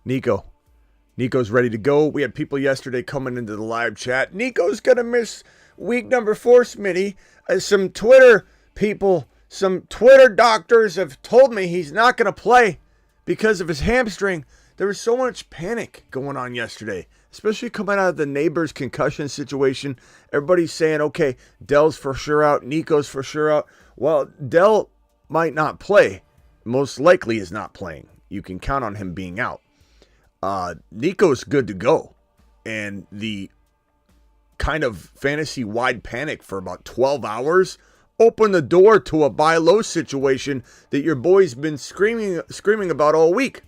Nico. Nico's ready to go. We had people yesterday coming into the live chat. Nico's going to miss week number 4, Smitty. Some Twitter people, some Twitter doctors have told me he's not going to play because of his hamstring. There was so much panic going on yesterday, especially coming out of the neighbor's concussion situation. Everybody's saying, okay, Dell's for sure out, Nico's for sure out. Well, Dell might not play. Most likely is not playing. You can count on him being out. Nico's good to go. And the kind of fantasy-wide panic for about 12 hours opened the door to a buy low situation that your boy's been screaming about all week.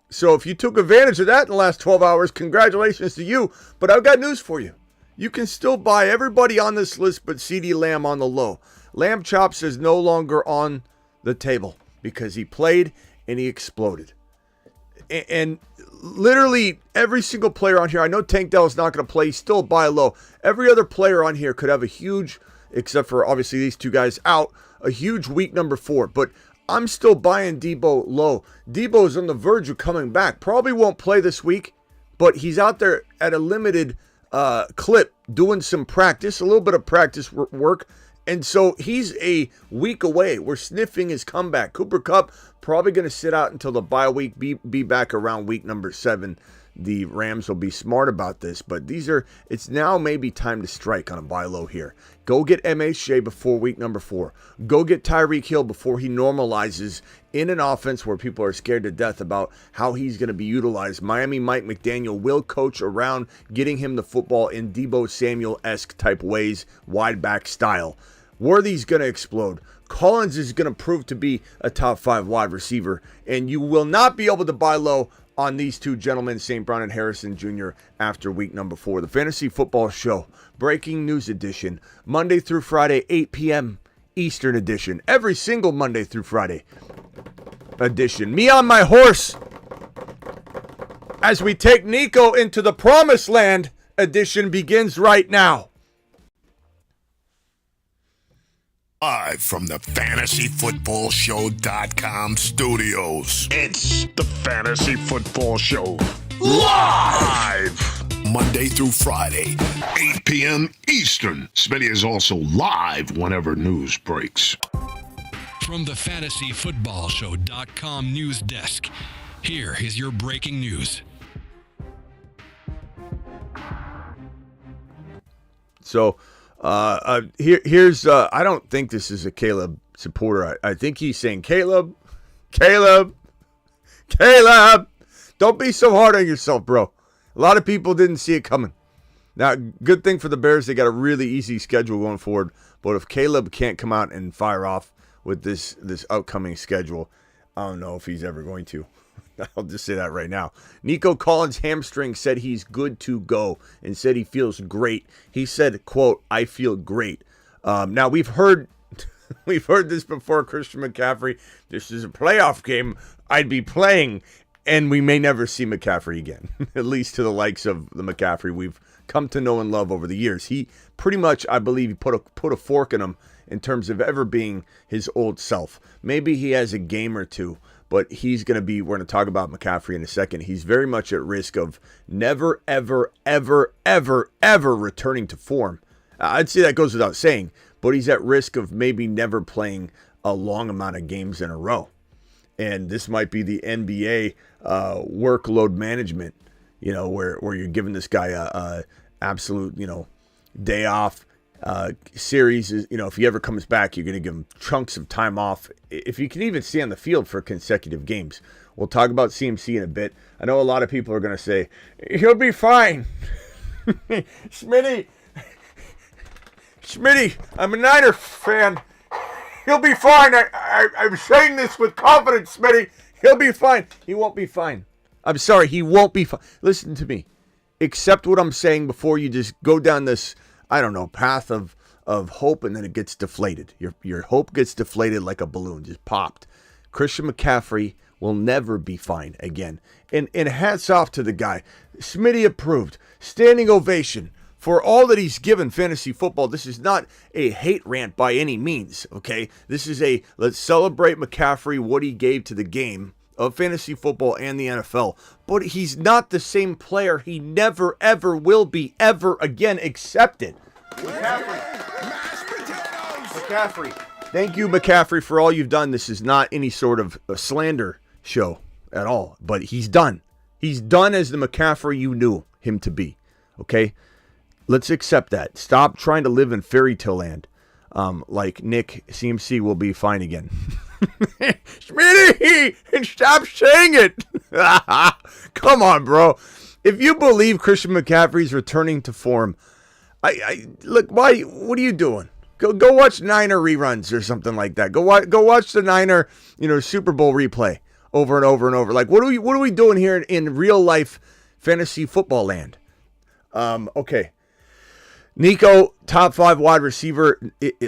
So if you took advantage of that in the last 12 hours, congratulations to you. But I've got news for you. You can still buy everybody on this list but CeeDee Lamb on the low. Lamb Chops is no longer on the table because he played and he exploded. And literally every single player on here, I know Tank Dell's not going to play, he's still buy low. Every other player on here could have a huge, except for obviously these two guys out, a huge week number 4. But I'm still buying Deebo low. Deebo's on the verge of coming back. Probably won't play this week, but he's out there at a limited clip doing some practice, a little bit of practice work. And so he's a week away. We're sniffing his comeback. Cooper Kupp probably going to sit out until the bye week, be back around week number 7. The Rams will be smart about this, but it's now maybe time to strike on a buy low here. Go get MHJ before week number 4. Go get Tyreek Hill before he normalizes in an offense where people are scared to death about how he's going to be utilized. Miami Mike McDaniel will coach around getting him the football in Deebo Samuel-esque type ways, wide back style. Worthy's going to explode. Collins is going to prove to be a top 5 wide receiver, and you will not be able to buy low on these two gentlemen, St. Brown and Harrison Jr., after week number 4. The Fantasy Football Show, Breaking News Edition, Monday through Friday, 8 p.m. Eastern Edition. Every single Monday through Friday edition. Me on my horse as we take Nico into the Promised Land edition begins right now. Live from the FantasyFootballShow.com studios. It's the Fantasy Football Show. Live! Monday through Friday, 8 p.m. Eastern. Smitty is also live whenever news breaks. From the FantasyFootballShow.com news desk, here is your breaking news. So, here's I don't think this is a Caleb supporter. I think he's saying, Caleb, don't be so hard on yourself, bro. A lot of people didn't see it coming. Now, good thing for the Bears, they got a really easy schedule going forward. But if Caleb can't come out and fire off with this upcoming schedule, I don't know if he's ever going to. I'll just say that right now. Nico Collins' hamstring said he's good to go and said he feels great. He said, quote, I feel great. Now, we've heard this before, Christian McCaffrey. This is a playoff game. I'd be playing, and we may never see McCaffrey again, at least to the likes of the McCaffrey we've come to know and love over the years. He pretty much, I believe, he put a fork in him in terms of ever being his old self. Maybe he has a game or two, but he's going to be, we're going to talk about McCaffrey in a second. He's very much at risk of never, ever, ever, ever, ever returning to form. I'd say that goes without saying, but he's at risk of maybe never playing a long amount of games in a row. And this might be the NBA workload management, where you're giving this guy a absolute, day off. Series is, if he ever comes back, you're going to give him chunks of time off. If you can even stay on the field for consecutive games. We'll talk about CMC in a bit. I know a lot of people are going to say, he'll be fine. Smitty, I'm a Niner fan. He'll be fine. I'm saying this with confidence, Smitty. He'll be fine. He won't be fine. I'm sorry, he won't be fine. Listen to me. Accept what I'm saying before you just go down this, path of hope, and then it gets deflated. Your hope gets deflated like a balloon, just popped. Christian McCaffrey will never be fine again. And hats off to the guy. Smitty approved. Standing ovation for all that he's given fantasy football. This is not a hate rant by any means, okay? This is let's celebrate McCaffrey, what he gave to the game of fantasy football and the NFL, but he's not the same player. He never, ever will be ever again. Accepted. McCaffrey. Thank you, McCaffrey, for all you've done. This is not any sort of a slander show at all, but he's done. He's done as the McCaffrey you knew him to be. Okay? Let's accept that. Stop trying to live in fairy tale land. Like Nick, CMC will be fine again. Smitty! And stop saying it! Come on, bro. If you believe Christian McCaffrey's returning to form, look, why? What are you doing? Go watch Niner reruns or something like that. Go watch the Niner, Super Bowl replay over and over and over. Like, what are we doing here in real life fantasy football land? Okay. Nico, top 5 wide receiver.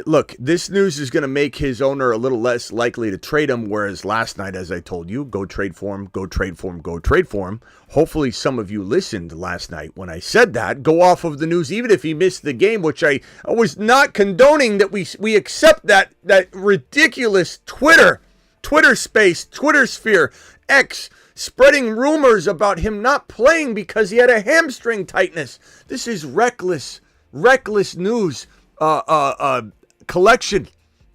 Look, this news is going to make his owner a little less likely to trade him, whereas last night, as I told you, go trade for him, go trade for him, go trade for him. Hopefully some of you listened last night when I said that. Go off of the news, even if he missed the game, which I was not condoning that we accept that ridiculous Twitter space, Twitter sphere, X, spreading rumors about him not playing because he had a hamstring tightness. This is reckless news collection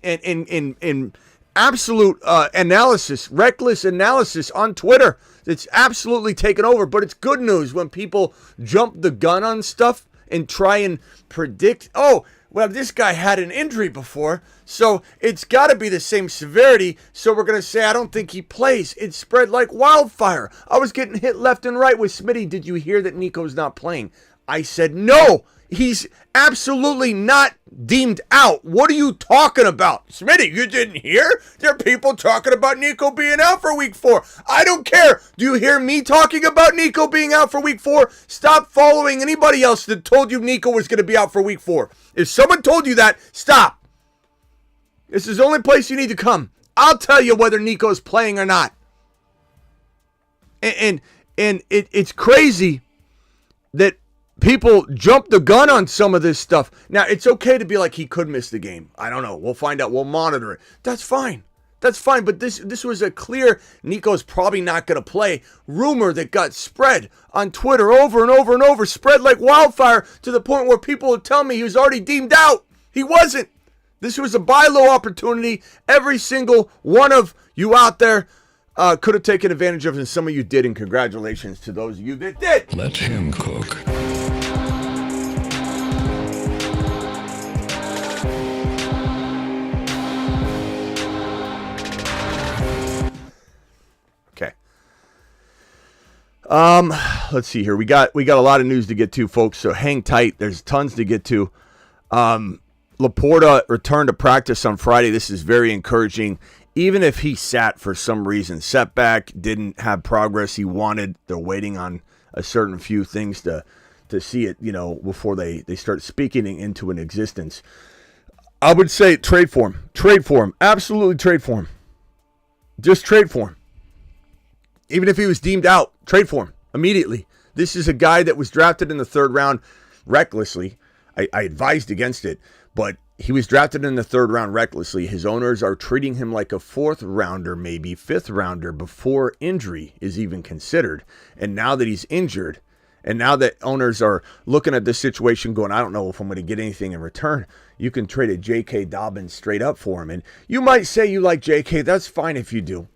and absolute analysis, reckless analysis on Twitter. It's absolutely taken over, but it's good news when people jump the gun on stuff and try and predict, oh, well, this guy had an injury before, so it's got to be the same severity, so we're going to say, I don't think he plays. It spread like wildfire. I was getting hit left and right with Smitty. Did you hear that Nico's not playing? I said, no. He's absolutely not deemed out. What are you talking about? Smitty, you didn't hear? There are people talking about Nico being out for week 4. I don't care. Do you hear me talking about Nico being out for week 4? Stop following anybody else that told you Nico was going to be out for week 4. If someone told you that, stop. This is the only place you need to come. I'll tell you whether Nico's playing or not. And it's crazy that people jump the gun on some of this stuff. Now, it's okay to be like, he could miss the game. I don't know. We'll find out. We'll monitor it. That's fine. That's fine. But this was a clear Nico's probably not going to play rumor that got spread on Twitter over and over and over, spread like wildfire to the point where people would tell me he was already deemed out. He wasn't. This was a buy low opportunity. Every single one of you out there could have taken advantage of it, and some of you did, and congratulations to those of you that did. Let him cook. Okay. Let's see here. We got a lot of news to get to, folks, so hang tight. There's tons to get to. Laporta returned to practice on Friday. This is very encouraging. Even if he sat for some reason, setback, didn't have progress he wanted, they're waiting on a certain few things to see it, before they start speaking into an existence. I would say trade for him. Trade for him. Absolutely trade for him. Just trade for him. Even if he was deemed out, trade for him immediately. This is a guy that was drafted in the 3rd round recklessly. I advised against it, but he was drafted in the 3rd round recklessly. His owners are treating him like a 4th rounder, maybe 5th rounder before injury is even considered. And now that he's injured, and now that owners are looking at this situation going, I don't know if I'm going to get anything in return, you can trade a J.K. Dobbins straight up for him. And you might say you like J.K. That's fine if you do.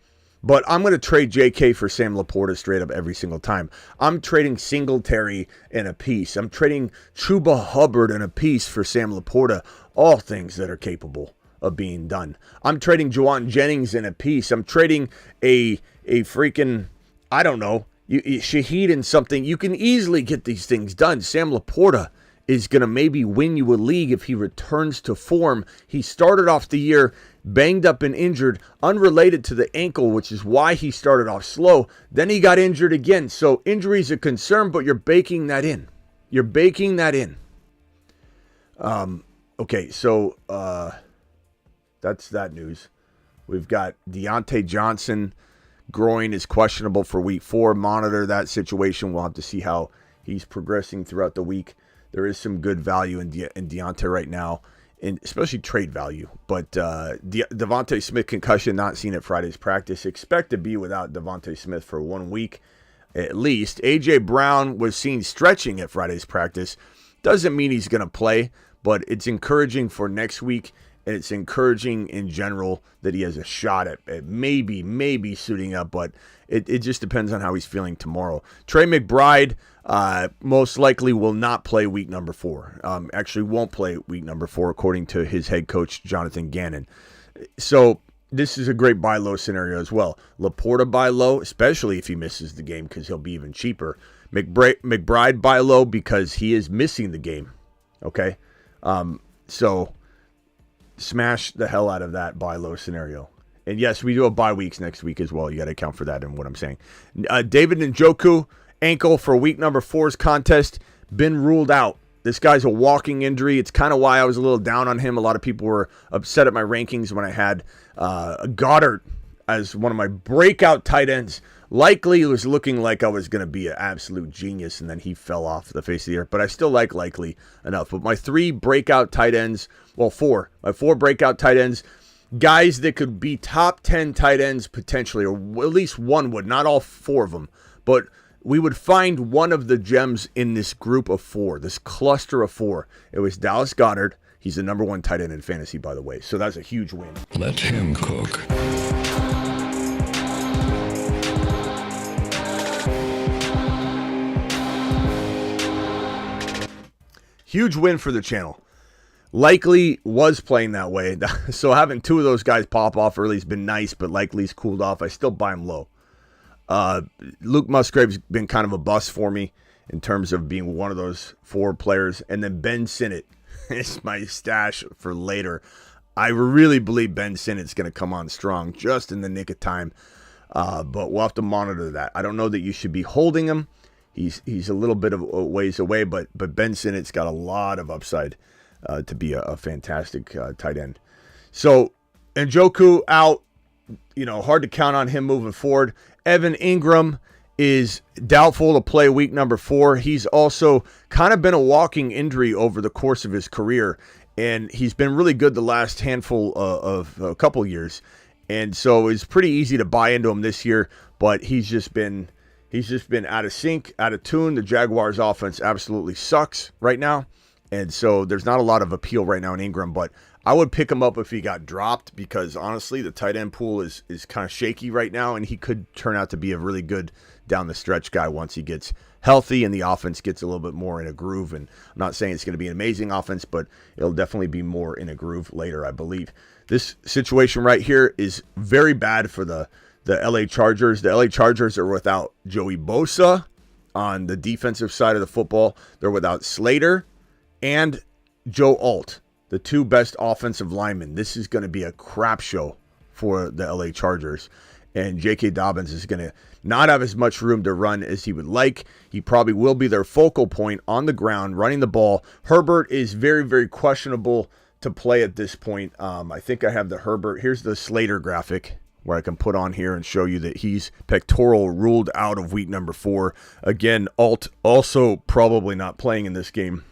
But I'm going to trade J.K. for Sam Laporta straight up every single time. I'm trading Singletary in a piece. I'm trading Chuba Hubbard in a piece for Sam Laporta. All things that are capable of being done. I'm trading Juwan Jennings in a piece. I'm trading a freaking, I don't know, Shaheed in something. You can easily get these things done. Sam Laporta is going to maybe win you a league if he returns to form. He started off the year banged up and injured, unrelated to the ankle, which is why he started off slow. Then he got injured again. So injury is a concern, but you're baking that in. You're baking that in. Okay, so that's that news. We've got Deontay Johnson. Groin is questionable for week 4. Monitor that situation. We'll have to see how he's progressing throughout the week. There is some good value in Deontay right now and especially trade value. But Devontae Smith concussion, not seen at Friday's practice. Expect to be without Devontae Smith for 1 week at least. AJ Brown was seen stretching at Friday's practice. Doesn't mean he's going to play, but it's encouraging for next week, and it's encouraging in general that he has a shot at maybe suiting up, but it just depends on how he's feeling tomorrow. Trey McBride most likely will not play week number 4. Actually won't play week number 4, according to his head coach, Jonathan Gannon. So this is a great buy low scenario as well. Laporta buy low, especially if he misses the game because he'll be even cheaper. McBride buy low because he is missing the game. Okay? So smash the hell out of that buy low scenario. And yes, we do have bye weeks next week as well. You got to account for that in what I'm saying. David Njoku, ankle for week number 4's contest, been ruled out. This guy's a walking injury. It's kind of why I was a little down on him. A lot of people were upset at my rankings when I had Goddard as one of my breakout tight ends. Likely was looking like I was going to be an absolute genius, and then he fell off the face of the earth. But I still like Likely enough. But my 3 breakout tight ends, well, 4. My 4 breakout tight ends, guys that could be top 10 tight ends potentially, or at least one would, not all 4 of them. But we would find one of the gems in this group of 4, this cluster of 4. It was Dallas Goedert. He's the number 1 tight end in fantasy, by the way. So that's a huge win. Let him cook. Huge win for the channel. Likely was playing that way. So having 2 of those guys pop off early has been nice, but Likely's cooled off. I still buy him low. Luke Musgrave's been kind of a bust for me in terms of being one of those 4 players. And then Ben Sinnott is my stash for later. I really believe Ben Sinnott's going to come on strong just in the nick of time. But we'll have to monitor that. I don't know that you should be holding him. He's a little bit of a ways away, but Ben Sinnott's got a lot of upside to be a fantastic tight end. So Njoku out, hard to count on him moving forward. Evan Ingram is doubtful to play week number 4. He's also kind of been a walking injury over the course of his career, and he's been really good the last handful of a couple years. And so it's pretty easy to buy into him this year, but he's just been out of sync, out of tune. The Jaguars offense absolutely sucks right now. And so there's not a lot of appeal right now in Ingram, but I would pick him up if he got dropped because honestly, the tight end pool is kind of shaky right now, and he could turn out to be a really good down the stretch guy once he gets healthy and the offense gets a little bit more in a groove. And I'm not saying it's going to be an amazing offense, but it'll definitely be more in a groove later, I believe. This situation right here is very bad for the LA Chargers. The LA Chargers are without Joey Bosa on the defensive side of the football. They're without Slater and Joe Alt, the 2 best offensive linemen. This is going to be a crap show for the LA Chargers. And J.K. Dobbins is going to not have as much room to run as he would like. He probably will be their focal point on the ground, running the ball. Herbert is very, very questionable to play at this point. I think I have the Herbert. Here's the Slater graphic where I can put on here and show you that he's pectoral ruled out of week number 4. Again, Alt also probably not playing in this game.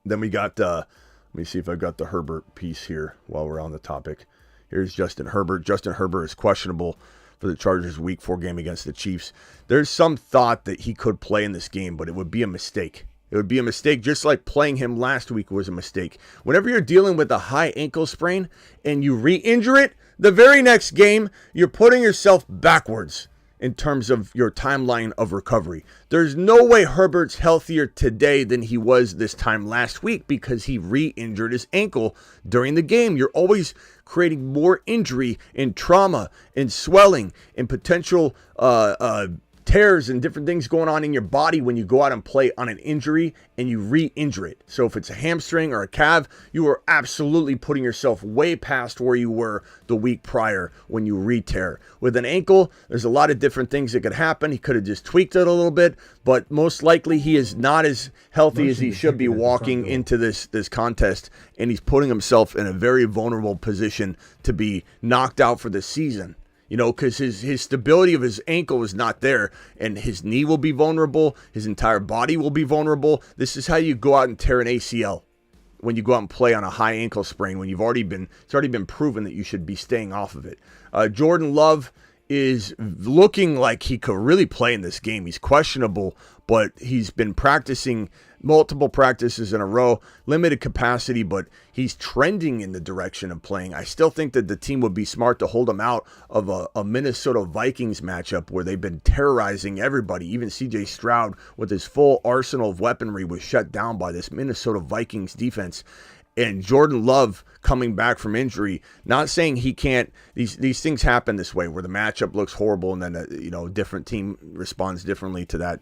Then we got, let me see if I've got the Herbert piece here while we're on the topic. Here's Justin Herbert. Justin Herbert is questionable for the Chargers' week 4 game against the Chiefs. There's some thought that he could play in this game, but it would be a mistake. It would be a mistake, just like playing him last week was a mistake. Whenever you're dealing with a high ankle sprain and you re-injure it, the very next game, you're putting yourself backwards in terms of your timeline of recovery. There's no way Herbert's healthier today than he was this time last week because he re-injured his ankle during the game. You're always creating more injury and trauma and swelling and potential tears and different things going on in your body when you go out and play on an injury and you re-injure it. So if it's a hamstring or a calf, you are absolutely putting yourself way past where you were the week prior when you re-tear. With an ankle, there's a lot of different things that could happen. He could have just tweaked it a little bit, but most likely he is not as healthy as he should be walking into this contest, and he's putting himself in a very vulnerable position to be knocked out for the season. Because his stability of his ankle is not there, and his knee will be vulnerable. His entire body will be vulnerable. This is how you go out and tear an ACL when you go out and play on a high ankle sprain when it's already been proven that you should be staying off of it. Jordan Love is looking like he could really play in this game. He's questionable, but he's been practicing multiple practices in a row, limited capacity, but he's trending in the direction of playing. I still think that the team would be smart to hold him out of a Minnesota Vikings matchup where they've been terrorizing everybody. Even CJ Stroud with his full arsenal of weaponry was shut down by this Minnesota Vikings defense. And Jordan Love coming back from injury, not saying he can't, these things happen this way where the matchup looks horrible and then a different team responds differently to that,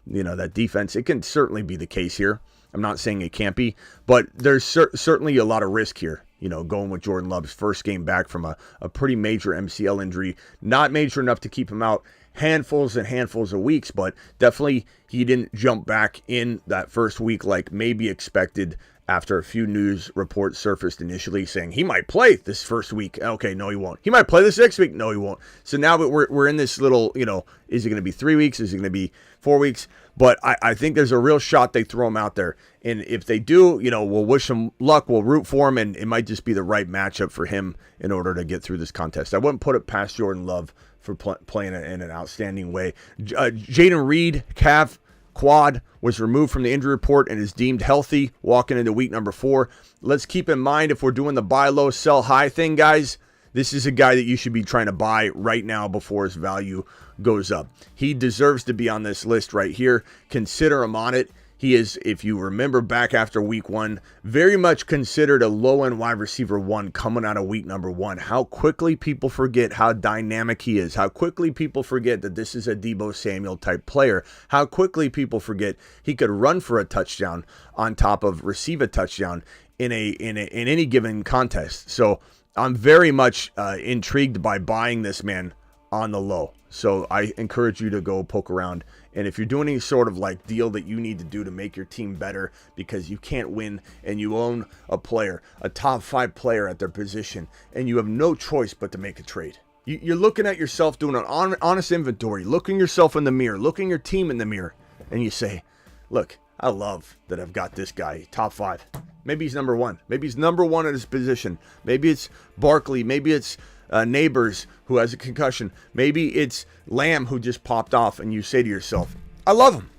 that defense. It can certainly be the case here. I'm not saying it can't be, but there's certainly a lot of risk here, going with Jordan Love's first game back from a pretty major MCL injury, not major enough to keep him out handfuls and handfuls of weeks, but definitely he didn't jump back in that first week like maybe expected after a few news reports surfaced initially saying he might play this first week. Okay, no, he won't. He might play this next week. No, he won't. So now we're in this little, is it going to be 3 weeks? Is it going to be 4 weeks? But I think there's a real shot they throw him out there. And if they do, we'll wish him luck. We'll root for him. And it might just be the right matchup for him in order to get through this contest. I wouldn't put it past Jordan Love for playing in an outstanding way. Jaden Reed, calf quad, was removed from the injury report and is deemed healthy walking into week number 4. Let's keep in mind, if we're doing the buy low, sell high thing, guys, this is a guy that you should be trying to buy right now before his value goes up. He deserves to be on this list right here. Consider him on it. He is, if you remember back after week 1, very much considered a low-end wide receiver 1 coming out of week number 1. How quickly people forget how dynamic he is. How quickly people forget that this is a Deebo Samuel type player. How quickly people forget he could run for a touchdown on top of receive a touchdown in any given contest. So I'm very much intrigued by buying this man on the low. So I encourage you to go poke around. And if you're doing any sort of like deal that you need to do to make your team better because you can't win and you own a player, a top 5 player at their position, and you have no choice but to make a trade. You're looking at yourself doing an honest inventory, looking yourself in the mirror, looking your team in the mirror, and you say, look, I love that I've got this guy, top 5. Maybe he's number 1. Maybe he's number 1 at his position. Maybe it's Barkley. Maybe it's Neighbors who has a concussion. Maybe it's Lamb who just popped off, and you say to yourself, I love him.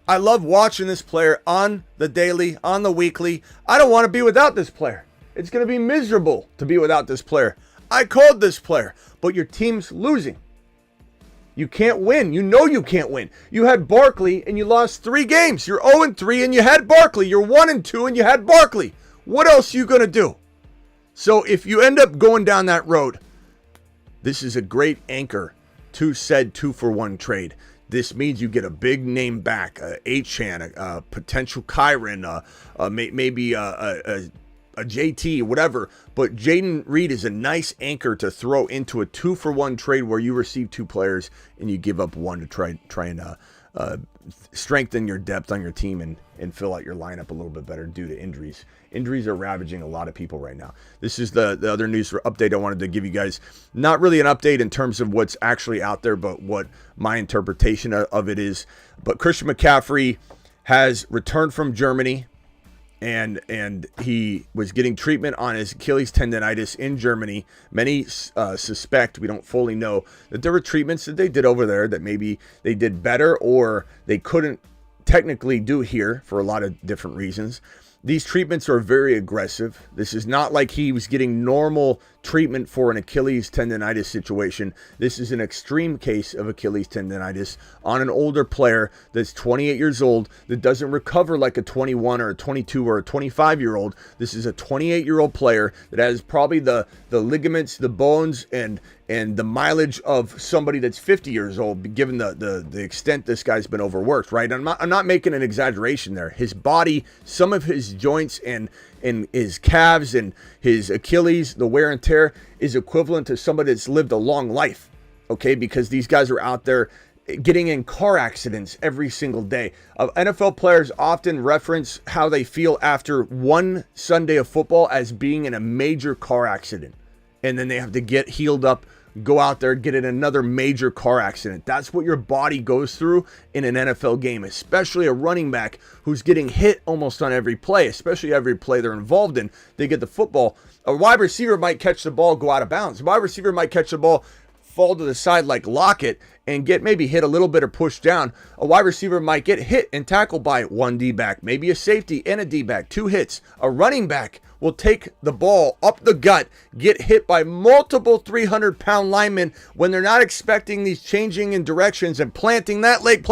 I love watching this player on the daily, on the weekly. I don't want to be without this player. It's going to be miserable to be without this player. I called this player, but your team's losing. You can't win. You know you can't win. You had Barkley and you lost 3 games. You're 0-3 and you had Barkley. You're 1-2 and you had Barkley. What else are you going to do? So if you end up going down that road, this is a great anchor to said 2-for-1 trade. This means you get a big name back, a Achan, a potential Kyron, maybe a JT, whatever. But Jaden Reed is a nice anchor to throw into a 2-for-1 trade where you receive 2 players and you give up 1 to try and strengthen your depth on your team and fill out your lineup a little bit better due to injuries. Injuries are ravaging a lot of people right now. This is the other news update I wanted to give you guys. Not really an update in terms of what's actually out there, but what my interpretation of it is. But Christian McCaffrey has returned from Germany, and he was getting treatment on his Achilles tendonitis in Germany. Many suspect, we don't fully know, that there were treatments that they did over there that maybe they did better or they couldn't technically do here for a lot of different reasons. These treatments are very aggressive. This is not like he was getting normal treatment for an Achilles tendonitis situation. This is an extreme case of Achilles tendonitis on an older player that's 28 years old that doesn't recover like a 21 or a 22 or a 25-year-old. This is a 28-year-old player that has probably the ligaments, the bones, and the mileage of somebody that's 50 years old, given the extent this guy's been overworked, right? I'm not making an exaggeration there. His body, some of his joints and his calves and his Achilles, the wear and tear is equivalent to somebody that's lived a long life, okay? Because these guys are out there getting in car accidents every single day. NFL players often reference how they feel after one Sunday of football as being in a major car accident. And then they have to get healed up go out there and get in another major car accident. That's what your body goes through in an NFL game, especially a running back who's getting hit almost on every play, especially every play they're involved in. They get the football. A wide receiver might catch the ball, go out of bounds. A wide receiver might catch the ball, fall to the side like Lockett, and get maybe hit a little bit or pushed down. A wide receiver might get hit and tackled by one D-back, maybe a safety and a D-back, 2 hits. A running back will take the ball up the gut, get hit by multiple 300-pound linemen when they're not expecting these changing in directions and planting that leg,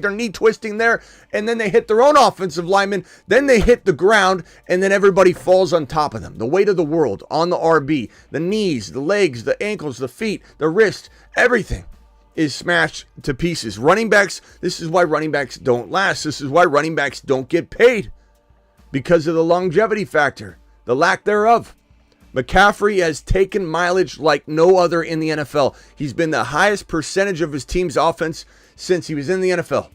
their knee twisting there, and then they hit their own offensive lineman, then they hit the ground, and then everybody falls on top of them. The weight of the world on the RB, the knees, the legs, the ankles, the feet, the wrist, everything is smashed to pieces. Running backs, this is why running backs don't last. This is why running backs don't get paid, because of the longevity factor, the lack thereof. McCaffrey has taken mileage like no other in the NFL. He's been the highest percentage of his team's offense since he was in the NFL.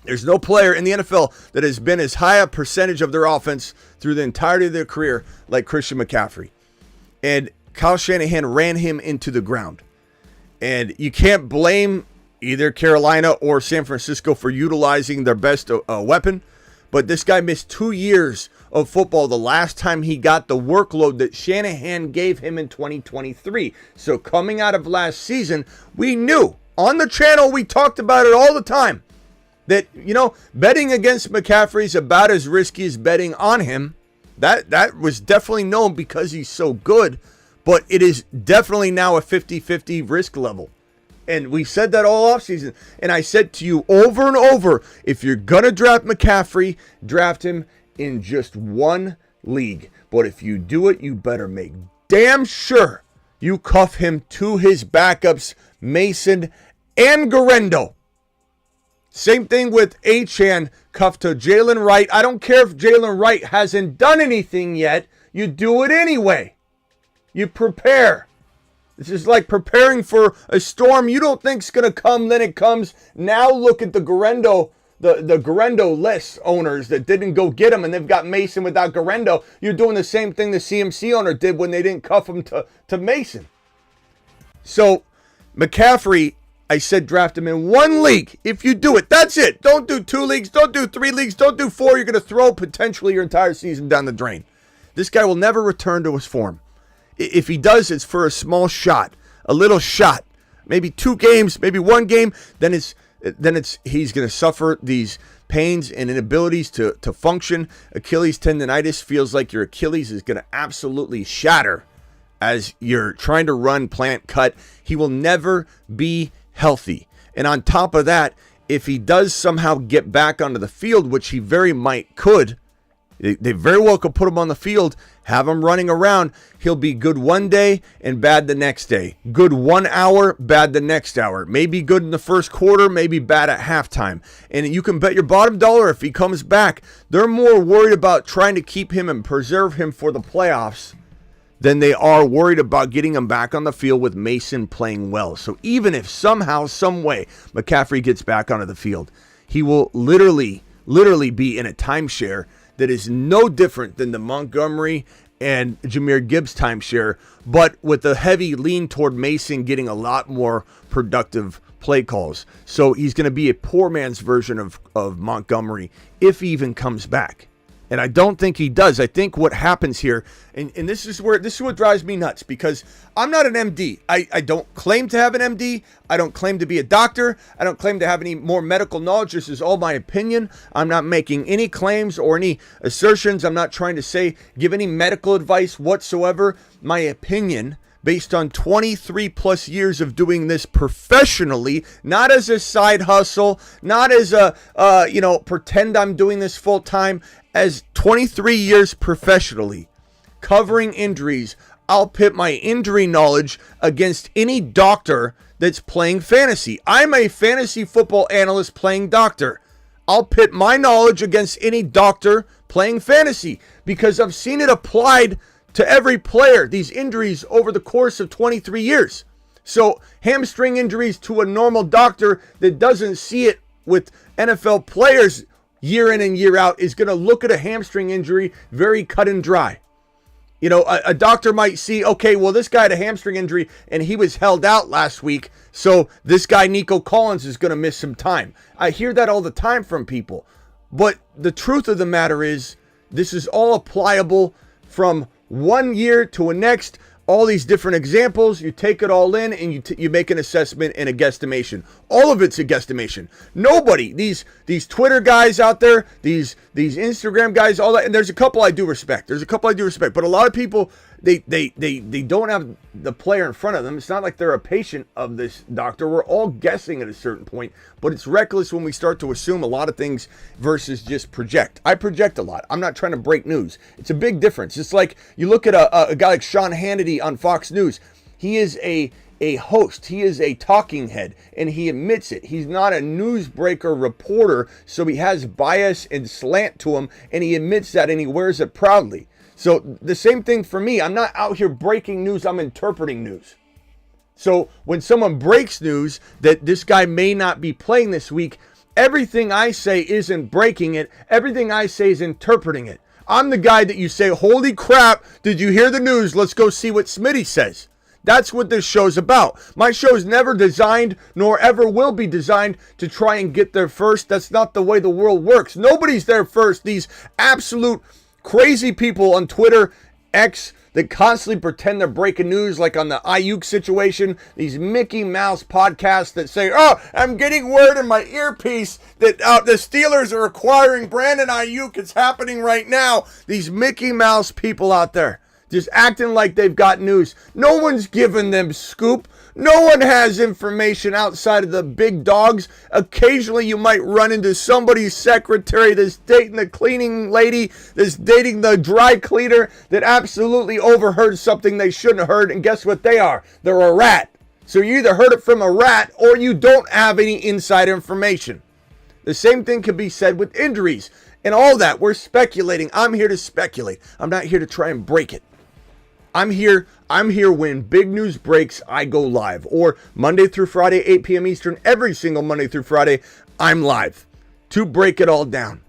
There's no player in the NFL that has been as high a percentage of their offense through the entirety of their career like Christian McCaffrey. And Kyle Shanahan ran him into the ground. And you can't blame either Carolina or San Francisco for utilizing their best weapon. But this guy missed 2 years of football the last time he got the workload that Shanahan gave him in 2023. So coming out of last season, we knew on the channel, we talked about it all the time, that, betting against McCaffrey is about as risky as betting on him. That was definitely known because he's so good. But it is definitely now a 50-50 risk level. And we said that all offseason. And I said to you over and over, if you're going to draft McCaffrey, draft him in just one league. But if you do it, you better make damn sure you cuff him to his backups, Mason and Garendo. Same thing with Achane, cuffed to Jalen Wright. I don't care if Jalen Wright hasn't done anything yet. You do it anyway. You prepare. This is like preparing for a storm you don't think's going to come, then it comes. Now look at the Garendo, the Garendo list owners that didn't go get him, and they've got Mason without Garendo. You're doing the same thing the CMC owner did when they didn't cuff him to Mason. So McCaffrey, I said draft him in one league. If you do it, that's it. Don't do 2 leagues. Don't do 3 leagues. Don't do 4. You're going to throw potentially your entire season down the drain. This guy will never return to his form. If he does, it's for a small shot, a little shot, maybe 2 games, maybe 1 game. Then he's going to suffer these pains and inabilities to function. Achilles tendonitis feels like your Achilles is going to absolutely shatter as you're trying to run, plant, cut. He will never be healthy. And on top of that, if he does somehow get back onto the field, which he very might could, they very well could put him on the field, have him running around. He'll be good one day and bad the next day. Good 1 hour, bad the next hour. Maybe good in the first quarter, maybe bad at halftime. And you can bet your bottom dollar if he comes back, they're more worried about trying to keep him and preserve him for the playoffs than they are worried about getting him back on the field with Mason playing well. So even if somehow, some way, McCaffrey gets back onto the field, he will literally be in a timeshare that is no different than the Montgomery and Jahmyr Gibbs timeshare, but with a heavy lean toward Mason getting a lot more productive play calls. So he's going to be a poor man's version of Montgomery if he even comes back. And I don't think he does. I think what happens here, and this is what drives me nuts, because I'm not an MD. I don't claim to have an MD. I don't claim to be a doctor. I don't claim to have any more medical knowledge. This is all my opinion. I'm not making any claims or any assertions. I'm not trying to give any medical advice whatsoever. My opinion, based on 23 plus years of doing this professionally, not as a side hustle, not as a, pretend I'm doing this full time, as 23 years professionally covering injuries. I'll pit my injury knowledge against any doctor that's playing fantasy. I'm a fantasy football analyst playing doctor. I'll pit my knowledge against any doctor playing fantasy because I've seen it applied to every player, these injuries over the course of 23 years. So hamstring injuries to a normal doctor that doesn't see it with NFL players year in and year out is going to look at a hamstring injury very cut and dry. You know, a doctor might see, okay, well, this guy had a hamstring injury and he was held out last week, so this guy, Nico Collins, is going to miss some time. I hear that all the time from people. But the truth of the matter is, this is all applicable from one year to the next. All these different examples, you take it all in and you make an assessment and a guesstimation. All of it's a guesstimation. Nobody, these Twitter guys out there, these Instagram guys, all that, and there's a couple I do respect. But a lot of people, they don't have the player in front of them. It's not like they're a patient of this doctor. We're all guessing at a certain point, but it's reckless when we start to assume a lot of things versus just project. I project a lot. I'm not trying to break news. It's a big difference. It's like you look at a guy like Sean Hannity on Fox News. He is a host. He is a talking head, and he admits it. He's not a newsbreaker reporter, so he has bias and slant to him, and he admits that, and he wears it proudly. So the same thing for me. I'm not out here breaking news. I'm interpreting news. So when someone breaks news that this guy may not be playing this week, everything I say isn't breaking it. Everything I say is interpreting it. I'm the guy that you say, holy crap, did you hear the news? Let's go see what Smitty says. That's what this show's about. My show's never designed, nor ever will be designed to try and get there first. That's not the way the world works. Nobody's there first. These absolute crazy people on Twitter, X, that constantly pretend they're breaking news, like on the Ayuk situation. These Mickey Mouse podcasts that say, oh, I'm getting word in my earpiece that the Steelers are acquiring Brandon Ayuk. It's happening right now. These Mickey Mouse people out there just acting like they've got news. No one's giving them scoop. No one has information outside of the big dogs. Occasionally you might run into somebody's secretary that's dating the cleaning lady, that's dating the dry cleaner, that absolutely overheard something they shouldn't have heard, and guess what they are? They're a rat. So you either heard it from a rat or you don't have any inside information. The same thing can be said with injuries and all that. We're speculating. I'm here to speculate. I'm not here to try and break it. I'm here when big news breaks, I go live. Or Monday through Friday, 8 p.m. Eastern, every single Monday through Friday, I'm live to break it all down.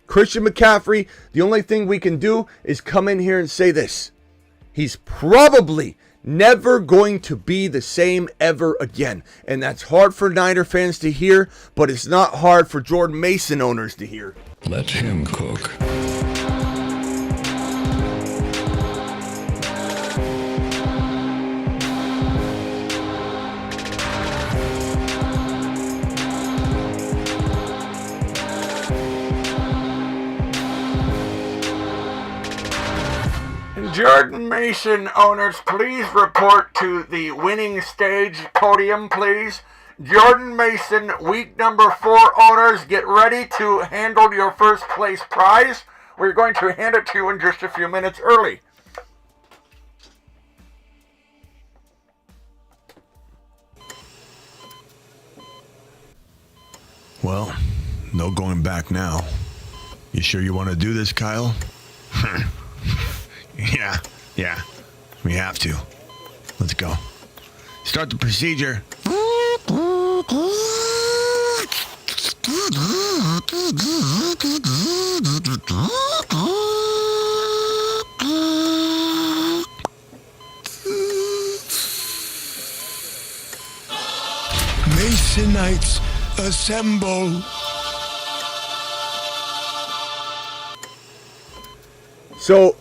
Christian McCaffrey, the only thing we can do is come in here and say this. He's probably never going to be the same ever again. And that's hard for Niner fans to hear, but it's not hard for Jordan Mason owners to hear. Let him cook. Jordan Mason owners, please report to the winning stage podium, please. Jordan Mason, week number 4 owners, get ready to handle your first place prize. We're going to hand it to you in just a few minutes early. Well, no going back now. You sure you want to do this, Kyle? Yeah, we have to. Let's go. Start the procedure. Masonites assemble. So,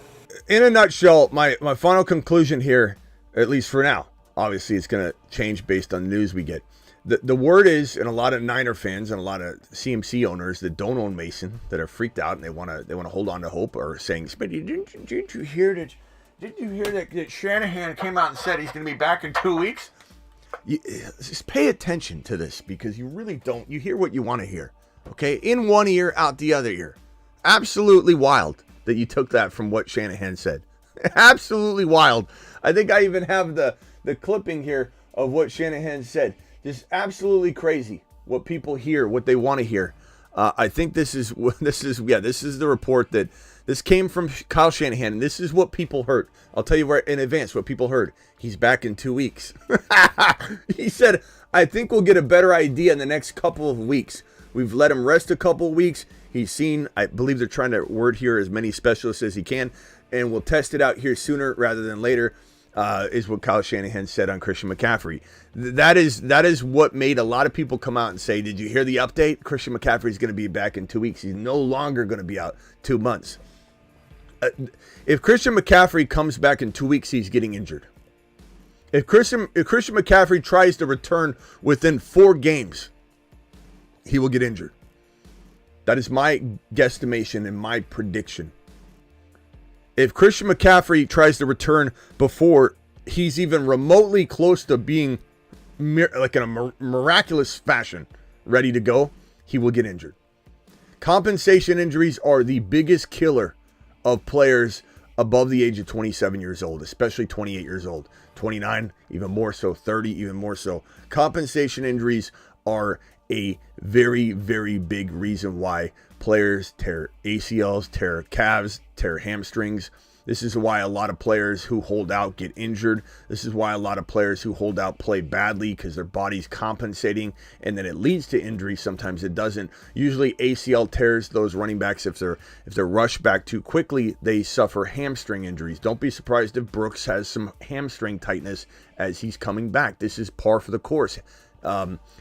in a nutshell, my final conclusion here, at least for now, obviously it's going to change based on the news we get. The word is, and a lot of Niner fans and a lot of CMC owners that don't own Mason, that are freaked out and they want to hold on to hope, are saying, Smitty, didn't you hear that Shanahan came out and said he's going to be back in 2 weeks? Just pay attention to this, because you really don't. You hear what you want to hear, okay? In one ear, out the other ear. Absolutely wild that you took that from what Shanahan said. Absolutely wild. I think I even have the clipping here of what Shanahan said. Just absolutely crazy what people hear, what they want to hear. I think this is the report that this came from Kyle Shanahan, and this is what people heard. I'll tell you right in advance what people heard. He's back in 2 weeks. He said, I think we'll get a better idea in the next couple of weeks. We've let him rest a couple of weeks. He's seen, I believe they're trying to word here as many specialists as he can. and we'll test it out here sooner rather than later, is what Kyle Shanahan said on Christian McCaffrey. That is what made a lot of people come out and say, did you hear the update? Christian McCaffrey is going to be back in 2 weeks. He's no longer going to be out 2 months. If Christian McCaffrey comes back in 2 weeks, he's getting injured. If Christian McCaffrey tries to return within 4 games, he will get injured. That is my guesstimation and my prediction. If Christian McCaffrey tries to return before he's even remotely close to being like in a miraculous fashion ready to go, he will get injured. Compensation injuries are the biggest killer of players above the age of 27 years old, especially 28 years old, 29, even more so, 30, even more so. Compensation injuries are a very, very big reason why players tear ACLs, tear calves, tear hamstrings. This is why a lot of players who hold out get injured. This is why a lot of players who hold out play badly because their body's compensating, and then it leads to injury. Sometimes it doesn't. Usually ACL tears, those running backs, if they're rushed back too quickly, they suffer hamstring injuries. Don't be surprised if Brooks has some hamstring tightness as he's coming back. This is par for the course.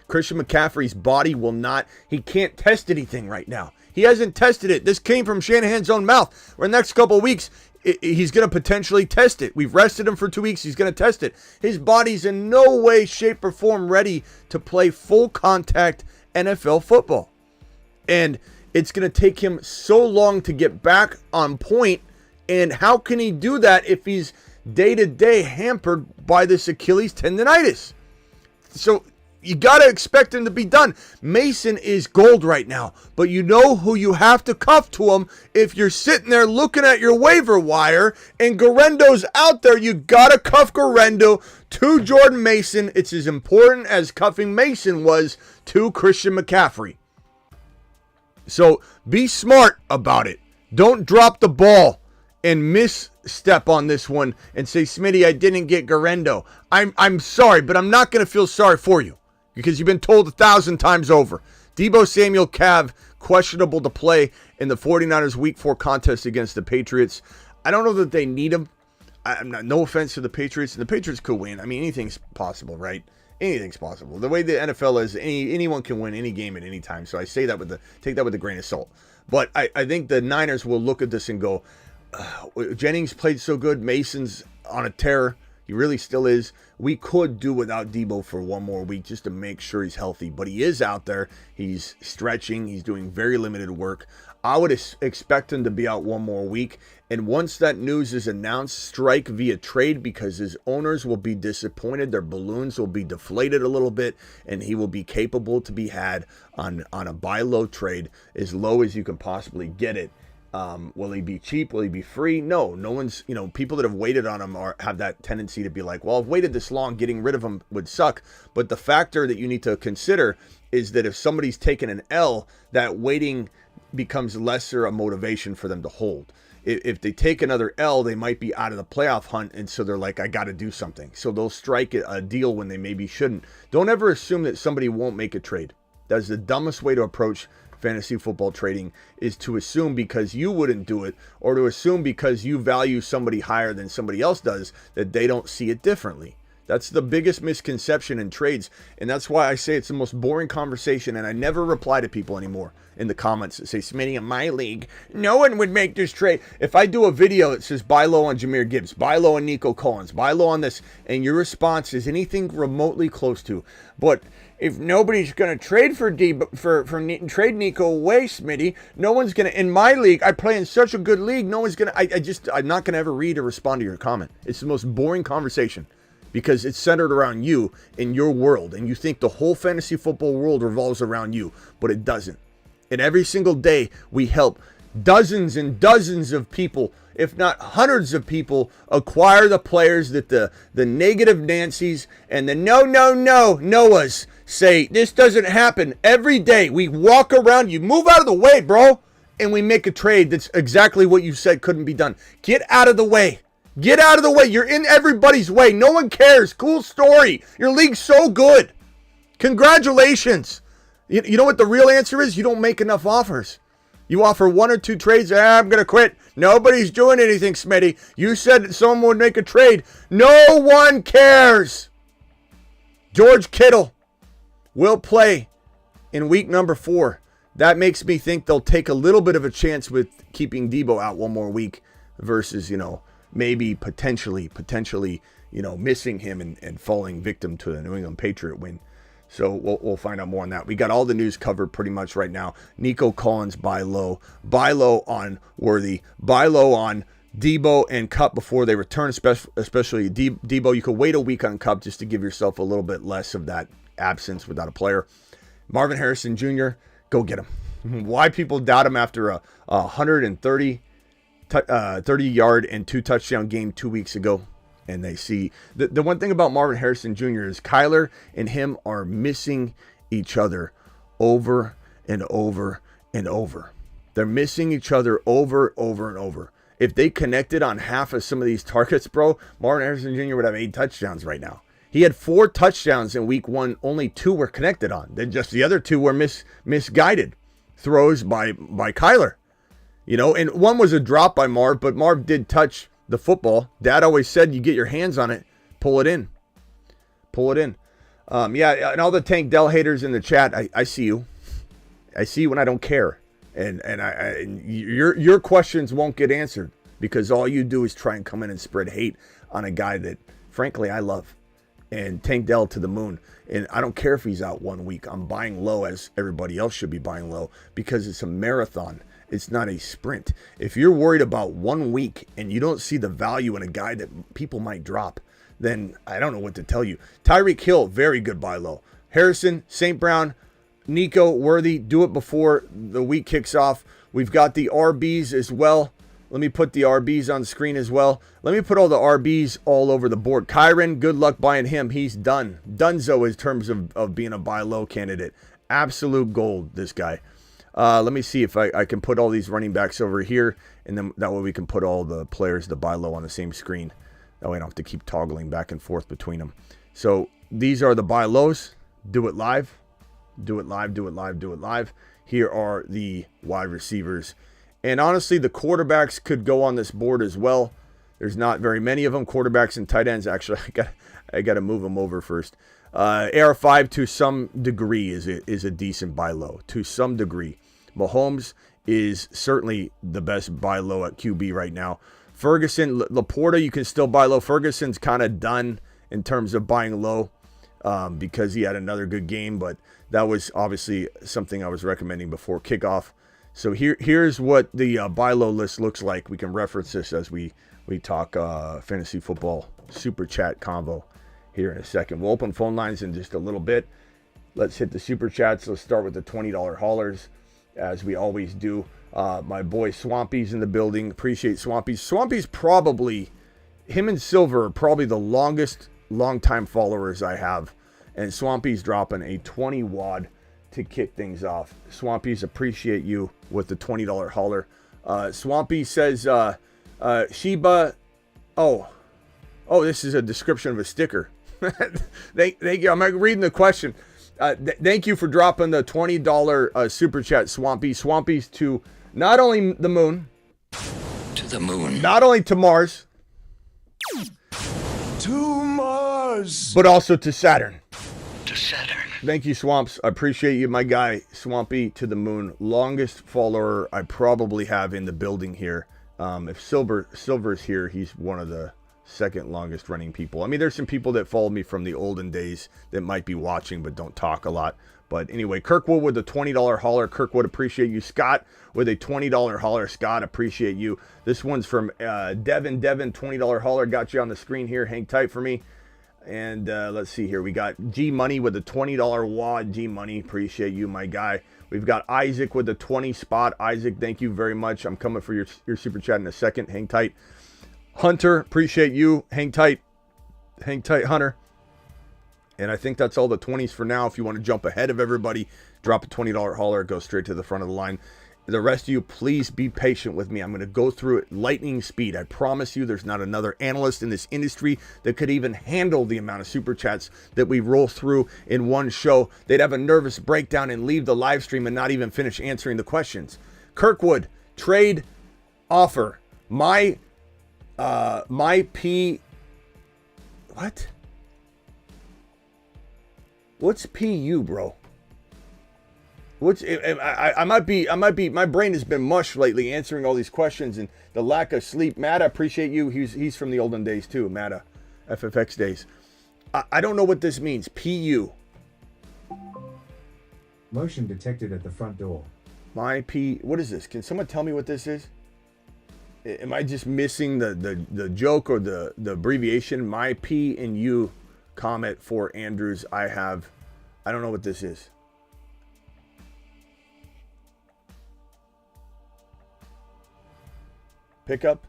Christian McCaffrey's body will not, he can't test anything right now. He hasn't tested it. This came from Shanahan's own mouth. Or the next couple of weeks, he's going to potentially test it. We've rested him for 2 weeks. He's going to test it. His body's in no way, shape, or form ready to play full contact NFL football. And it's going to take him so long to get back on point. And how can he do that if he's day-to-day hampered by this Achilles tendonitis? So you got to expect him to be done. Mason is gold right now, but you know who you have to cuff to him if you're sitting there looking at your waiver wire and Garendo's out there. You got to cuff Garendo to Jordan Mason. It's as important as cuffing Mason was to Christian McCaffrey. So be smart about it. Don't drop the ball and misstep on this one and say, Smitty, I didn't get Garendo. I'm sorry, but I'm not going to feel sorry for you because you've been told 1,000 times over. Deebo Samuel Cav, questionable to play in the 49ers Week 4 contest against the Patriots. I don't know that they need him. No offense to the Patriots. And the Patriots could win. I mean, anything's possible, right? Anything's possible. The way the NFL is, anyone can win any game at any time. So I say that take that with a grain of salt. But I think the Niners will look at this and go, Jennings played so good. Mason's on a tear. He really still is. We could do without Deebo for one more week just to make sure he's healthy. But he is out there. He's stretching. He's doing very limited work. I would expect him to be out one more week. And once that news is announced, strike via trade because his owners will be disappointed. Their balloons will be deflated a little bit. And he will be capable to be had on a buy low trade as low as you can possibly get it. Will he be cheap? Will he be free? No one's, people that have waited on him have that tendency to be like, well, I've waited this long, getting rid of him would suck. But the factor that you need to consider is that if somebody's taken an L, that waiting becomes lesser a motivation for them to hold. If they take another L, they might be out of the playoff hunt. And so they're like, I got to do something. So they'll strike a deal when they maybe shouldn't. Don't ever assume that somebody won't make a trade. That's the dumbest way to approach fantasy football trading, is to assume because you wouldn't do it, or to assume because you value somebody higher than somebody else does, that they don't see it differently. That's the biggest misconception in trades, and that's why I say it's the most boring conversation, and I never reply to people anymore in the comments that say, Smitty, in my league, no one would make this trade. If I do a video that says buy low on Jahmyr Gibbs, buy low on Nico Collins, buy low on this, and your response is anything remotely close to, but if nobody's going to trade for trade Nico away, Smitty, no one's going to, in my league, I play in such a good league, no one's going to, I'm not going to ever read or respond to your comment. It's the most boring conversation because it's centered around you and your world, and you think the whole fantasy football world revolves around you, but it doesn't. And every single day, we help dozens and dozens of people, if not hundreds of people, acquire the players that the negative Nancys and the Noahs say, this doesn't happen. Every day we walk around, you move out of the way, bro, and we make a trade that's exactly what you said couldn't be done. Get out of the way. Get out of the way. You're in everybody's way. No one cares. Cool story. Your league's so good. Congratulations. You know what the real answer is? You don't make enough offers. You offer 1 or 2 trades, I'm going to quit. Nobody's doing anything, Smitty. You said that someone would make a trade. No one cares. George Kittle will play in week number 4. That makes me think they'll take a little bit of a chance with keeping Deebo out one more week versus, maybe potentially, missing him and falling victim to the New England Patriot win. So we'll find out more on that. We got all the news covered pretty much right now. Nico Collins, buy low on Worthy, buy low on Deebo and Cup before they return, especially Deebo. You could wait a week on Cup just to give yourself a little bit less of that absence without a player. Marvin Harrison Jr., go get him. Why people doubt him after a 130 30-yard and 2-touchdown game 2 weeks ago. And they see the one thing about Marvin Harrison Jr. is Kyler and him are missing each other over and over and over. They're missing each other over and over. If they connected on half of some of these targets, bro, Marvin Harrison Jr. would have 8 touchdowns right now. He had 4 touchdowns in week 1. Only 2 were connected on. Then just the other 2 were misguided throws by Kyler. And one was a drop by Marv, but Marv did touch the football. Dad always said you get your hands on it, pull it in. Yeah, and all the Tank Dell haters in the chat, I see you. I see you when I don't care. And your questions won't get answered because all you do is try and come in and spread hate on a guy that, frankly, I love. And Tank Dell to the moon. And I don't care if he's out 1 week. I'm buying low as everybody else should be buying low because it's a marathon. It's not a sprint. If you're worried about 1 week and you don't see the value in a guy that people might drop, then I don't know what to tell you. Tyreek Hill, very good buy low. Harrison, St. Brown, Nico, Worthy, do it before the week kicks off. We've got the RBs as well. Let me put the RBs on screen as well. Let me put all the RBs all over the board. Kyron, good luck buying him. He's done. Dunzo in terms of being a buy low candidate. Absolute gold, this guy. Let me see if I can put all these running backs over here, and then that way we can put all the players, the buy low, on the same screen. That way I don't have to keep toggling back and forth between them. So these are the buy lows. Do it live. Do it live. Here are the wide receivers. And honestly, the quarterbacks could go on this board as well. There's not very many of them. Quarterbacks and tight ends. Actually, I got to move them over first. AR5 to some degree is a decent buy low. To some degree. Mahomes is certainly the best buy low at QB right now. Ferguson, Laporta, you can still buy low. Ferguson's kind of done in terms of buying low because he had another good game, but that was obviously something I was recommending before kickoff. So here's what the buy low list looks like. We can reference this as we talk fantasy football super chat convo here in a second. We'll open phone lines in just a little bit. Let's hit the super chats. Let's start with the $20 haulers, as we always do. My boy Swampy's in the building. Appreciate Swampy. Swampy's probably, him and Silver are probably the long-time followers I have. And Swampy's dropping a 20 wad to kick things off. Swampy's, appreciate you with the $20 hauler. Swampy says, Sheba, oh, this is a description of a sticker. Thank you. I'm reading the question. Thank you for dropping the $20 super chat, Swampy. Swampy's to not only the moon. To the moon. Not only to Mars. To Mars. But also to Saturn. To Saturn. Thank you, Swamps. I appreciate you, my guy. Swampy to the moon. Longest follower I probably have in the building here. If Silver's here, he's one of the second longest running people. I mean, there's some people that followed me from the olden days that might be watching but don't talk a lot. But anyway, Kirkwood with a $20 hauler. Kirkwood, appreciate you. Scott with a $20 hauler. Scott, appreciate you. This one's from Devin, $20 hauler. Got you on the screen here. Hang tight for me. And let's see here. We got G Money with a $20 wad. G Money, appreciate you, my guy. We've got Isaac with a 20 spot. Isaac, thank you very much. I'm coming for your super chat in a second. Hang tight. Hunter, appreciate you. Hang tight. Hang tight, Hunter. And I think that's all the 20s for now. If you want to jump ahead of everybody, drop a $20 hauler. Go straight to the front of the line. The rest of you, please be patient with me. I'm going to go through it lightning speed. I promise you there's not another analyst in this industry that could even handle the amount of super chats that we roll through in one show. They'd have a nervous breakdown and leave the live stream and not even finish answering the questions. Kirkwood, trade offer. My P... What? What's PU, bro? What's I might be my brain has been mush lately answering all these questions and the lack of sleep. Matt, I appreciate you. He's from the olden days too, Matt, FFX days. I don't know what this means. PU. Motion detected at the front door. My P, what is this? Can someone tell me what this is? Am I just missing the joke or the abbreviation? My P and U comment for Andrews. I don't know what this is. Pickup?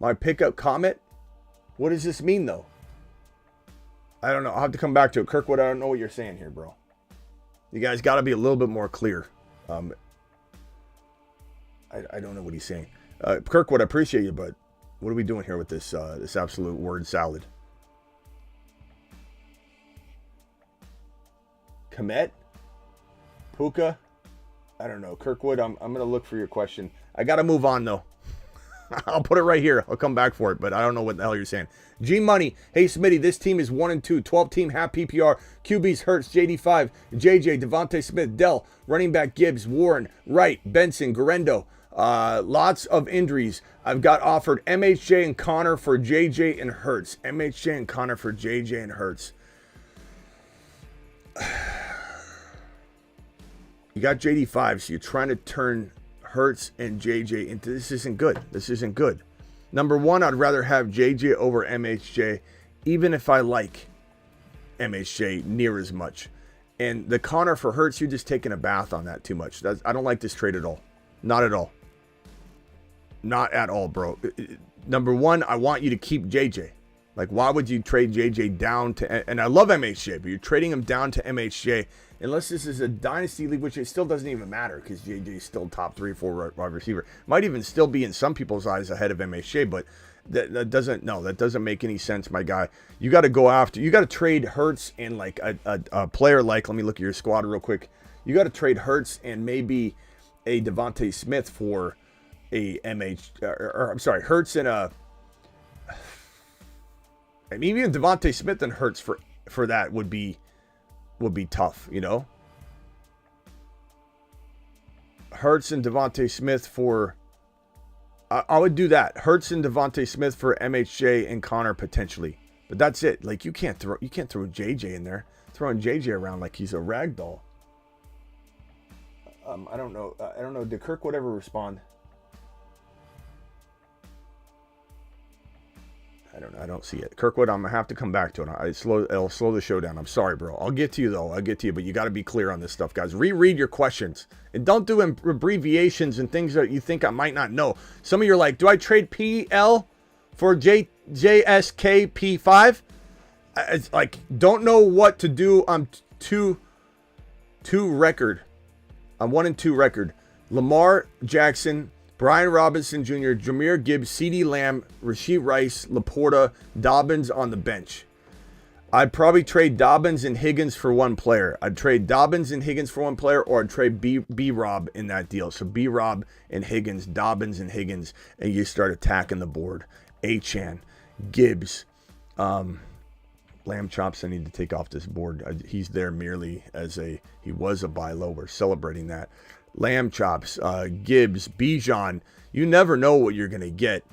My pickup comment? What does this mean though? I don't know. I'll have to come back to it. Kirkwood, I don't know what you're saying here, bro. You guys got to be a little bit more clear. I don't know what he's saying. Kirkwood, I appreciate you, but what are we doing here with this this absolute word salad? Komet? Puka? I don't know. Kirkwood, I'm going to look for your question. I got to move on, though. I'll put it right here. I'll come back for it, but I don't know what the hell you're saying. G Money. Hey, Smitty, this team is 1-2. 12-team half PPR. QBs Hurts, JD5, JJ, Devontae Smith, Dell, running back Gibbs, Warren, Wright, Benson, Garendo. Lots of injuries. I've got offered MHJ and Connor for JJ and Hurts. MHJ and Connor for JJ and Hurts. You got JD5, so you're trying to turn Hurts and JJ into... This isn't good. This isn't good. Number one, I'd rather have JJ over MHJ, even if I like MHJ near as much. And the Connor for Hurts, you're just taking a bath on that too much. I don't like this trade at all. Not at all. Not at all, bro. Number one, I want you to keep JJ. Like, why would you trade JJ down to... And I love MHJ, but you're trading him down to MHJ unless this is a dynasty league, which it still doesn't even matter because JJ is still top 3 or 4 wide receiver. Might even still be in some people's eyes ahead of MHJ, but that doesn't make any sense, my guy. You got to go after... You got to trade Hurts and like a player like... Let me look at your squad real quick. You got to trade Hurts and maybe a Devontae Smith for a Hurts and a... I mean, even Devontae Smith and Hurts for that would be tough, you know? Hurts and Devontae Smith for... I would do that. Hurts and Devontae Smith for MHJ and Connor potentially. But that's it. Like, you can't throw JJ in there. Throwing JJ around like he's a rag doll. I don't know. Did Kirkwood ever respond? I don't know. I don't see it. Kirkwood, I'm going to have to come back to it. It'll slow the show down. I'm sorry, bro. I'll get to you, though. I'll get to you, but you got to be clear on this stuff, guys. Reread your questions. And don't do abbreviations and things that you think I might not know. Some of you are like, do I trade PL for JSKP5? It's like, don't know what to do. I'm 2 record. I'm 1-2 record. Lamar Jackson, Brian Robinson Jr., Jahmyr Gibbs, CeeDee Lamb, Rashee Rice, Laporta, Dobbins on the bench. I'd probably trade Dobbins and Higgins for one player. I'd trade Dobbins and Higgins for one player, or I'd trade B-Rob in that deal. So B-Rob and Higgins, Dobbins and Higgins, and you start attacking the board. Achane, Gibbs, Lamb Chops I need to take off this board. He's there merely as he was a buy low. We're celebrating that. Lamb Chops, Gibbs, Bijan. You never know what you're going to get.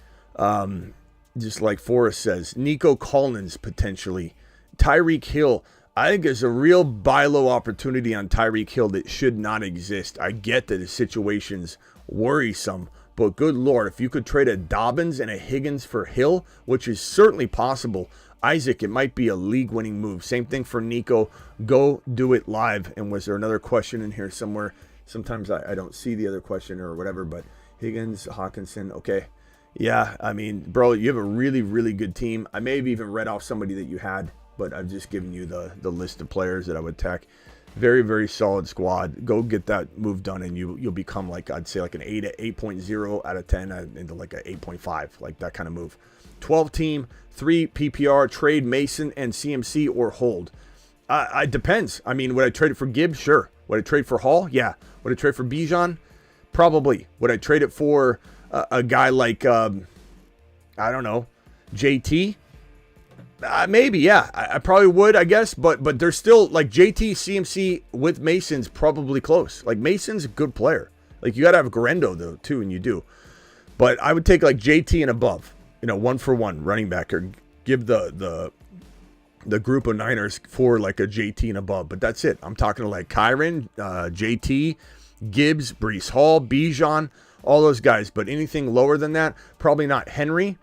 Just like Forrest says. Nico Collins, potentially. Tyreek Hill. I think there's a real buy low opportunity on Tyreek Hill that should not exist. I get that the situation's worrisome. But good Lord, if you could trade a Dobbins and a Higgins for Hill, which is certainly possible, Isaac, it might be a league-winning move. Same thing for Nico. Go do it live. And was there another question in here somewhere? Sometimes I don't see the other question or whatever, but Higgins, Hawkinson, okay. Yeah, I mean, bro, you have a really, really good team. I may have even read off somebody that you had, but I've just given you the list of players that I would attack. Very, very solid squad. Go get that move done, and you'll become, like, I'd say, like an 8.0 out of 10 into like an 8.5, like that kind of move. 12-team, 3 PPR, trade Mason and CMC or hold. It depends. I mean, would I trade it for Gibbs? Sure. Would I trade for Hall? Yeah. Would I trade for Bijan? Probably. Would I trade it for a guy like, I don't know, JT? Maybe, yeah. I probably would, I guess. But there's still, like, JT, CMC with Mason's probably close. Like, Mason's a good player. Like, you got to have Garendo, though, too, and you do. But I would take, like, JT and above. 1-for-1 running back, or give the group of Niners for like a JT and above. But that's it. I'm talking to like Kyron, JT, Gibbs, Breece Hall, Bijan, all those guys. But anything lower than that, probably not. Henry,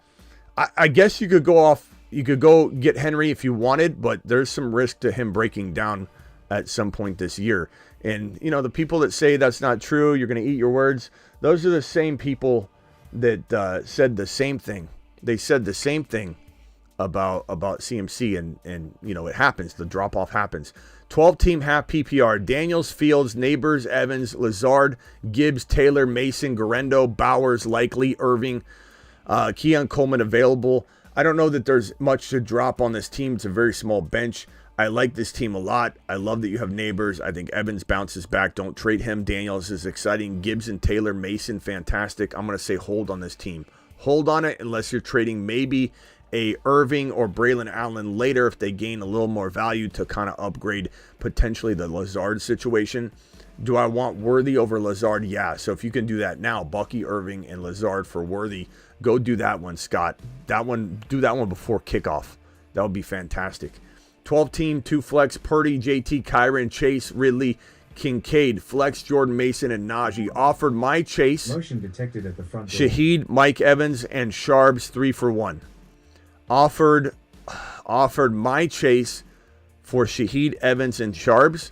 I guess you could go get Henry if you wanted, but there's some risk to him breaking down at some point this year. And, the people that say that's not true, you're going to eat your words, those are the same people that said the same thing. They said the same thing about CMC, and it happens. The drop-off happens. 12-team half PPR. Daniels, Fields, Neighbors, Evans, Lazard, Gibbs, Taylor, Mason, Garendo, Bowers, Likely, Irving, Keon Coleman available. I don't know that there's much to drop on this team. It's a very small bench. I like this team a lot. I love that you have Neighbors. I think Evans bounces back. Don't trade him. Daniels is exciting. Gibbs and Taylor, Mason, fantastic. I'm going to say hold on this team. Hold on it unless you're trading maybe a Irving or Braylon Allen later if they gain a little more value to kind of upgrade potentially the Lazard situation. Do I want Worthy over Lazard? Yeah. So if you can do that now, Bucky, Irving, and Lazard for Worthy, go do that one, Scott. Do that one before kickoff. That would be fantastic. 12-team, 2 flex, Purdy, JT, Kyron, Chase, Ridley, Kincaid, Flex, Jordan Mason, and Najee. Offered my Chase, Motion detected at the front door. Shaheed, Mike Evans, and Sharbs 3-for-1. Offered my Chase for Shaheed, Evans, and Sharbs.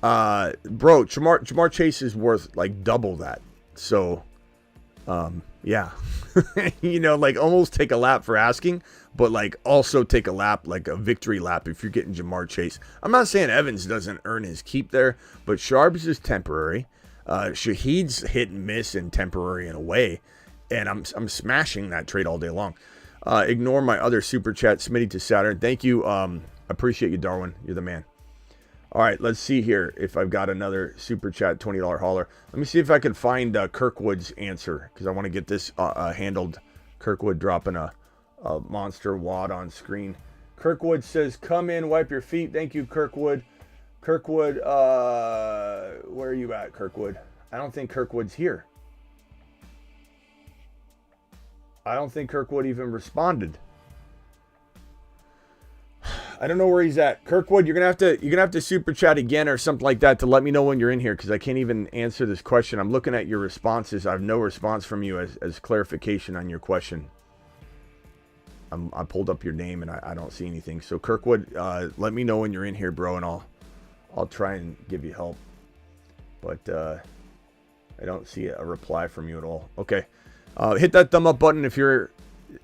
Bro, Jamar Chase is worth like double that. So, yeah. Like almost take a lap for asking, but like also take a lap, like a victory lap if you're getting Jamar Chase. I'm not saying Evans doesn't earn his keep there, but Sharbs is temporary. Shaheed's hit and miss and temporary in a way, and I'm smashing that trade all day long. Ignore my other super chat, Smitty to Saturn. Thank you. Appreciate you, Darwin. You're the man. All right, let's see here if I've got another super chat $20 hauler. Let me see if I can find Kirkwood's answer, because I want to get this handled. Kirkwood dropping a monster wad on screen. Kirkwood says, come in, wipe your feet. Thank you, Kirkwood. Kirkwood, where are you at, Kirkwood? I don't think Kirkwood's here. I don't think Kirkwood even responded. I don't know where he's at. Kirkwood, you're gonna have to super chat again or something like that to let me know when you're in here, because I can't even answer this question. I'm looking at your responses. I have no response from you as clarification on your question. I pulled up your name and I don't see anything. So Kirkwood, let me know when you're in here, bro, and I'll try and give you help. But I don't see a reply from you at all. Okay, hit that thumb up button if you're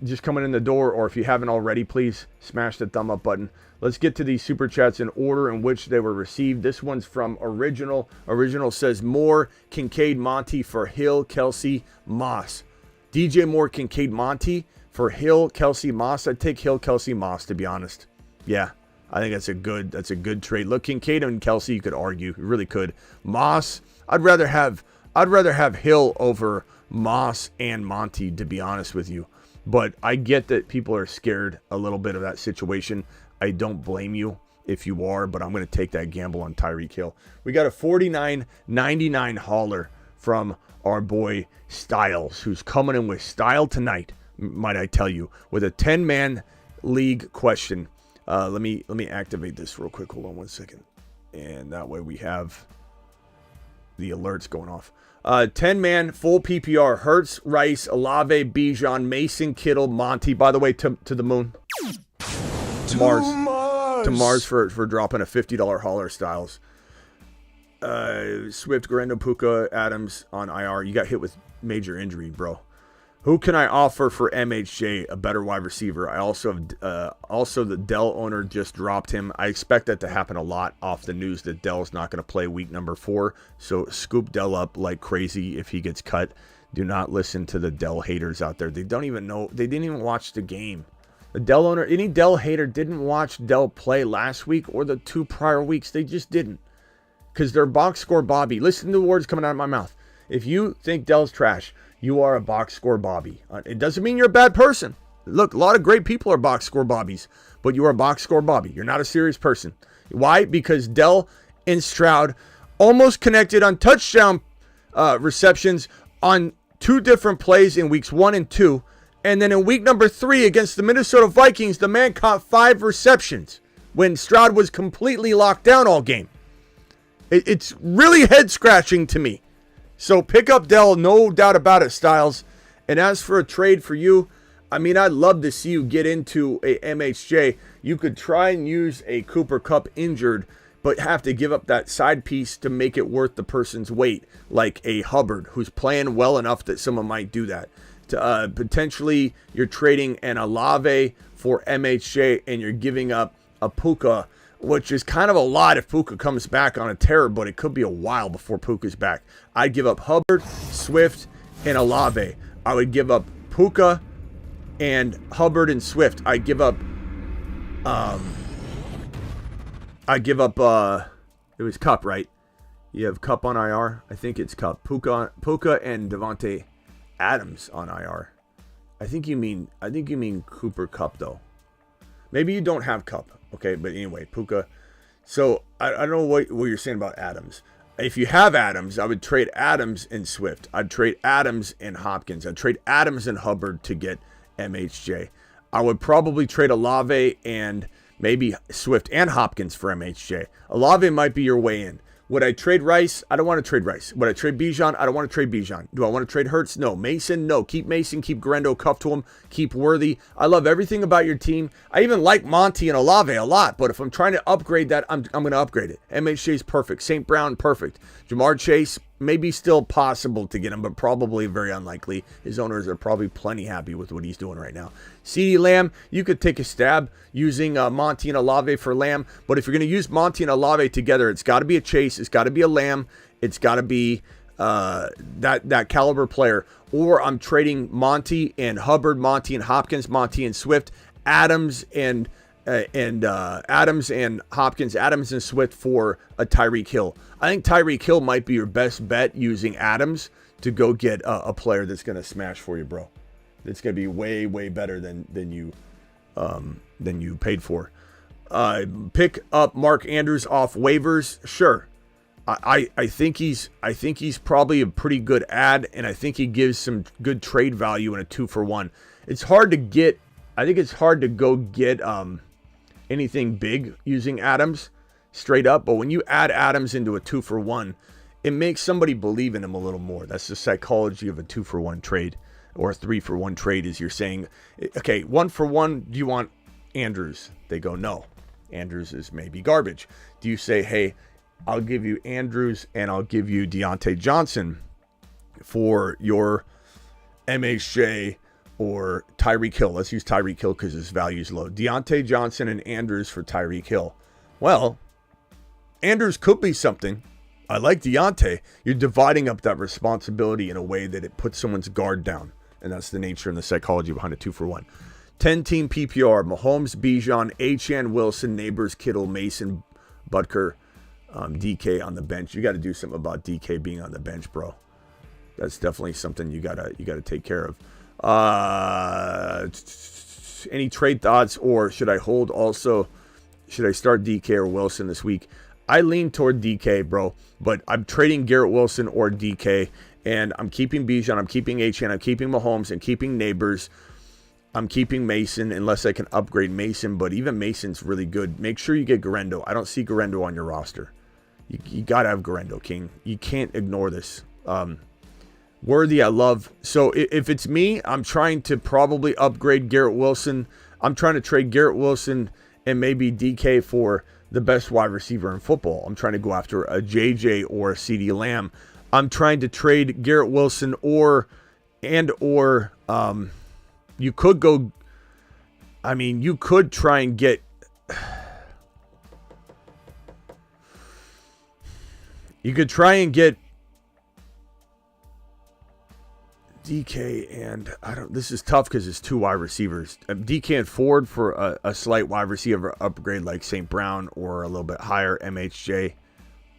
just coming in the door, or if you haven't already, please smash the thumb up button. Let's get to these super chats in order in which they were received. This one's from Original. Original says Moore, Kincaid, Monty for Hill, Kelsey, Moss. DJ Moore, Kincaid, Monty for Hill, Kelsey, Moss. I'd take Hill, Kelsey, Moss, to be honest. Yeah, I think that's a good trade. Look, Kincaid and Kelsey, you could argue, you really could. Moss, I'd rather have Hill over Moss and Monty, to be honest with you. But I get that people are scared a little bit of that situation. I don't blame you if you are, but I'm going to take that gamble on Tyreek Hill. We got a $49.99 hauler from our boy Styles, who's coming in with style tonight, might I tell you, with a 10-man league question. Let me activate this real quick. Hold on one second. And that way we have the alerts going off. 10-man, full PPR, Hurts, Rice, Olave, Bijan, Mason, Kittle, Monty. By the way, to the moon. To Mars for dropping a $50 hauler, Styles. Swift, Garendo, Puka, Adams on IR. You got hit with major injury, bro. Who can I offer for MHJ, a better wide receiver? I also the Dell owner just dropped him. I expect that to happen a lot off the news that Dell's not going to play week number 4. So scoop Dell up like crazy if he gets cut. Do not listen to the Dell haters out there. They don't even know. They didn't even watch the game. The Dell owner, any Dell hater didn't watch Dell play last week or the 2 prior weeks. They just didn't. because they're box score Bobby. Listen to the words coming out of my mouth. If you think Dell's trash, you are a box score Bobby. It doesn't mean you're a bad person. Look, a lot of great people are box score Bobbies, but you are a box score Bobby. You're not a serious person. Why? Because Dell and Stroud almost connected on touchdown receptions on 2 different plays in weeks 1 and 2. And then in week number 3 against the Minnesota Vikings, the man caught 5 receptions when Stroud was completely locked down all game. It's really head-scratching to me. So pick up Dell, no doubt about it, Styles. And as for a trade for you, I mean, I'd love to see you get into a MHJ. You could try and use a Cooper Kupp injured, but have to give up that side piece to make it worth the person's weight, like a Hubbard, who's playing well enough that someone might do that. To potentially, you're trading an Olave for MHJ, and you're giving up a Puka, which is kind of a lot if Puka comes back on a tear, but it could be a while before Puka's back. I'd give up Hubbard, Swift, and Olave. I would give up Puka and Hubbard and Swift. I'd give up it was Kupp, right? You have Kupp on IR. I think it's Kupp. Puka and Devontae Adams on IR. I think you mean Cooper Kupp though. Maybe you don't have Kupp. Okay, but anyway, Puka. So I don't know what you're saying about Adams. If you have Adams, I would trade Adams and Swift. I'd trade Adams and Hopkins. I'd trade Adams and Hubbard to get MHJ. I would probably trade Olave and maybe Swift and Hopkins for MHJ. Olave might be your way in. Would I trade Rice? I don't want to trade Rice. Would I trade Bijan? I don't want to trade Bijan. Do I want to trade Hurts? No. Mason? No. Keep Mason. Keep Garendo cuffed to him. Keep Worthy. I love everything about your team. I even like Monty and Olave a lot, but if I'm trying to upgrade that, I'm going to upgrade it. MHJ's perfect. St. Brown, perfect. Jamar Chase, maybe still possible to get him, but probably very unlikely. His owners are probably plenty happy with what he's doing right now. CeeDee Lamb, you could take a stab using Monty and Olave for Lamb, but if you're going to use Monty and Olave together, it's got to be a Chase, it's got to be a Lamb, it's got to be that caliber player. Or I'm trading Monty and Hubbard, Monty and Hopkins, Monty and Swift, Adams and Hopkins, Adams and Swift for a Tyreek Hill. I think Tyreek Hill might be your best bet using Adams to go get a player that's going to smash for you, bro. It's going to be way, way better than you paid for. Pick up Mark Andrews off waivers. Sure. I think he's probably a pretty good ad, and I think he gives some good trade value in a 2-for-1. It's hard to get. I think it's hard to go get anything big using Adams straight up, but when you add Adams into a 2-for-1, it makes somebody believe in him a little more. That's the psychology of a 2-for-1 trade, or a 3-for-1 trade. Is you're saying, okay, 1-for-1, do you want Andrews? They go, no, Andrews is maybe garbage. Do you say, hey, I'll give you Andrews and I'll give you Deontay Johnson for your MHJ or Tyreek Hill? Let's use Tyreek Hill because his value is low. Deontay Johnson and Andrews for Tyreek Hill. Well, Andrews could be something. I like Deontay. You're dividing up that responsibility in a way that it puts someone's guard down. And that's the nature and the psychology behind a 2-for-1. 10-team PPR. Mahomes, Bijan, Achane, Wilson, Neighbors, Kittle, Mason, Butker, DK on the bench. You got to do something about DK being on the bench, bro. That's definitely something you gotta take care of. Any trade thoughts, or should I hold also? Should I start DK or Wilson this week? I lean toward DK, bro, but I'm trading Garrett Wilson or DK, and I'm keeping Bijan, I'm keeping Achane, I'm keeping Mahomes, and keeping Neighbors. I'm keeping Mason unless I can upgrade Mason, but even Mason's really good. Make sure you get Garendo. I don't see Garendo on your roster. You got to have Garendo, King. You can't ignore this. Worthy, I love. So if it's me, I'm trying to probably upgrade Garrett Wilson. I'm trying to trade Garrett Wilson and maybe DK for the best wide receiver in football. I'm trying to go after a JJ or a CeeDee Lamb. I'm trying to trade Garrett Wilson or you could go, I mean, you could try and get, DK and, this is tough because it's 2 wide receivers. DK and Ford for a slight wide receiver upgrade like St. Brown or a little bit higher MHJ.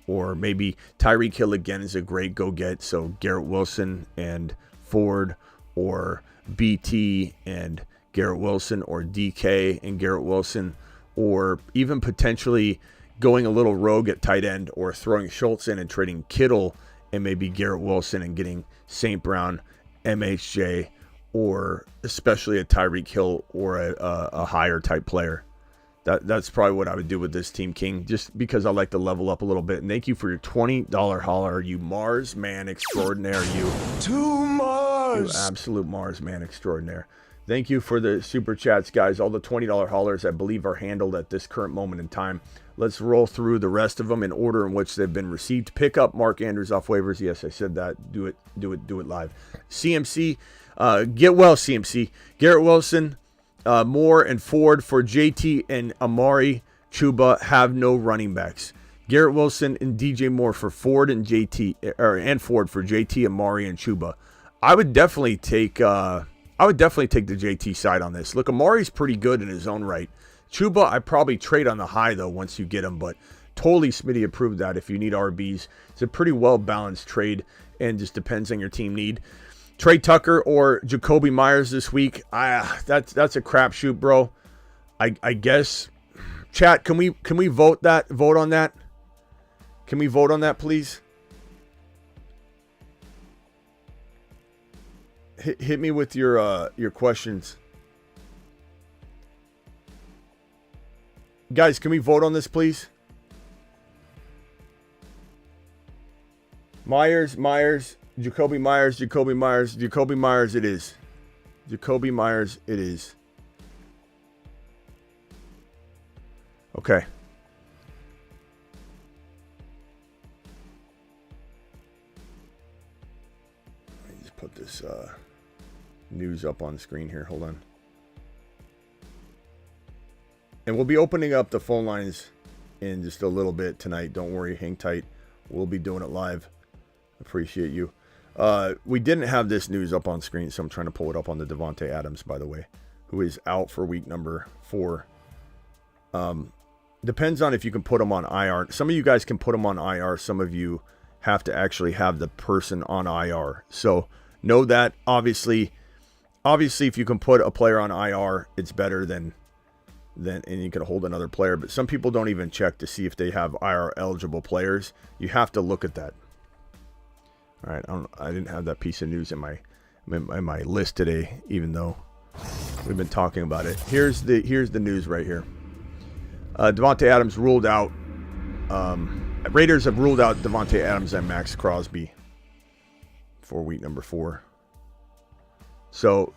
or maybe Tyreek Hill again is a great go-get. So Garrett Wilson and Ford, or BT and Garrett Wilson, or DK and Garrett Wilson, or even potentially going a little rogue at tight end, or throwing Schultz in and trading Kittle and maybe Garrett Wilson and getting St. Brown, MHJ, or especially a Tyreek Hill or a higher type player. That's probably what I would do with this team, King, just because I like to level up a little bit. And thank you for your $20 holler, you Mars man extraordinaire, you. To Mars! You absolute Mars man extraordinaire. Thank you for the super chats, guys. All the $20 hollers, I believe, are handled at this current moment in time. Let's roll through the rest of them in order in which they've been received. Pick up Mark Andrews off waivers. Yes, I said that. Do it live. CMC, get well, CMC. Garrett Wilson, Moore, and Ford for JT and Amari. Chuba have no running backs. Garrett Wilson and DJ Moore for Ford and JT, and Ford for JT, Amari, and Chuba. I would definitely take the JT side on this. Look, Amari's pretty good in his own right. Chuba, I probably trade on the high, though, once you get him, but totally Smitty approved that if you need RBs. It's a pretty well-balanced trade, and just depends on your team need. Trey Tucker or Jacoby Myers this week, that's a crapshoot, bro. I guess. Chat, can we vote on that? Can we vote on that, please? Hit me with your questions. Guys, can we vote on this, please? Myers, Jacoby Myers it is. Jacoby Myers it is. Okay. Let me just put this news up on screen here. Hold on. And we'll be opening up the phone lines in just a little bit tonight. Don't worry, hang tight. We'll be doing it live. Appreciate you. We didn't have this news up on screen, so I'm trying to pull it up on the Devontae Adams, by the way, who is out for week number 4. Depends on if you can put him on IR. Some of you guys can put him on IR. Some of you have to actually have the person on IR. So know that. Obviously, if you can put a player on IR, it's better than and you can hold another player. But some people don't even check to see if they have IR eligible players. You have to look at that. All right, I didn't have that piece of news in my list today, even though we've been talking about it. Here's the news right here. Devontae Adams ruled out. Raiders have ruled out Devontae Adams and Max Crosby for week number 4. So,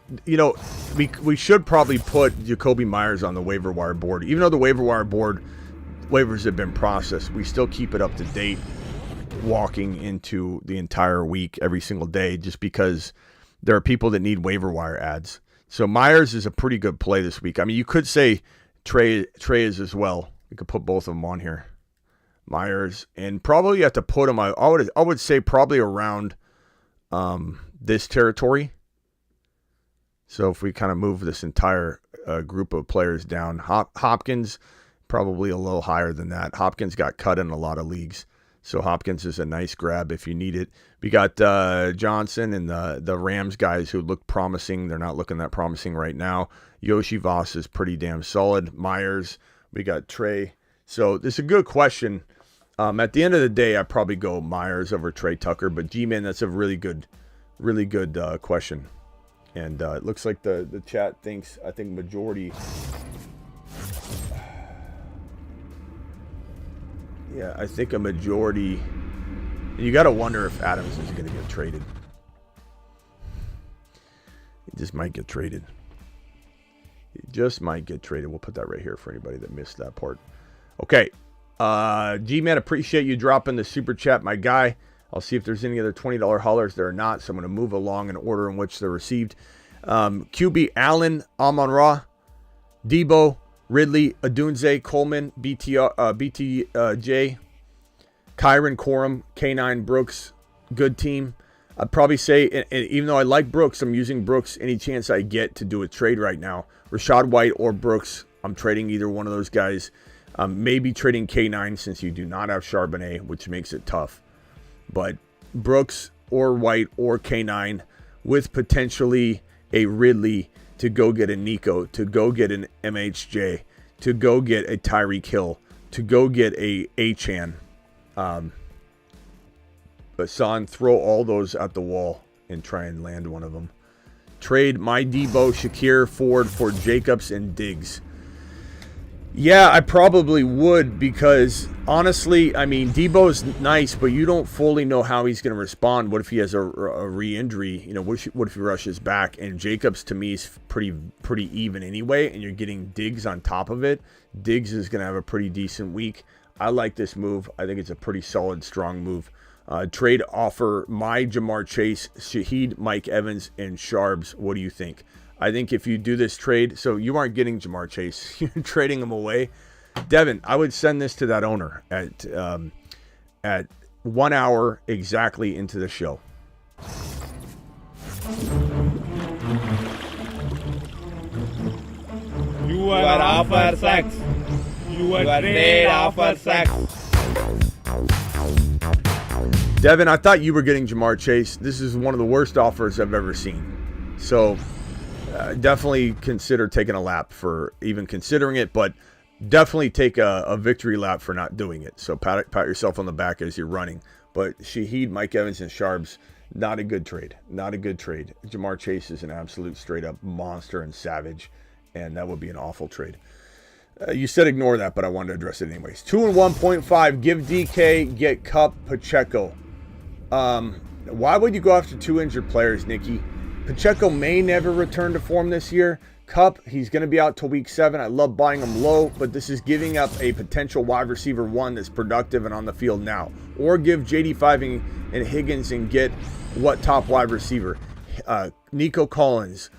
we should probably put Jacoby Myers on the waiver wire board. Even though the waiver wire board waivers have been processed, we still keep it up to date walking into the entire week every single day, just because there are people that need waiver wire ads. So Myers is a pretty good play this week. I mean, you could say Trey is as well. We could put both of them on here. Myers, and probably you have to put them, I would say probably around this territory. So if we kind of move this entire group of players down, Hopkins probably a little higher than that. Hopkins got cut in a lot of leagues, so Hopkins is a nice grab if you need it. We got Johnson and the Rams guys who look promising. They're not looking that promising right now. Yoshi Voss is pretty damn solid. Myers, we got Trey. So this is a good question. At the end of the day, I'd probably go Myers over Trey Tucker, but G-Man, that's a really good question. And it looks like the chat thinks, I think majority. Yeah, I think a majority. You got to wonder if Adams is going to get traded. He just might get traded. We'll put that right here for anybody that missed that part. Okay. G-Man, appreciate you dropping the super chat, my guy. I'll see if there's any other $20 hollers there or not, so I'm going to move along in order in which they're received. QB Allen, Amon-Ra, Deebo, Ridley, Adunze, Coleman, BTJ, Kyron, Corum, K9, Brooks, good team. I'd probably say, and even though I like Brooks, I'm using Brooks any chance I get to do a trade right now. Rashad White or Brooks, I'm trading either one of those guys. Maybe trading K9 since you do not have Charbonnet, which makes it tough. But Brooks or White or K9 with potentially a Ridley to go get a Nico, to go get an MHJ, to go get a Tyreek Hill, to go get a Achan. But Son, throw all those at the wall and try and land one of them. Trade my Deebo, Shakir, Ford for Jacobs and Diggs. Yeah, I probably would because, honestly, I mean, Deebo's nice, but you don't fully know how he's going to respond. What if he has a re-injury? You know, what if he rushes back? And Jacobs, to me, is pretty even anyway, and you're getting Diggs on top of it. Diggs is going to have a pretty decent week. I like this move. I think it's a pretty solid, strong move. Trade offer my Jamar Chase, Shaheed, Mike Evans, and Sharbs. What do you think? I think if you do this trade, so you aren't getting Jamar Chase, you're trading him away. Devin, I would send this to that owner at 1 hour exactly into the show. You are offer sex. You are trade offer sex. Devin, I thought you were getting Jamar Chase. This is one of the worst offers I've ever seen. So definitely consider taking a lap for even considering it, but definitely take a victory lap for not doing it. So pat yourself on the back as you're running. But Shaheed, Mike Evans, and Sharbs, not a good trade. Not a good trade. Jamar Chase is an absolute straight-up monster and savage, and that would be an awful trade. You said ignore that, but I wanted to address it anyways. 2 and 1.5. Give DK, get Cup, Pacheco. Why would you go after 2 injured players, Nikki? Pacheco may never return to form this year. Cup, he's going to be out till week 7. I love buying him low, but this is giving up a potential wide receiver 1 that's productive and on the field now. Or give JD5 and Higgins and get what top wide receiver? Nico Collins.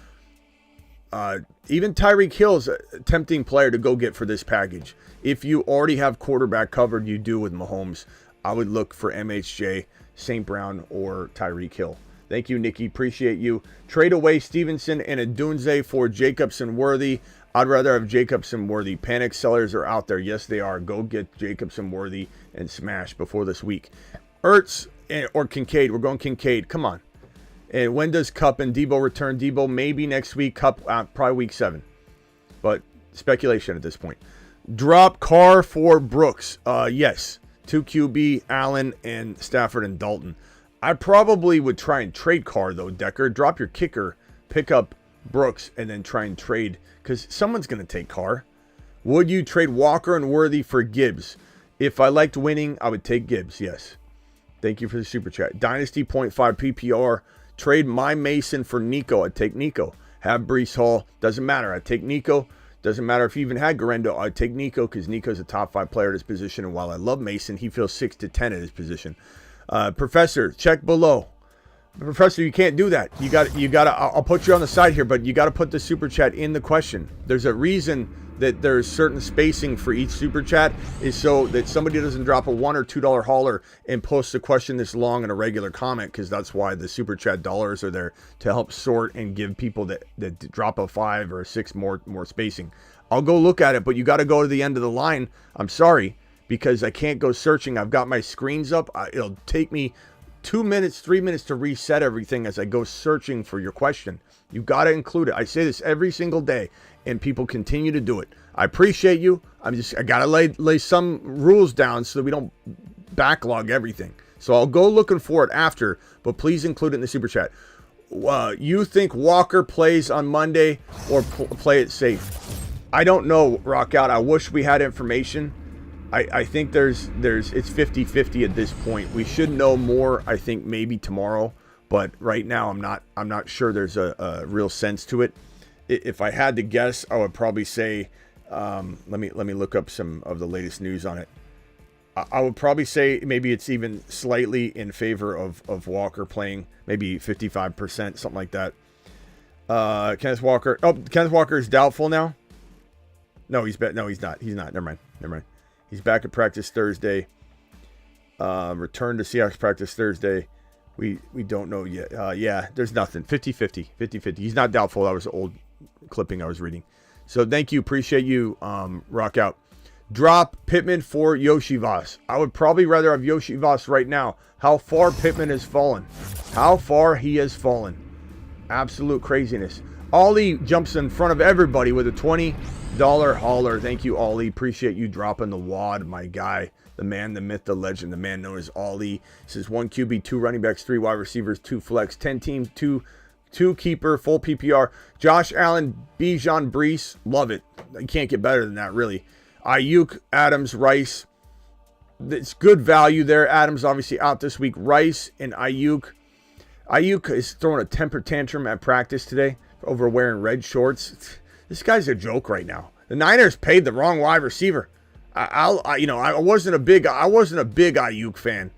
Even Tyreek Hill's a tempting player to go get for this package. If you already have quarterback covered, you do with Mahomes. I would look for MHJ, St. Brown, or Tyreek Hill. Thank you, Nikki. Appreciate you. Trade away Stevenson and Adunze for Jacobs and Worthy. I'd rather have Jacobs and Worthy. Panic sellers are out there. Yes, they are. Go get Jacobs and Worthy and smash before this week. Ertz or Kincaid. We're going Kincaid. Come on. And when does Cup and Deebo return? Deebo maybe next week. Cup probably week 7. But speculation at this point. Drop Carr for Brooks. Yes. 2 QB, Allen, and Stafford and Dalton. I probably would try and trade Carr, though, Decker. Drop your kicker, pick up Brooks, and then try and trade, because someone's going to take Carr. Would you trade Walker and Worthy for Gibbs? If I liked winning, I would take Gibbs, yes. Thank you for the super chat. Dynasty 0.5 PPR. Trade my Mason for Nico. I'd take Nico. Have Breece Hall. Doesn't matter. I'd take Nico. Doesn't matter if you even had Garendo. I'd take Nico because Nico's a top 5 player at his position. And while I love Mason, he feels 6 to 10 at his position. Professor, check below. Professor, you can't do that. You got to, I'll put you on the side here, but you got to put the super chat in the question. There's a reason that there's certain spacing for each super chat is so that somebody doesn't drop a $1 or $2 hauler and post the question this long in a regular comment, because that's why the super chat dollars are there to help sort and give people that drop a 5 or a 6 more spacing. I'll go look at it, but you got to go to the end of the line. I'm sorry, because I can't go searching. I've got my screens up. It'll take me 2 minutes, 3 minutes to reset everything as I go searching for your question. You got to include it. I say this every single day, and people continue to do it. I appreciate you. I got to lay some rules down so that we don't backlog everything. So I'll go looking for it after, but please include it in the super chat. You think Walker plays on Monday or play it safe? I don't know, Rock Out. I wish we had information. I think it's 50-50 at this point. We should know more, I think, maybe tomorrow, but right now I'm not sure there's a real sense to it. If I had to guess, I would probably say, let me look up some of the latest news on it. I would probably say maybe it's even slightly in favor of Walker playing, maybe 55%, something like that. Kenneth Walker. Oh, Kenneth Walker is doubtful now. No, he's not. He's not. Never mind. He's back at practice Thursday. Return to Seahawks practice Thursday. We don't know yet. Yeah, there's nothing. 50-50. He's not doubtful. That was an old clipping I was reading. So thank you. Appreciate you. Rock Out. drop Pittman for Yoshivas. I would probably rather have Yoshivas right now. How far Pittman has fallen. How far he has fallen. Absolute craziness. Ollie jumps in front of everybody with a $20 hauler. Thank you, Ollie. Appreciate you dropping the wad, my guy. The man, the myth, the legend, the man known as Ollie. Says 1 QB, 2 running backs, 3 wide receivers, 2 flex, 10 teams, 2 keeper, full PPR. Josh Allen, Bijan, Brees. Love it. You can't get better than that, really. Ayuk, Adams, Rice. It's good value there. Adams obviously out this week. Rice and Ayuk. Ayuk is throwing a temper tantrum at practice today over wearing red shorts. This guy's a joke right now. The Niners paid the wrong wide receiver. I wasn't a big Ayuk fan,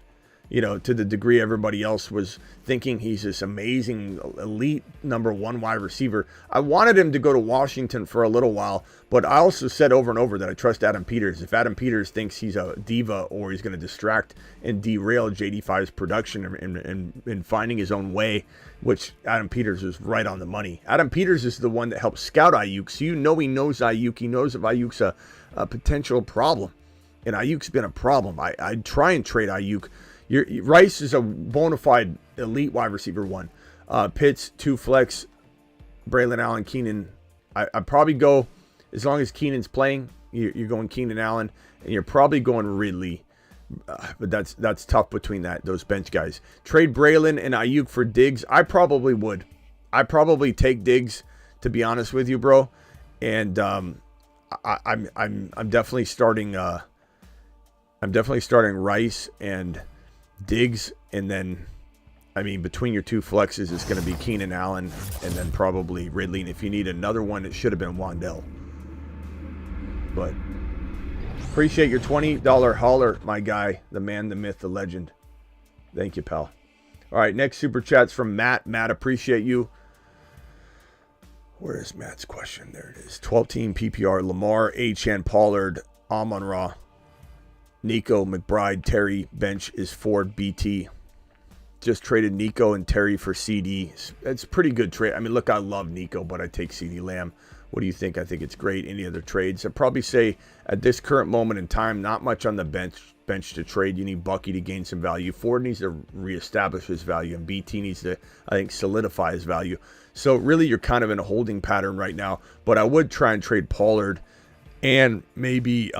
to the degree everybody else was thinking he's this amazing elite number 1 wide receiver. I wanted him to go to Washington for a little while, but I also said over and over that I trust Adam Peters. If Adam Peters thinks he's a diva or he's going to distract and derail JD5's production and finding his own way, which Adam Peters is right on the money. Adam Peters is the one that helped scout Ayuk, so he knows Ayuk. He knows if Ayuk's a potential problem, and Ayuk's been a problem. I'd try and trade Ayuk. Rice is a bona fide elite wide receiver 1. Pitts, 2 flex, Braylon Allen, Keenan. I'd probably go, as long as Keenan's playing, you're going Keenan Allen, and you're probably going Ridley. But that's tough between those bench guys. Trade Braylon and Ayuk for Diggs. I probably would. I probably take Diggs, to be honest with you, bro. And I'm definitely starting. I'm definitely starting Rice and Diggs, and then, between your 2 flexes, it's going to be Keenan Allen and then probably Ridley. And if you need another one, it should have been Wandell. But appreciate your $20 hauler, my guy, the man, the myth, the legend. Thank you, pal. All right, next super chat's from Matt. Matt, appreciate you. Where is Matt's question? There it is. 12-team PPR, Lamar, Achane, Pollard, Amon-Ra, Nico, McBride, Terry. Bench is Ford, BT. Just traded Nico and Terry for CD. It's a pretty good trade. Look, I love Nico, but I take CD Lamb. What do you think? I think it's great. Any other trades? I'd probably say at this current moment in time, not much on the bench to trade. You need Bucky to gain some value. Ford needs to reestablish his value, and BT needs to, I think, solidify his value. So really, you're kind of in a holding pattern right now. But I would try and trade Pollard and maybe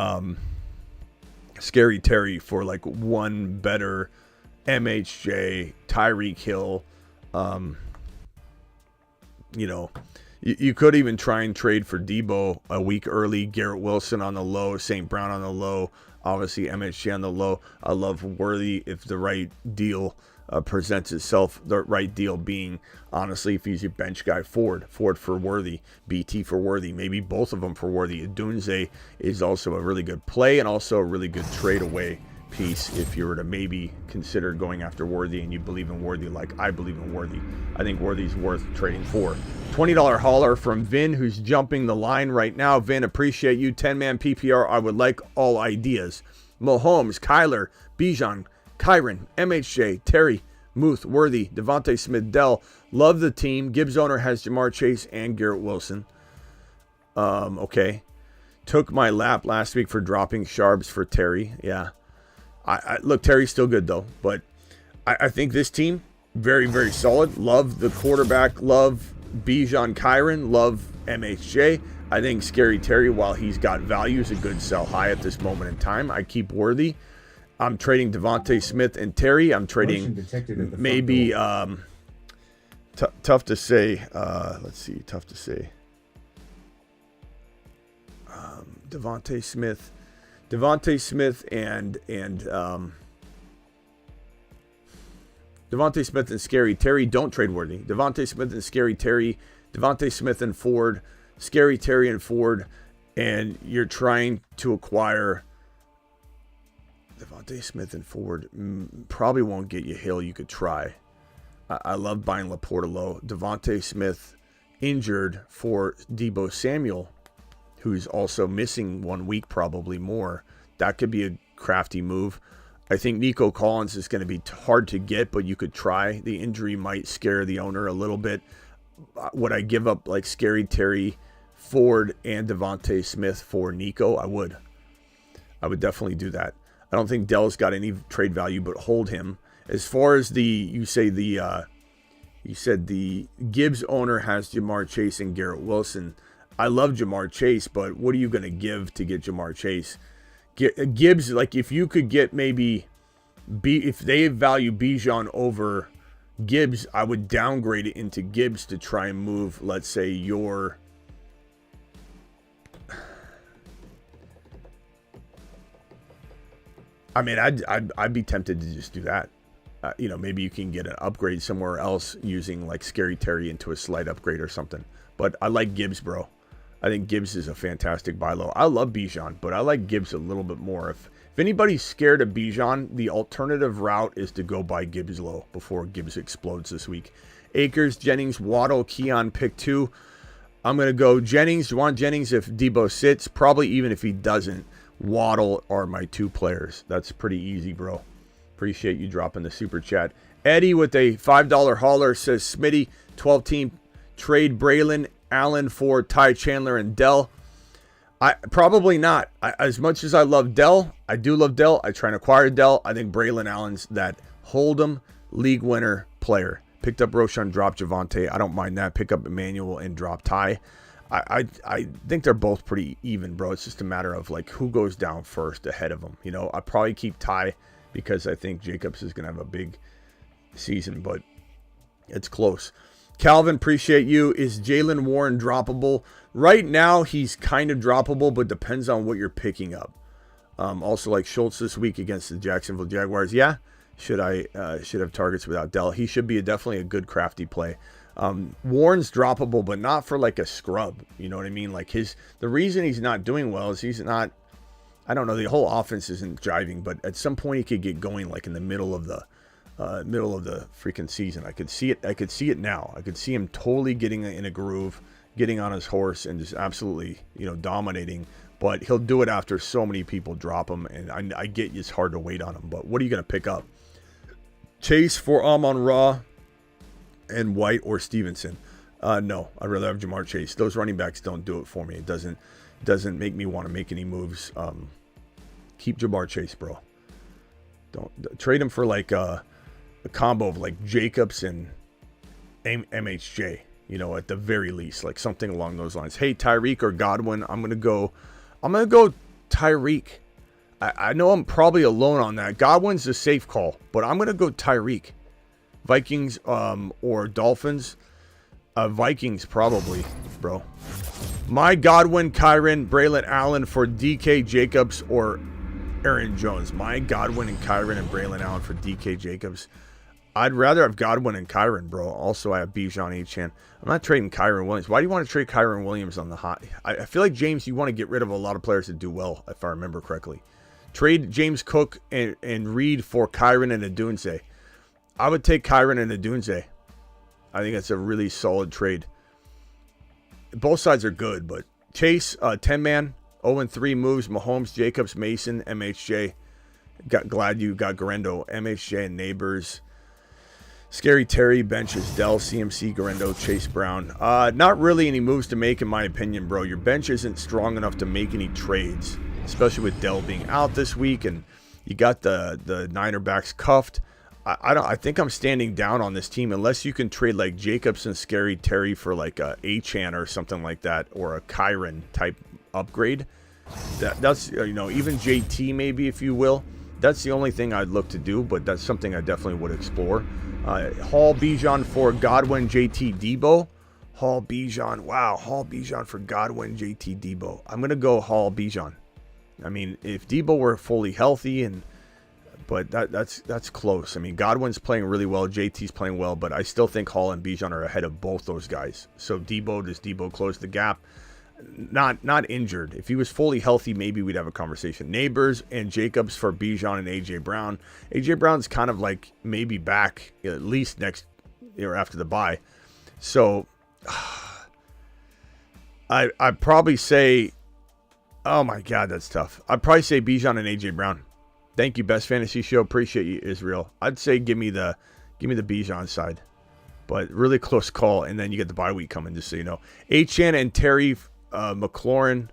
Scary Terry for like one better MHJ, Tyreek Hill. You could even try and trade for Deebo a week early. Garrett Wilson on the low, St. Brown on the low, obviously MHJ on the low. I love Worthy if the right deal presents itself. The right deal being, honestly, if he's your bench guy, Ford for Worthy, BT for Worthy, maybe both of them for Worthy. Dunze is also a really good play and also a really good trade away piece if you were to maybe consider going after Worthy and you believe in Worthy like I believe in Worthy. I think Worthy's worth trading for. $20 hauler from Vin, who's jumping the line right now. Vin, appreciate you. 10-man PPR. I would like all ideas. Mahomes, Kyler, Bijan, Kyron, MHJ, Terry, Muth, Worthy, Devontae Smith, Dell. Love the team. Gibbs owner has Jamar Chase and Garrett Wilson. Okay. Took my lap last week for dropping Sharps for Terry. Yeah. Look, Terry's still good, though. But I think this team, very, very solid. Love the quarterback. Love Bijan, Kyron. Love MHJ. I think Scary Terry, while he's got value, is a good sell high at this moment in time. I keep Worthy. I'm trading Devontae Smith and Terry. I'm trading maybe tough to say. Let's see. Tough to say. Devontae Smith and Devontae Smith and Scary Terry. Don't trade Worthy. Devontae Smith and Scary Terry. Devontae Smith and Ford. Scary Terry and Ford. And you're trying to acquire Devontae Smith and Ford. Probably won't get you Hill. You could try. I love buying Laporta low. Devontae Smith injured for Deebo Samuel, who's also missing 1 week, probably more. That could be a crafty move. I think Nico Collins is going to be hard to get, but you could try. The injury might scare the owner a little bit. Would I give up like Scary Terry, Ford, and Devontae Smith for Nico? I would. I would definitely do that. I don't think Dell's got any trade value, but hold him. As far as you said the Gibbs owner has Jamar Chase and Garrett Wilson. I love Jamar Chase, but what are you going to give to get Jamar Chase? Gibbs, like if you could get maybe if they value Bijan over Gibbs, I would downgrade it into Gibbs to try and move, let's say, your I mean, I'd be tempted to just do that. Maybe you can get an upgrade somewhere else using like Scary Terry into a slight upgrade or something. But I like Gibbs, bro. I think Gibbs is a fantastic buy low. I love Bijan, but I like Gibbs a little bit more. If anybody's scared of Bijan, the alternative route is to go buy Gibbs low before Gibbs explodes this week. Akers, Jennings, Waddle, Keon, pick 2. I'm going to go Jennings. You want Jennings if Deebo sits? Probably even if he doesn't. Waddle are my 2 players. That's pretty easy, bro. Appreciate you dropping the super chat. Eddie with a $5 hauler says, Smitty, 12-team trade Braylon Allen for Ty Chandler and Dell. Probably not. As much as I love Dell, I do love Dell. I try and acquire Dell. I think Braylon Allen's that Hold'em league winner player. Picked up Roshan, dropped Javonte. I don't mind that. Pick up Emmanuel and drop Ty. I think they're both pretty even, bro. It's just a matter of like who goes down first ahead of them. I probably keep Ty because I think Jacobs is going to have a big season, but it's close. Calvin, appreciate you. Is Jaylen Warren droppable? Right now, he's kind of droppable, but depends on what you're picking up. Also, like Schultz this week against the Jacksonville Jaguars. Yeah, should have targets without Dell. He should be definitely a good crafty play. Warren's droppable, but not for like a scrub. You know what I mean? Like the reason he's not doing well is he's not. I don't know. The whole offense isn't jiving, but at some point he could get going, like in the middle of the freaking season. I could see it now. I could see him totally getting in a groove, getting on his horse, and just absolutely dominating. But he'll do it after so many people drop him, and I get it's hard to wait on him. But what are you going to pick up? Chase for Amon-Ra and White or Stevenson? No, I'd rather have Jamar Chase. Those running backs don't do it for me. It doesn't make me want to make any moves. Keep Jamar Chase, bro. Don't trade him for like a combo of like Jacobs and MHJ, at the very least, like something along those lines. Hey, Tyreek or Godwin? I'm gonna go Tyreek. I know I'm probably alone on that. Godwin's a safe call, but I'm gonna go Tyreek. Vikings or Dolphins? Vikings probably, bro. My Godwin, Kyron, Braylon Allen for DK Jacobs or Aaron Jones. My Godwin and Kyron and Braylon Allen for DK Jacobs. I'd rather have Godwin and Kyron, bro. Also, I have Bijan H-Chan. I'm not trading Kyron Williams. Why do you want to trade Kyron Williams on the hot? I feel like, James, you want to get rid of a lot of players that do well, if I remember correctly. Trade James Cook and Reed for Kyron and Adunze. I would take Kyron and Adunze. I think that's a really solid trade. Both sides are good, but Chase, 10-man, 0-3 moves, Mahomes, Jacobs, Mason, MHJ. Glad you got Garendo, MHJ, and Neighbors. Scary Terry, benches, Dell, CMC, Garendo, Chase Brown. Not really any moves to make, in my opinion, bro. Your bench isn't strong enough to make any trades, especially with Dell being out this week, and you got the Niner backs cuffed. I think I'm standing down on this team unless you can trade like Jacobs and Scary Terry for like a Achan or something like that, or a Kyron type upgrade. That's even JT maybe, if you will. That's the only thing I'd look to do, but that's something I definitely would explore. Hall Bijan for Godwin, JT Deebo. Hall Bijan, wow, Hall Bijan for Godwin, JT Deebo. I'm gonna go Hall Bijan. I mean, if Deebo were fully healthy but that's close. I mean, Godwin's playing really well, JT's playing well, but I still think Hall and Bijan are ahead of both those guys. So does Deebo close the gap? Not injured. If he was fully healthy, maybe we'd have a conversation. Neighbors and Jacobs for Bijan and AJ Brown. AJ Brown's kind of like maybe back at least next year after the bye. So I'd probably say, oh my God, that's tough. I'd probably say Bijan and AJ Brown. Thank you, Best Fantasy Show. Appreciate you, Israel. I'd say give me the Bijan side, but really close call. And then you get the bye week coming, just so you know. Achan and Terry McLaurin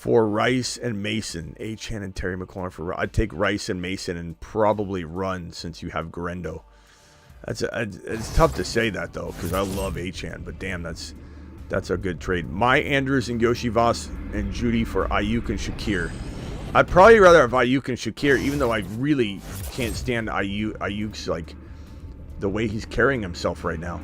for Rice and Mason. Achane and Terry McLaurin for I'd take Rice and Mason and probably run since you have Garendo. It's tough to say that though because I love Achane, but damn, that's a good trade. My Andrews and Yoshi Voss and Judy for Ayuk and Shakir. I'd probably rather have Ayuk and Shakir, even though I really can't stand Ayuk's like the way he's carrying himself right now.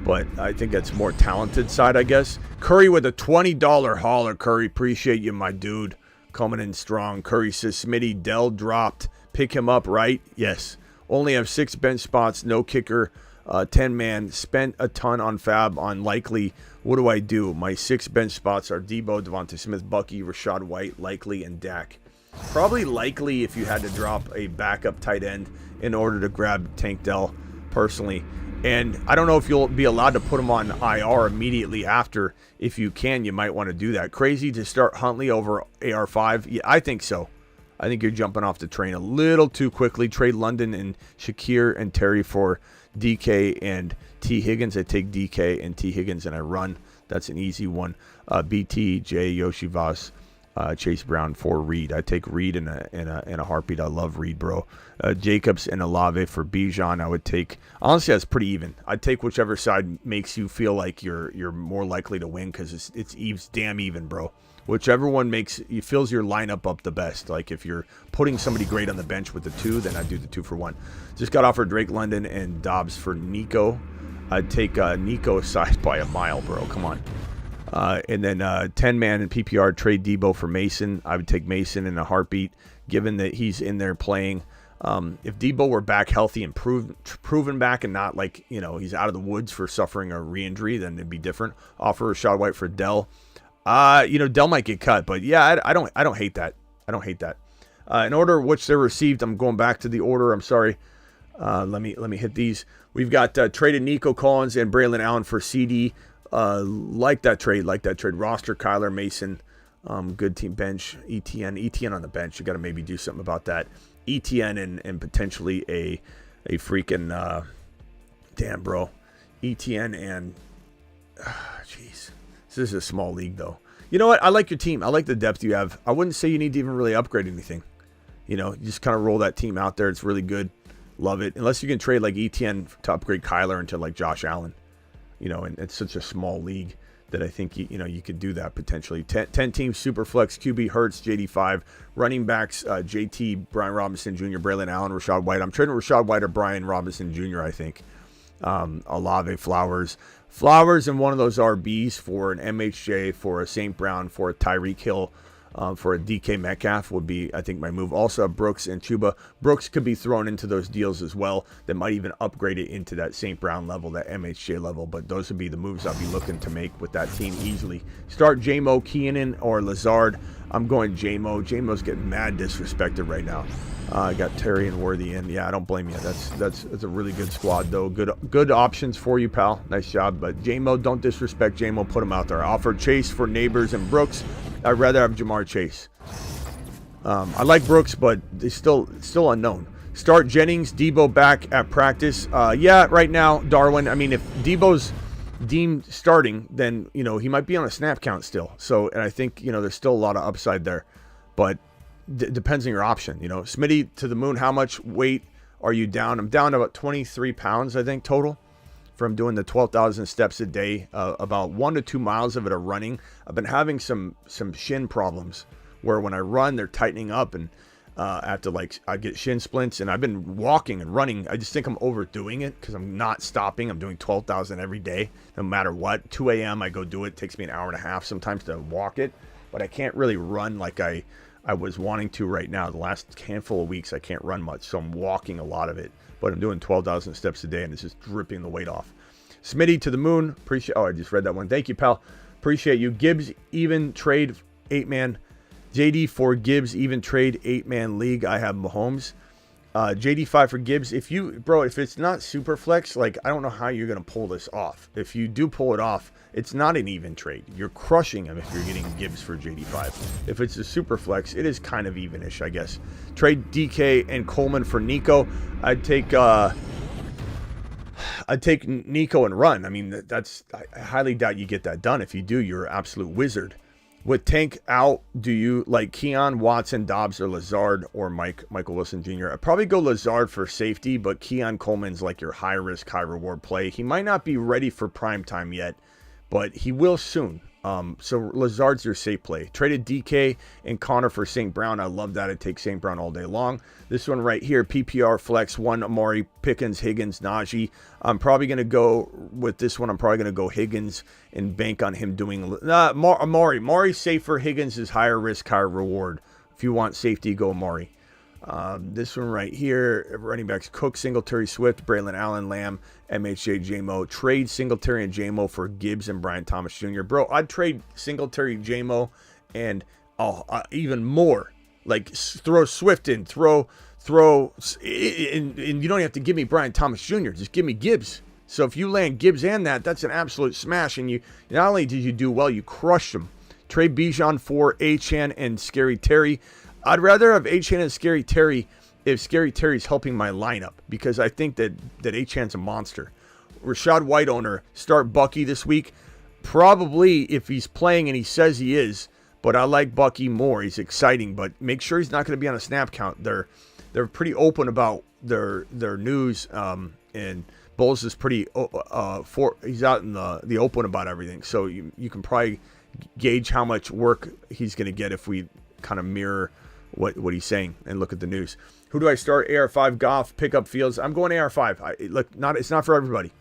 But I think that's more talented side, I guess. Curry with a $20 hauler. Curry, appreciate you, my dude. Coming in strong. Curry says, Smitty, Dell dropped. Pick him up, right? Yes. Only have 6 bench spots, no kicker, 10-man. Spent a ton on Fab, on Likely. What do I do? My 6 bench spots are Deebo, Devontae Smith, Bucky, Rashad White, Likely, and Dak. Probably Likely if you had to drop a backup tight end in order to grab Tank Dell, personally. And I don't know if you'll be allowed to put him on IR immediately after. If you can, you might want to do that. Crazy to start Huntley over AR5? Yeah, I think so. I think you're jumping off the train a little too quickly. Trade London and Shakir and Terry for DK and T. Higgins. I take DK and T. Higgins and I run. That's an easy one. BT, J, Yoshi Voss, Chase Brown for Reed. I take Reed in a heartbeat. I love Reed, bro. Jacobs and Olave for Bijan. I would take. Honestly, that's pretty even. I'd take whichever side makes you feel like you're more likely to win because it's damn even, bro. Whichever one fills your lineup up the best. Like if you're putting somebody great on the bench with the 2, then I'd do the 2 for 1. Just got offered Drake London and Dobbs for Nico. I'd take Nico side by a mile, bro. Come on. And then 10-man and PPR trade Deebo for Mason. I would take Mason in a heartbeat, given that he's in there playing. If Deebo were back healthy and proven back and not like, he's out of the woods for suffering a re-injury, then it'd be different. Offer Rashad White for Dell. Dell might get cut, but yeah, I don't hate that. I don't hate that. In order which they're received, I'm going back to the order. I'm sorry. Let me hit these. We've got traded Nico Collins and Braylon Allen for CD. Like that trade. Roster Kyler Mason. Good team bench. ETN on the bench. You got to maybe do something about that. ETN and potentially a freaking damn, bro. ETN and jeez. This is a small league though. You know what? I like your team. I like the depth you have. I wouldn't say you need to even really upgrade anything. You just kind of roll that team out there. It's really good. Love it. Unless you can trade like ETN to upgrade Kyler into like Josh Allen. And it's such a small league that I think you could do that potentially. 10 teams, super flex, QB Hurts, JD5, running backs, JT, Brian Robinson Jr., Braylon Allen, Rashad White. I'm trading Rashad White or Brian Robinson Jr., I think. Olave, Flowers, and one of those RBs for an MHJ, for a St. Brown, for a Tyreek Hill, for a DK Metcalf would be, I think, my move. Also, Brooks and Chuba. Brooks could be thrown into those deals as well. That might even upgrade it into that St. Brown level, that MHJ level. But those would be the moves I'll be looking to make with that team easily. Start J-Mo, Keenan, or Lazard. I'm going J-Mo. J-Mo's getting mad disrespected right now. I got Terry and Worthy in. Yeah, I don't blame you. That's a really good squad, though. Good options for you, pal. Nice job. But J-Mo, don't disrespect J-Mo. Put him out there. I offered Chase for Neighbors and Brooks. I'd rather have Jamar Chase. I like Brooks, but it's still unknown. Start Jennings, Deebo back at practice. Yeah, right now, Darwin. I mean, if Deebo's deemed starting, then he might be on a snap count still. So, and I think there's still a lot of upside there, but depends on your option. Smitty to the moon. How much weight are you down? I'm down about 23 pounds, I think, total, from doing the 12,000 steps a day. About 1 to 2 miles of it are running. I've been having some shin problems where when I run, they're tightening up, and I get shin splints. And I've been walking and running. I just think I'm overdoing it because I'm not stopping. I'm doing 12,000 every day, no matter what. 2 a.m. I go do it. It takes me an hour and a half sometimes to walk it, but I can't really run like I was wanting to right now. The last handful of weeks, I can't run much, so I'm walking a lot of it. But I'm doing 12,000 steps a day, and it's just dripping the weight off. Smitty to the moon. Appreciate. Oh, I just read that one. Thank you, pal. Appreciate you. Gibbs even trade 8-man. JD for Gibbs even trade 8-man league. I have Mahomes. JD5 for Gibbs. If it's not super flex, I don't know how you're gonna pull this off. If you do pull it off, it's not an even trade. You're crushing him if you're getting Gibbs for JD5. If it's a super flex, it is kind of evenish, I guess. Trade DK and Coleman for Nico. I'd take Nico and run. I mean, I highly doubt you get that done. If you do, you're an absolute wizard. With Tank out, do you like Keon, Watson, Dobbs, or Lazard, or Michael Wilson Jr.? I'd probably go Lazard for safety, but Keon Coleman's like your high-risk, high-reward play. He might not be ready for prime time yet, but he will soon. So Lazard's your safe play. Traded DK and Connor for St. Brown. I love that. I'd take St. Brown all day long. This one right here, PPR flex, 1 Amari, Pickens, Higgins, Najee. I'm probably going to go with this one. I'm probably going to go Higgins and bank on him doing Amari. Amari's safer. Higgins is higher risk, higher reward. If you want safety, go Amari. This one right here, running backs Cook, Singletary, Swift, Braylon Allen, Lamb, MHJ, J-Mo. Trade Singletary and J-Mo for Gibbs and Brian Thomas Jr. Bro, I'd trade Singletary, J-Mo, and even more. Like, throw Swift in, and you don't have to give me Brian Thomas Jr. Just give me Gibbs. So if you land Gibbs and that's an absolute smash. And you not only did you do well, you crushed them. Trade Bijan for Achane and Scary Terry. I'd rather have Achane and Scary Terry if Scary Terry's helping my lineup, because I think that Achane's a monster. Rashad White owner, start Bucky this week. Probably if he's playing, and he says he is, but I like Bucky more. He's exciting, but make sure he's not going to be on a snap count. They're pretty open about their news, and Bowles is pretty he's out in the open about everything. So you can probably gauge how much work he's going to get if we kind of mirror what he's saying and look at the news. Who do I start? AR5, Goff, pick up Fields. I'm going AR5. It's not for everybody,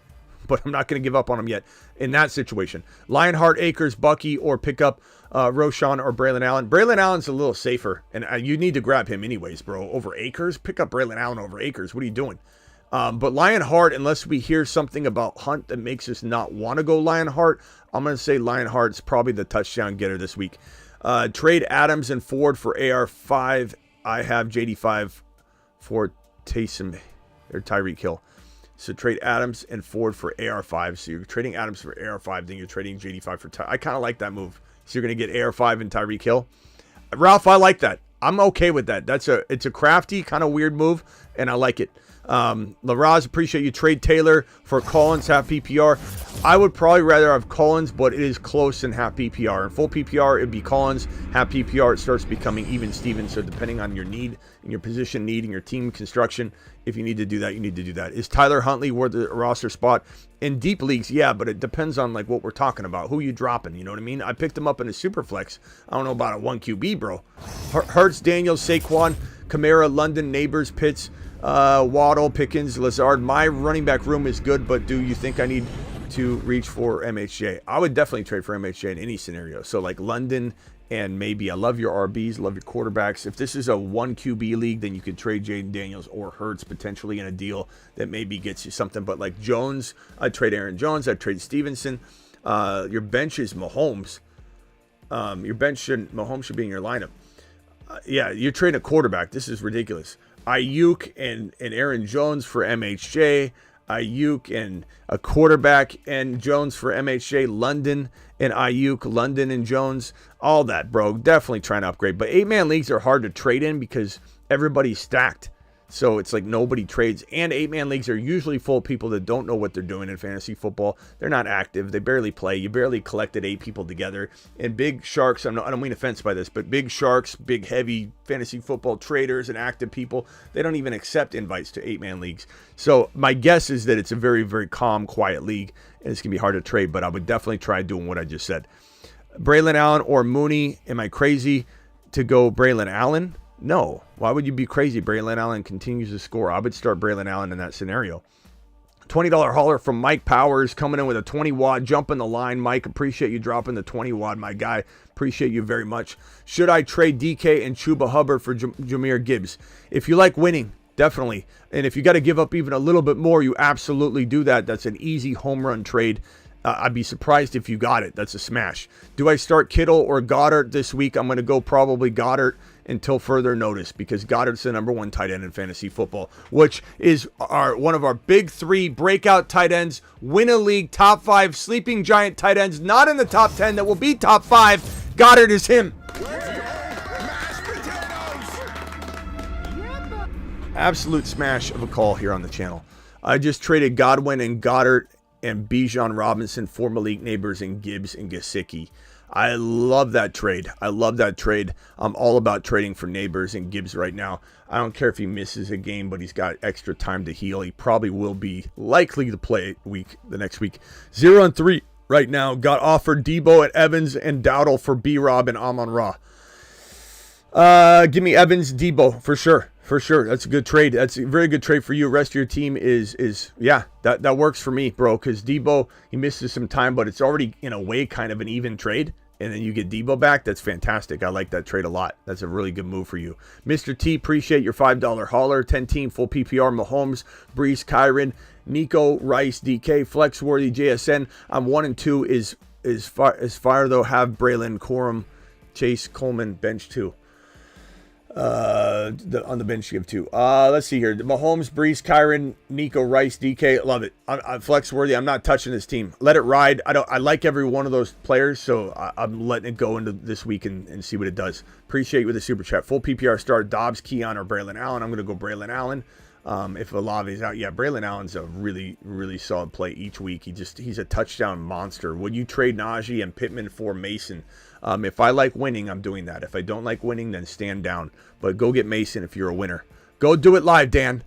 but I'm not going to give up on him yet in that situation. Lionheart, Akers, Bucky, or pick up Roshan or Braylon Allen. Braylon Allen's a little safer, and you need to grab him anyways, bro. Over Akers? Pick up Braylon Allen over Akers. What are you doing? But Lionheart, unless we hear something about Hunt that makes us not want to go Lionheart, I'm going to say Lionheart's probably the touchdown getter this week. Trade Adams and Ford for AR5. I have JD5 for Taysom or Tyreek Hill. So trade Adams and Ford for AR5. So you're trading Adams for AR5, then you're trading JD5 for I kind of like that move. So you're going to get AR5 and Tyreek Hill. Ralph, I like that. I'm okay with that. It's a crafty, kind of weird move, and I like it. Laraz, appreciate you. Trade Taylor for Collins, half PPR. I would probably rather have Collins, but it is close in half PPR. In full PPR, it'd be Collins. Half PPR, it starts becoming even Steven. So depending on your need and your position need and your team construction, if you need to do that, you need to do that. Is Tyler Huntley worth the roster spot? In deep leagues, yeah, but it depends on like what we're talking about. Who you dropping, you know what I mean? I picked him up in a super flex. I don't know about a 1 QB, bro. Hurts, Daniels, Saquon, Kamara, London, Neighbors, Pitts, Waddle, Pickens, Lazard. My running back room is good, but do you think I need to reach for MHJ? I would definitely trade for MHJ in any scenario. So like London, and maybe I love your RBs, love your quarterbacks. If this is a 1 QB league, then you could trade Jaden Daniels or Hurts potentially in a deal that maybe gets you something. But like Jones, I'd trade Aaron Jones. I'd trade Stevenson. Your bench is Mahomes. Mahomes should be in your lineup. Yeah, you're trading a quarterback. This is ridiculous. Ayuk and Aaron Jones for MHJ. Ayuk and a quarterback and Jones for MHJ. London and Ayuk, London and Jones. All that, bro. Definitely trying to upgrade. But 8-man leagues are hard to trade in because everybody's stacked. So it's like nobody trades. And 8-man leagues are usually full of people that don't know what they're doing in fantasy football. They're not active. They barely play. You barely collected 8 people together. And big sharks, I don't mean offense by this, but big sharks, big heavy fantasy football traders and active people, they don't even accept invites to 8-man leagues. So my guess is that it's a very, very calm, quiet league. And it's going to be hard to trade, but I would definitely try doing what I just said. Braylon Allen or Mooney, am I crazy to go Braylon Allen? No. Why would you be crazy? Braylon Allen continues to score. I would start Braylon Allen in that scenario. $20 hauler from Mike Powers coming in with a 20 watt jump in the line. Mike, appreciate you dropping the 20 watt, my guy. Appreciate you very much. Should I trade DK and Chuba Hubbard for Jahmyr Gibbs? If you like winning, definitely. And if you got to give up even a little bit more, you absolutely do that. That's an easy home run trade. I'd be surprised if you got it. That's a smash. Do I start Kittle or Goddard this week? I'm going to go probably Goddard until further notice because Goddard's the number 1 tight end in fantasy football, which is one of our big 3 breakout tight ends, win a league, top 5 sleeping giant tight ends, not in the top 10 that will be top 5. Goddard is him. Absolute smash of a call here on the channel. I just traded Godwin and Goddard and Bijan Robinson for Malik Neighbors and Gibbs and Gesicki. I love that trade. I love that trade. I'm all about trading for Neighbors and Gibbs right now. I don't care if he misses a game, but he's got extra time to heal. He probably will be likely to play the next week. 0-3 right now. Got offered Deebo at Evans and Dowdle for B-Rob and Amon-Ra. Give me Evans, Deebo for sure. For sure. That's a good trade. That's a very good trade for you. The rest of your team is yeah, that works for me, bro, because Deebo, he misses some time, but it's already in a way kind of an even trade. And then you get Deebo back. That's fantastic. I like that trade a lot. That's a really good move for you. Mr. T, appreciate your $5 hauler. 10-team, full PPR, Mahomes, Brees, Kyron, Nico, Rice, DK, Flexworthy, JSN. I'm 1 and 2 is fire, though. Have Braylon, Corum, Chase, Coleman, bench 2. On the bench you have 2. Let's see here. Mahomes, Brees, Kyron, Nico, Rice, DK. Love it. I'm flex worthy. I'm not touching this team. Let it ride. I like every one of those players, so I'm letting it go into this week and see what it does. Appreciate you with the super chat. Full PPR start, Dobbs, Keon, or Braylon Allen. I'm going to go Braylon Allen. If Olave's out, yeah, Braylon Allen's a really, really solid play each week. He's a touchdown monster. Would you trade Najee and Pittman for Mason? If I like winning, I'm doing that. If I don't like winning, then stand down. But go get Mason if you're a winner. Go do it live, Dan.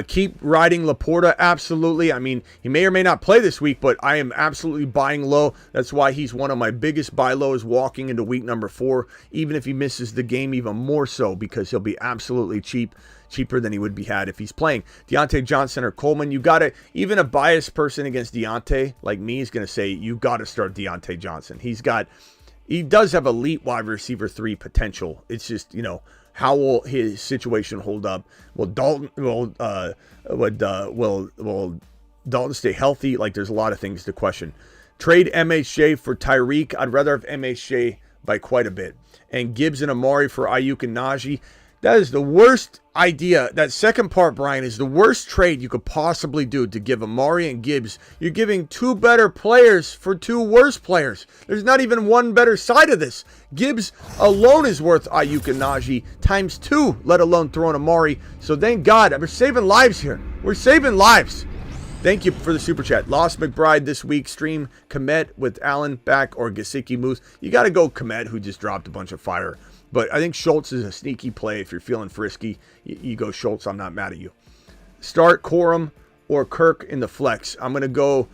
Keep riding Laporta, absolutely. I mean, he may or may not play this week, but I am absolutely buying low. That's why he's one of my biggest buy lows walking into week number 4. Even if he misses the game, even more so, because he'll be absolutely cheaper than he would be had if he's playing. Deontay Johnson or Coleman, you got to, even a biased person against Deontay, like me, is going to say, you got to start Deontay Johnson. He does have elite wide receiver 3 potential. It's just, how will his situation hold up? Will Dalton stay healthy? Like, there's a lot of things to question. Trade MHJ for Tyreek. I'd rather have MHJ by quite a bit. And Gibbs and Amari for Ayuk and Najee. That is the worst idea. That second part, Brian, is the worst trade you could possibly do to give Amari and Gibbs. You're giving 2 better players for 2 worse players. There's not even one better side of this. Gibbs alone is worth Ayuk and Najee times 2, let alone throwing Amari. So thank God. We're saving lives here. We're saving lives. Thank you for the super chat. Lost McBride this week. Stream Komet with Allen back or Gesicki Moose. You got to go Komet, who just dropped a bunch of fire. But I think Schultz is a sneaky play. If you're feeling frisky, you go Schultz. I'm not mad at you. Start Corum or Kirk in the flex. I'm going to go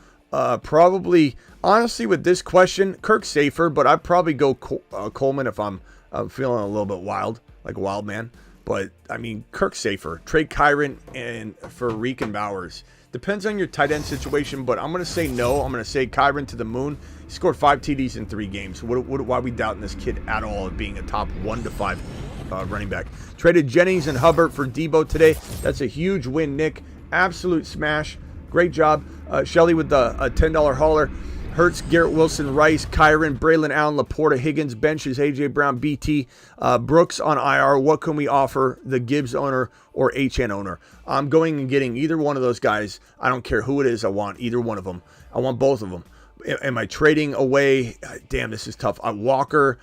probably, honestly, with this question, Kirk's safer, but I'd probably go Coleman if I'm feeling a little bit wild, like a wild man. But, I mean, Kirk's safer. Trade Kyron and for Reek and Bowers. Depends on your tight end situation, but I'm going to say no. I'm going to say Kyron to the moon. He scored 5 TDs in 3 games. Why are we doubting this kid at all of being a top 1 to 5 running back? Traded Jennings and Hubbard for Deebo today. That's a huge win, Nick. Absolute smash. Great job. Shelly with the $10 hauler. Hurts, Garrett Wilson, Rice, Kyron, Braylon Allen, Laporta, Higgins, benches, AJ Brown, BT, Brooks on IR. What can we offer the Gibbs owner or HN owner? I'm going and getting either one of those guys. I don't care who it is. I want either one of them. I want both of them. Am I trading away? Damn, this is tough. Walker,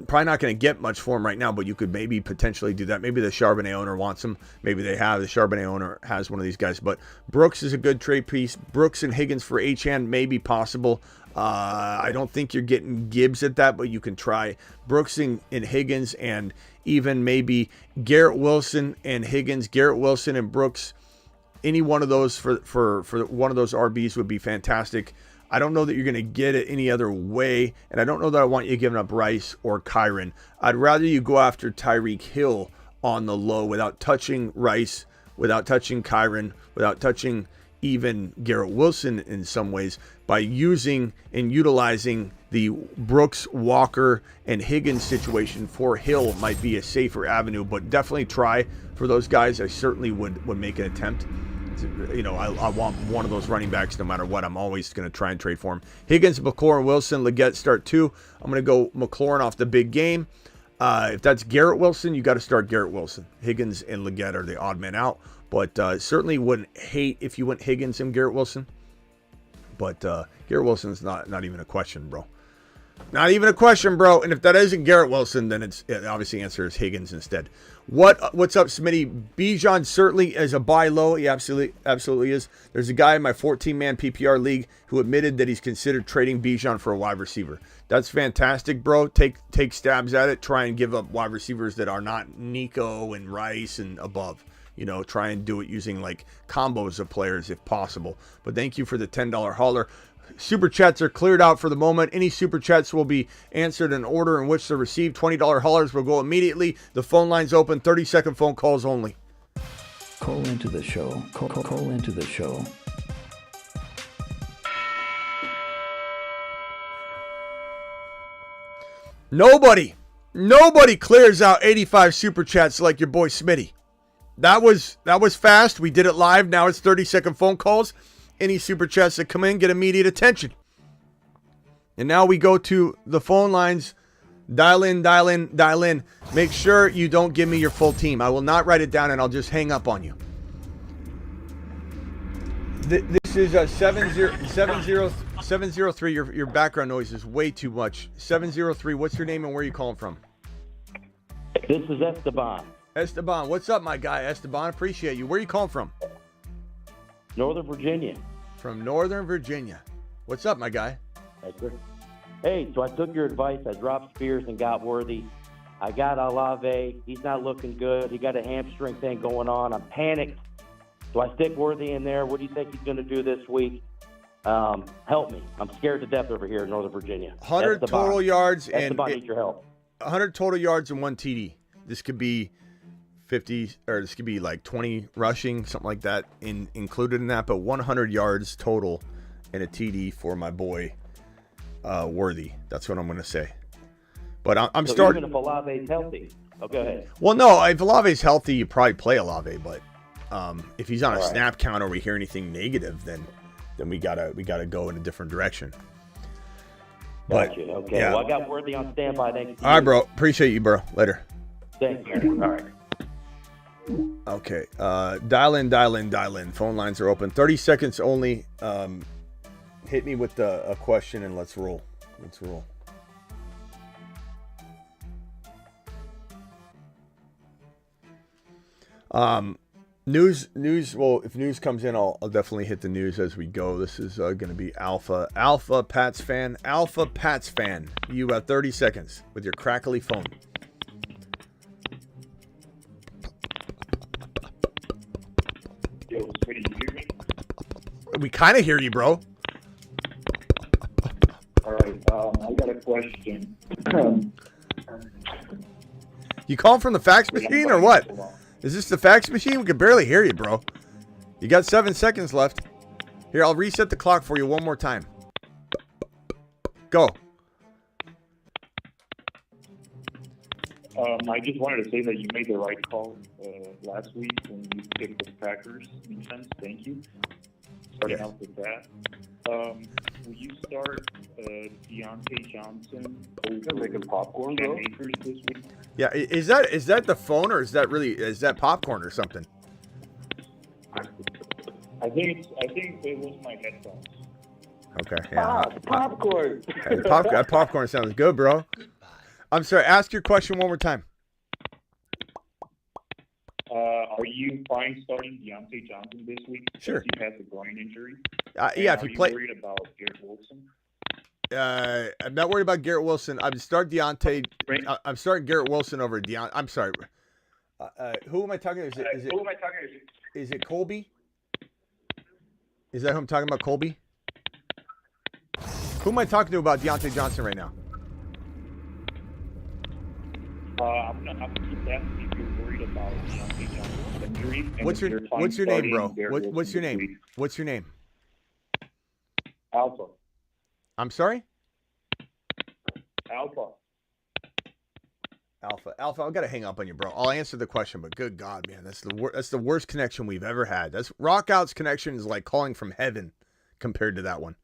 probably not going to get much for him right now, but you could maybe potentially do that. Maybe the Charbonnet owner wants him. Maybe the Charbonnet owner has one of these guys. But Brooks is a good trade piece. Brooks and Higgins for HN may be possible. I don't think you're getting Gibbs at that, but you can try Brooks and Higgins, and even maybe Garrett Wilson and Higgins, Garrett Wilson and Brooks. Any one of those for one of those RBs would be fantastic. I don't know that you're going to get it any other way, and I don't know that I want you giving up Rice or Kyron. I'd rather you go after Tyreek Hill on the low without touching Rice, without touching Kyron, without touching even Garrett Wilson in some ways, by using and utilizing the Brooks, Walker, and Higgins situation for Hill might be a safer avenue, but definitely try for those guys. I certainly would make an attempt. I want one of those running backs no matter what. I'm always going to try and trade for him. Higgins, McLaurin, Wilson, Leggett start 2. I'm going to go McLaurin off the big game. If that's Garrett Wilson, you got to start Garrett Wilson. Higgins and Leggett are the odd men out, but certainly wouldn't hate if you went Higgins and Garrett Wilson. But Garrett Wilson's not even a question, bro. Not even a question, bro. And if that isn't Garrett Wilson, then it obviously answer is Higgins instead. What's up, Smitty? Bijan certainly is a buy low. He absolutely is. There's a guy in my 14-man PPR league who admitted that he's considered trading Bijan for a wide receiver. That's fantastic, bro. Take stabs at it. Try and give up wide receivers that are not Nico and Rice and above. You know, try and do it using like combos of players if possible. But thank you for the $10 hauler. Super chats are cleared out for the moment. Any super chats will be answered in order in which they're received. $20 haulers will go immediately. The phone line's open. 30-second phone calls only. Call into the show. Call into the show. Nobody clears out 85 super chats like your boy Smitty. That was fast. We did it live. Now it's 30-second phone calls. Any super chats that come in get immediate attention. And now we go to the phone lines. Dial in. Make sure you don't give me your full team. I will not write it down and I'll just hang up on you. This is a 703. Your background noise is way too much. 703. What's your name and where are you calling from? This is Esteban. Esteban, what's up, my guy? Esteban, appreciate you. Where are you calling from? Northern Virginia. From Northern Virginia. What's up, my guy? Hey, so I took your advice. I dropped Spears and got Worthy. I got Olave. He's not looking good. He got a hamstring thing going on. I'm panicked. Do I stick Worthy in there? What do you think he's going to do this week? Help me. I'm scared to death over here in Northern Virginia. 100 total yards and needs your help. 100 total yards and 1 TD. This could be 50, or this could be like 20 rushing, something like that, included in that. But 100 yards total and a TD for my boy Worthy. That's what I'm going to say. But I'm so starting. Even if Olave's healthy. Oh, go ahead. Well, no, if Olave's healthy, you probably play Olave. But if he's on a snap count or we hear anything negative, then we gotta go in a different direction. Gotcha. Okay. Yeah. Well, I got Worthy on standby. Thanks. All right, bro. Appreciate you, bro. Later. Thanks, man. All right. Okay. Dial in. Phone lines are open. 30 seconds only. Hit me with a question and let's roll. News. Well, if news comes in, I'll definitely hit the news as we go. This is going to be Alpha Pats fan. You have 30 seconds with your crackly phone. Yo, Smitty, you hear me? We kind of hear you, bro. All right, I got a question. You calling from the fax machine or what? Is this the fax machine? We can barely hear you, bro. You got 7 seconds left. Here, I'll reset the clock for you one more time. Go. I just wanted to say that you made the right call last week when you picked the Packers defense. Thank you. Starting out with that. Will you start Deontay Johnson over popcorn Akers this week? Yeah, is that the phone or is that popcorn or something? I think it was my headphones. Okay. Yeah. Popcorn. Hey, that popcorn sounds good, bro. I'm sorry. Ask your question one more time. Are you fine starting Deontay Johnson this week? Sure. He has a groin injury. Yeah, if you play. Are you worried about Garrett Wilson? I'm not worried about Garrett Wilson. I'm starting Garrett Wilson over Deontay. I'm sorry. Who am I talking to? Is it Colby? Is that who I'm talking about, Colby? Who am I talking to about Deontay Johnson right now? I'm just asking if you're worried about Deontay Johnson's injury. What's your name, bro? What's your name? What's your name? Alpha. I'm sorry? Alpha. I've got to hang up on you, bro. I'll answer the question, but good God, man, that's the worst connection we've ever had. That's Rockout's connection is like calling from heaven compared to that one.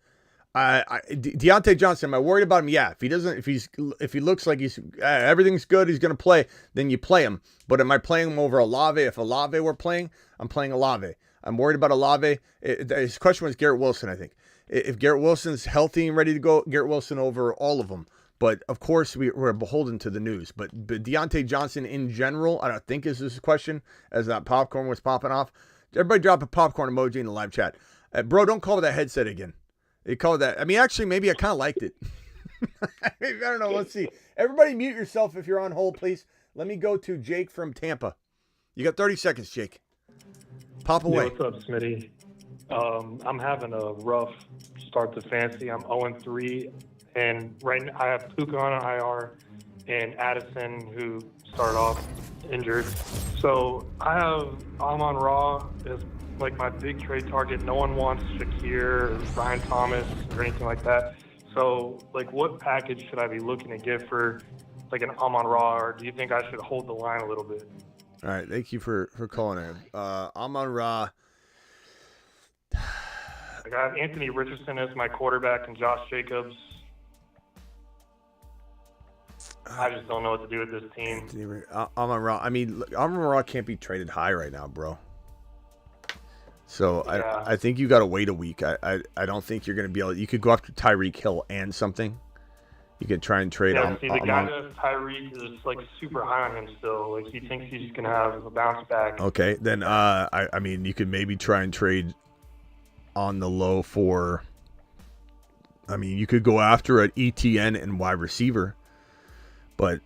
Deontay Johnson, am I worried about him? Yeah. If he looks like he's everything's good, he's gonna play, then you play him. But am I playing him over Olave? If Olave were playing, I'm playing Olave. I'm worried about Olave. His question was Garrett Wilson, I think. If Garrett Wilson's healthy and ready to go, Garrett Wilson over all of them. But, of course, we're beholden to the news. But Deontay Johnson in general, I don't think is this question, as that popcorn was popping off. Everybody drop a popcorn emoji in the live chat. Bro, don't call it that headset again. They call it that. I mean, actually, maybe I kind of liked it. I don't know. Let's see. Everybody mute yourself if you're on hold, please. Let me go to Jake from Tampa. You got 30 seconds, Jake. Pop away. Yo, what's up, Smitty? I'm having a rough start to fantasy. I'm 0-3, and right now I have Puka on IR and Addison, who started off injured. So I'm on Raw as like my big trade target. No one wants Shakir or Ryan Thomas or anything like that. So, like, what package should I be looking to get for, like, an Amon Ra, or do you think I should hold the line a little bit? All right, thank you for calling in. Amon Ra. I got Anthony Richardson as my quarterback and Josh Jacobs. I just don't know what to do with this team. Amon Ra. I mean, look, Amon Ra can't be traded high right now, bro. So yeah. I think you got to wait a week. I don't think you're going to be able. You could go after Tyreek Hill and something. You could try and trade. Yeah, see, the guy that Tyreek is like super high on him still. Like he thinks he's going to have a bounce back. Okay, then I mean you could maybe try and trade on the low for. I mean you could go after an ETN and wide receiver, but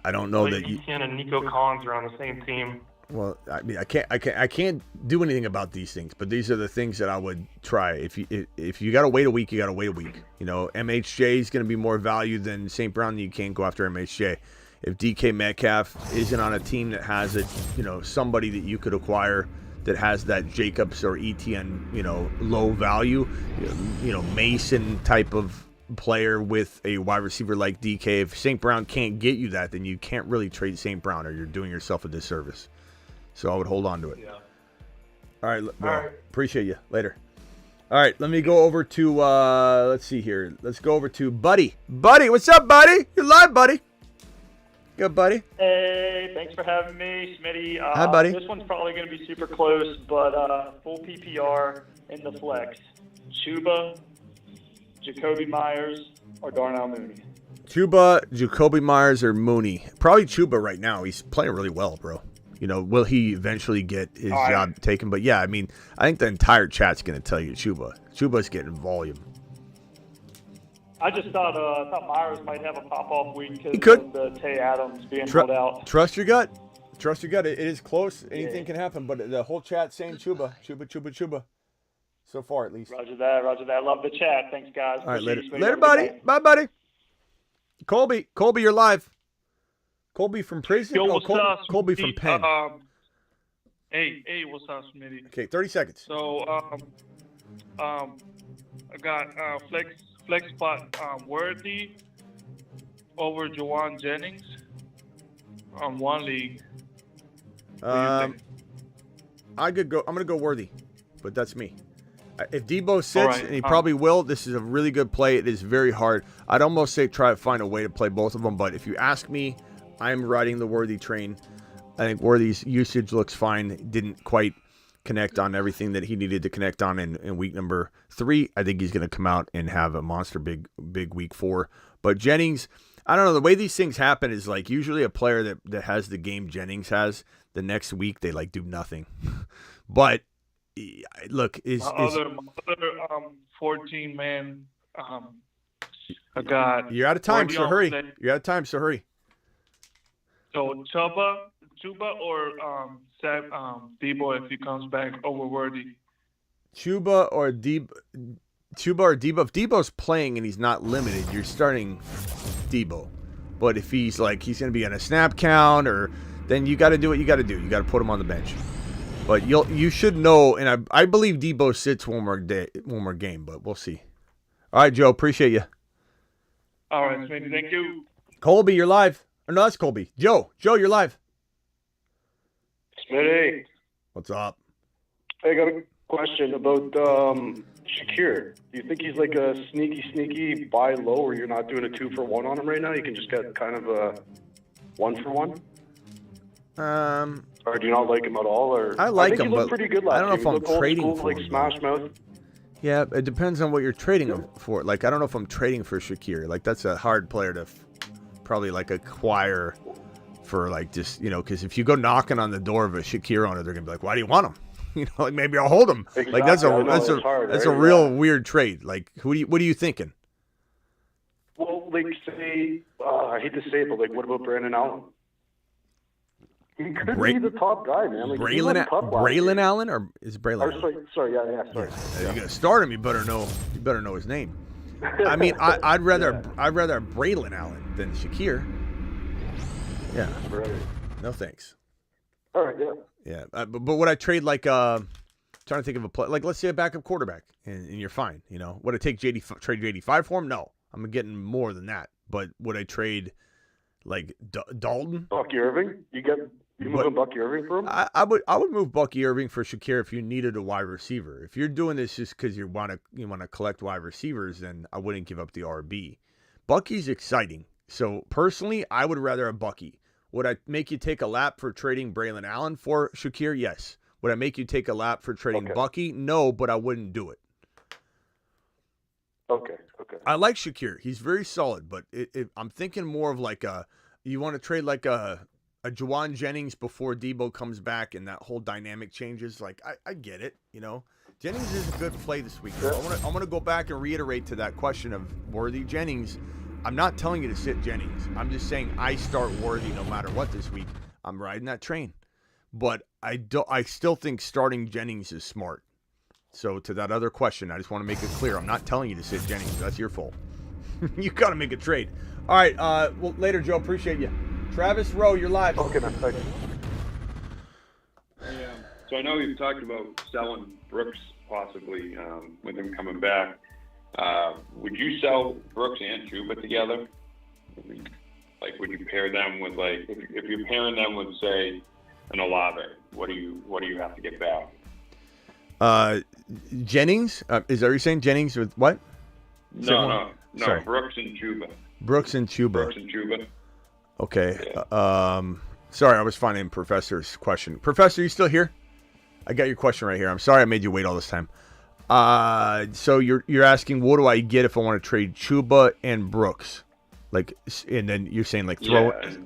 I don't know that ETN and Nico Collins are on the same team. Well, I mean, I can't do anything about these things, but these are the things that I would try. If you got to wait a week, you got to wait a week. You know, MHJ is going to be more value than St. Brown. You can't go after MHJ. If DK Metcalf isn't on a team that has somebody that you could acquire that has that Jacobs or ETN, low value, Mason type of player with a wide receiver like DK. If St. Brown can't get you that, then you can't really trade St. Brown, or you're doing yourself a disservice. So I would hold on to it. Yeah. All right, bro. All right. Appreciate you. Later. All right, let me go over to, let's see here. Let's go over to Buddy. Buddy, what's up, buddy? You're live, buddy. Good, buddy. Hey, thanks for having me, Smitty. Hi, buddy. This one's probably going to be super close, but full PPR in the flex. Chuba, Jacoby Myers, or Darnell Mooney? Chuba, Jacoby Myers, or Mooney. Probably Chuba right now. He's playing really well, bro. Will he eventually get his job taken? But, yeah, I mean, I think the entire chat's going to tell you Chuba. Chuba's getting volume. I just thought Myers might have a pop-off week He because could. of the Tay Adams being rolled out. Trust your gut. Trust your gut. It is close. Anything can happen. But the whole chat's saying Chuba. Chuba. So far, at least. Roger that. Love the chat. Thanks, guys. All right, later. Appreciate you, Smitty. Later, Have a good buddy. night. Bye, buddy. Colby, you're live. Colby from prison? Yo, what's up, Colby from Penn. Hey, what's up, Smitty? Okay, 30 seconds. So, I got flex spot Worthy over Juwan Jennings on one league. I'm gonna go Worthy, but that's me. If Deebo sits, and he probably will, this is a really good play. It is very hard. I'd almost say try to find a way to play both of them, but if you ask me, I'm riding the Worthy train. I think Worthy's usage looks fine. Didn't quite connect on everything that he needed to connect on in week number 3. I think he's going to come out and have a monster big week 4. But Jennings, I don't know. The way these things happen is like usually a player that has the game Jennings has, the next week they like do nothing. But look, other 14-man. I got. You're out of time, so hurry. You're out of time, so hurry. So Chuba or Deebo if he comes back over Worthy. Chuba or Deebo. If Deebo's playing and he's not limited, you're starting Deebo. But if he's going to be on a snap count, or then you got to do what you got to do. You got to put him on the bench. But you should know, and I believe Deebo sits one more game, but we'll see. All right, Joe, appreciate you. All right, Smitty, thank you. Colby, you're live. Or no, that's Colby. Joe, you're live. Smitty. What's up? I got a question about Shakir. Do you think he's like a sneaky buy low, where you're not doing a 2-for-1 on him right now? You can just get kind of a 1-for-1? Or do you not like him at all? Or I like think him, he looked but pretty good last I don't know year. if I'm trading for like him. Smash Mouth. Yeah, it depends on what you're trading him for. Like, I don't know if I'm trading for Shakir. Like, that's a hard player to probably, like, acquire for, like, just, you know, because if you go knocking on the door of a Shakir owner, they're going to be like, why do you want him? You know, like, maybe I'll hold him. Exactly. Like, that's a real weird trade. Like, what are you thinking? Well, like, say, I hate to say it, but, like, what about Brandon Allen? He could be the top guy, man. Like, Braylon Allen, or is it Braylon? Sorry, sorry. If you're gonna start him, you better know his name. I mean, I'd rather Braylon Allen than Shakir. Yeah. Right. No thanks. All right. Yeah. Yeah, but would I trade like trying to think of a play, like let's say a backup quarterback, and you're fine. You know, would I trade JD5 for him? No, I'm getting more than that. But would I trade like Dalton? Bucky Irving? You moving Bucky Irving for him? I would move Bucky Irving for Shakir if you needed a wide receiver. If you're doing this just because you want to collect wide receivers, then I wouldn't give up the RB. Bucky's exciting. So personally, I would rather have Bucky. Would I make you take a lap for trading Braylon Allen for Shakir? Yes. Would I make you take a lap for trading Bucky? No, but I wouldn't do it. Okay. I like Shakir. He's very solid, but I'm thinking more of like you want to trade like a Juwan Jennings before Deebo comes back and that whole dynamic changes. Like, I get it, you know. Jennings is a good play this week. Yeah. I want to go back and reiterate to that question of Worthy Jennings. I'm not telling you to sit Jennings. I'm just saying I start Worthy no matter what this week. I'm riding that train. But I still think starting Jennings is smart. So to that other question, I just want to make it clear. I'm not telling you to sit Jennings. That's your fault. You got to make a trade. All right. Well, later, Joe. Appreciate you. Travis Rowe, you're live. Okay, man. Thank you. So I know you've talked about selling Brooks possibly with him coming back. Would you sell Brooks and Chuba together? Like, would you pair them with like if you're pairing them with say an Olave? What do you have to get back? Jennings? Is that what you're saying? Jennings with what? No. Sorry. Brooks and Chuba. Brooks and Chuba. Okay. Yeah. Sorry, I was finding Professor's question. Professor, you still here? I got your question right here. I'm sorry I made you wait all this time. So you're asking, what do I get if I want to trade Chuba and Brooks? Like, and then you're saying like throw it.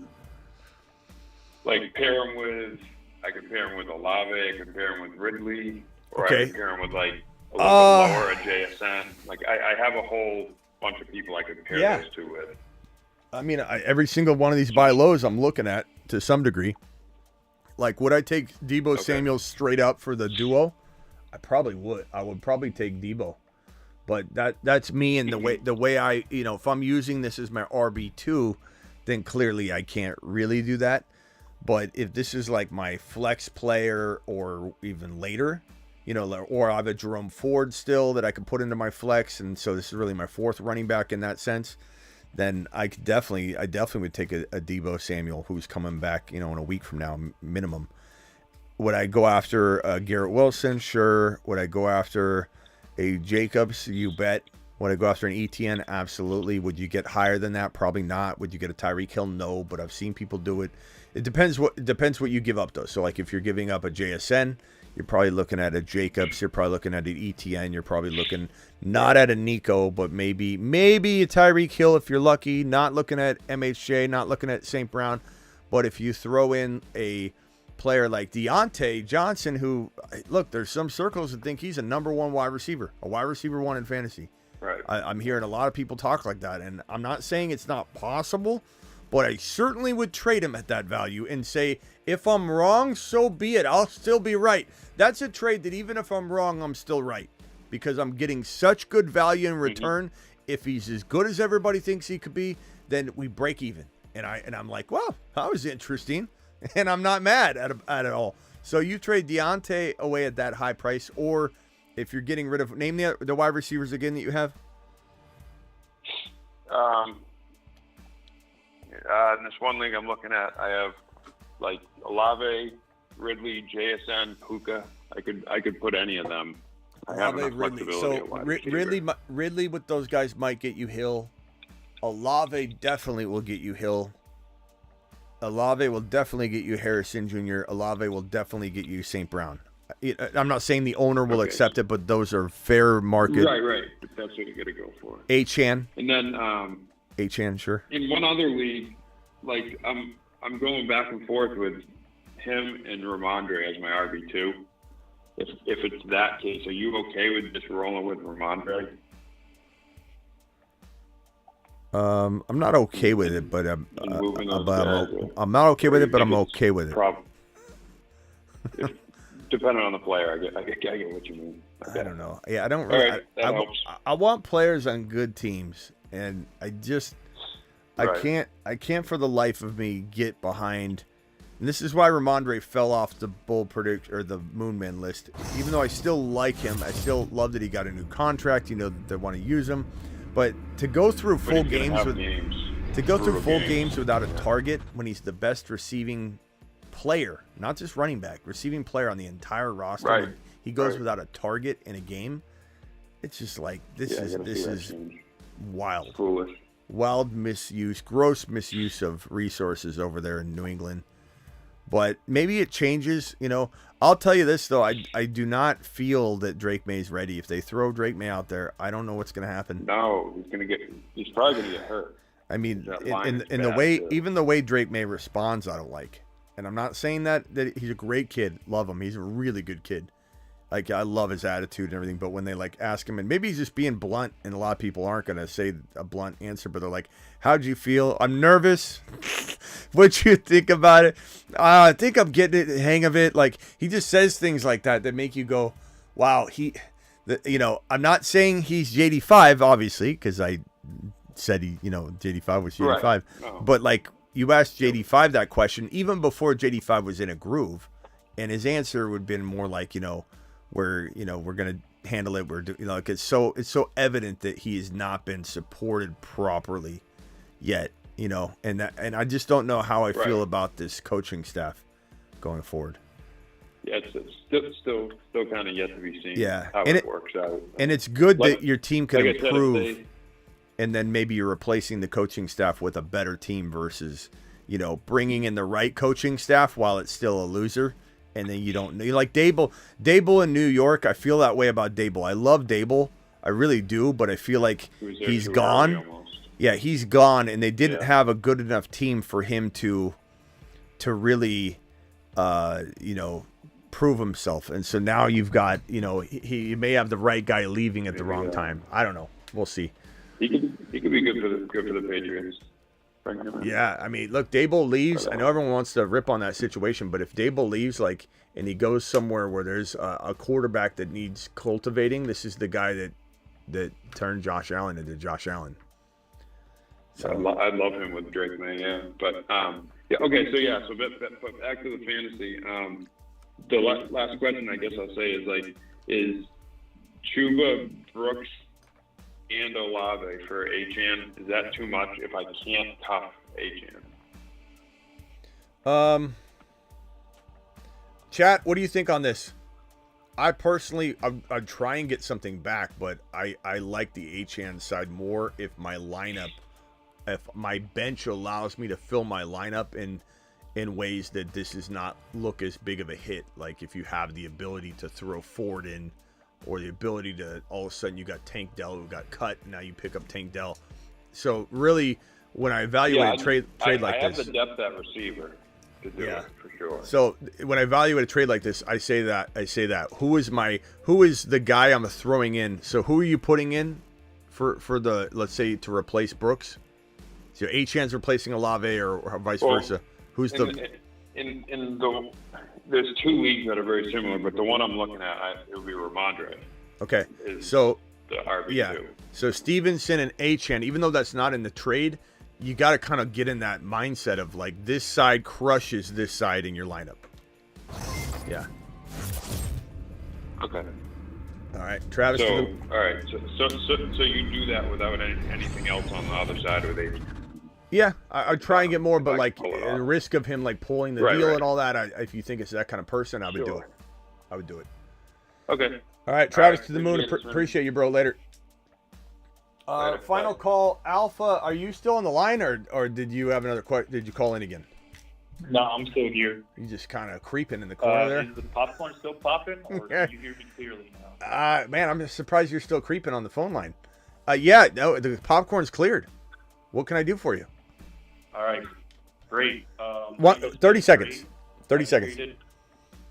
Like pair him with. I could pair him with Olave. I could pair him with Ridley. Or okay. I could pair him with like a little bit lower, a JSN. Like I have a whole bunch of people I could pair those two with. I mean, every single one of these buy lows I'm looking at to some degree. Like, would I take Deebo Samuel straight up for the duo? I probably would. I would probably take Deebo. But that's me, and the way I, you know, if I'm using this as my RB2, then clearly I can't really do that. But if this is like my flex player or even later, you know, or I have a Jerome Ford still that I can put into my flex, and so this is really my fourth running back in that sense, then I definitely would take a Deebo Samuel who's coming back, you know, in a week from now minimum. Would I go after Garrett Wilson? Sure. Would I go after a Jacobs? You bet. Would I go after an ETN? Absolutely. Would you get higher than that? Probably not. Would you get a Tyreek Hill? No, but I've seen people do it. It depends what you give up though. So like if you're giving up a JSN, you're probably looking at a Jacobs. You're probably looking at an ETN. You're probably looking not at a Nico, but maybe a Tyreek Hill if you're lucky. Not looking at MHJ. Not looking at St. Brown. But if you throw in a player like Deontay Johnson, who, look, there's some circles that think he's a number one wide receiver, a wide receiver one in fantasy. Right. I'm hearing a lot of people talk like that, and I'm not saying it's not possible, but I certainly would trade him at that value and say, if I'm wrong, so be it. I'll still be right. That's a trade that even if I'm wrong, I'm still right because I'm getting such good value in return. If he's as good as everybody thinks he could be, then we break even. And I'm like, well, that was interesting. And I'm not mad at it all. So you trade Deontay away at that high price, or if you're getting rid of, name the wide receivers again that you have. In this one league I'm looking at, I have like Olave, Ridley, JSN, Puka. I could put any of them. I have enough flexibility. So Ridley with those guys might get you Hill. Olave definitely will get you Hill. Olave will definitely get you Harrison Jr. Olave will definitely get you St. Brown. I'm not saying the owner will accept it, but those are fair market. Right. But that's what you got to go for. Achan. And then Achan, sure. in one other league, like I'm going back and forth with him and Ramondre as my RB2. If it's that case, are you okay with just rolling with Ramondre? I'm not okay with it, but I'm not okay with it, but I'm okay with it. Depending on the player, I get what you mean. Okay. I don't know. Yeah, I don't really. Right, I want players on good teams, and I can't for the life of me get behind. And this is why Ramondre fell off the bull predict or the Moonman list. Even though I still like him, I still love that he got a new contract. You know that they want to use him, but to go through full games without a target when he's the best receiving player, not just running back, receiving player on the entire roster. Right. He goes without a target in a game. It's just like this is wild. Foolish. Wild misuse, gross misuse of resources over there in New England. But maybe it changes, you know. I'll tell you this though, I do not feel that Drake May's ready. If they throw Drake May out there, I don't know what's going to happen. No, he's probably going to get hurt. I mean, in the way, even the way Drake May responds, I don't like. And I'm not saying that he's a great kid. Love him. He's a really good kid. Like, I love his attitude and everything. But when they, like, ask him, and maybe he's just being blunt, and a lot of people aren't going to say a blunt answer, but they're like, how'd you feel? I'm nervous. What'd you think about it? I think I'm getting the hang of it. Like, he just says things like that make you go, wow, I'm not saying he's JD5, obviously, because I said JD5 was JD5. Right. No. But, like, you asked JD5 that question even before JD5 was in a groove, and his answer would have been more like, we're going to handle it. Like it's so evident that he has not been supported properly yet, and I just don't know how I feel about this coaching staff going forward. Yeah, it's still kind of yet to be seen how it works out. And it's good that your team can improve. And then maybe you're replacing the coaching staff with a better team versus, bringing in the right coaching staff while it's still a loser. And then you don't like Dable in New York. I feel that way about Dable. I love Dable. I really do. But I feel like he's gone. Yeah, he's gone. And they didn't have a good enough team for him to really, prove himself. And so now you've got, he may have the right guy leaving at the wrong time. I don't know. We'll see. He could be good for the Patriots. Yeah, I mean, look, Dable leaves. I know everyone wants to rip on that situation, but if Dable leaves, and he goes somewhere where there's a quarterback that needs cultivating, this is the guy that turned Josh Allen into Josh Allen. So I love him with Drake May, yeah. But okay, so back to the fantasy. The last question I guess I'll say is Chuba, Brooks, and Olave for Achan, is that too much if I can't tough Achan? Chat, what do you think on this? I personally, I'd try and get something back, but I like the Achan side more if my bench allows me to fill my lineup in ways that this does not look as big of a hit. Like if you have the ability to throw Ford in, or the ability to all of a sudden you got Tank Dell who got cut, and now you pick up Tank Dell. So really, when I evaluate a trade like this, I have the depth at receiver to do it for sure. So when I evaluate a trade like this, I say that who is the guy I'm throwing in? So who are you putting in for the, let's say, to replace Brooks? So Achan's replacing Olave or vice versa. Who's there's two leagues that are very similar, but the one I'm looking at, it would be Ramondre. Okay, so the RB2. Yeah, so Stevenson and Achan, even though that's not in the trade, you got to kind of get in that mindset of like this side crushes this side in your lineup. Yeah. Okay. All right, Travis. So you do that without anything else on the other side of it. Yeah, I'd try and get more, but like the risk of him like pulling the deal and all that, if you think it's that kind of person, I would do it. I would do it. Okay. All right, Travis to the moon. Appreciate you, bro. Later. Final call, Alpha. Are you still on the line, or did you have another question? Did you call in again? No, I'm still here. You just kind of creeping in the corner there. Is the popcorn still popping, or can you hear me clearly now? Man, I'm just surprised you're still creeping on the phone line. Yeah, no, the popcorn's cleared. What can I do for you? All right, great. 30 seconds. 30 seconds.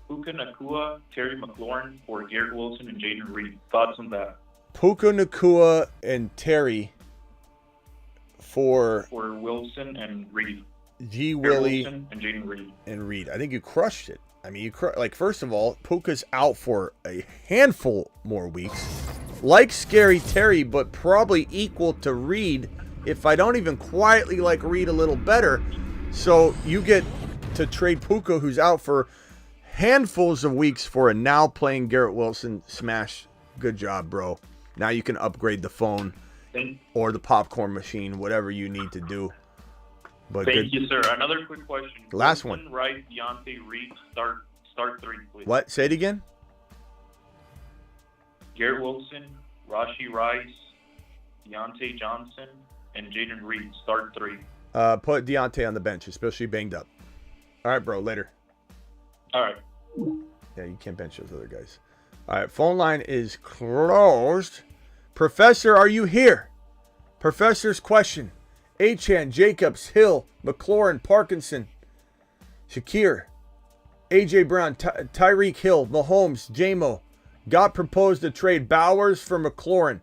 Puka Nakua, Terry McLaurin, or Garrett Wilson and Jaden Reed. Thoughts on that? Puka Nakua and Terry for Wilson and Reed. G. Willie Wilson and Jaden Reed. And Reed. I think you crushed it. I mean, first of all, Puka's out for a handful more weeks. Like Scary Terry, but probably equal to Reed, if I don't even quietly like Reed a little better. So you get to trade Puka, who's out for handfuls of weeks, for a now playing Garrett Wilson. Smash. Good job, bro. Now you can upgrade the phone or the popcorn machine, whatever you need to do. But Thank you, sir. Another quick question. Last Wilson, one. Rice, Deontay, Reed, start three, please. What? Say it again? Garrett Wilson, Rashi Rice, Deontay Johnson, and Jaden Reed. Start three. Put Deontay on the bench, especially banged up. All right, bro. Later. All right. Yeah, you can't bench those other guys. All right, phone line is closed. Professor, are you here? Professor's question. Achan, Jacobs, Hill, McLaurin, Parkinson, Shakir, AJ Brown, Tyreek Hill, Mahomes, JMO. Got proposed to trade Bowers for McLaurin.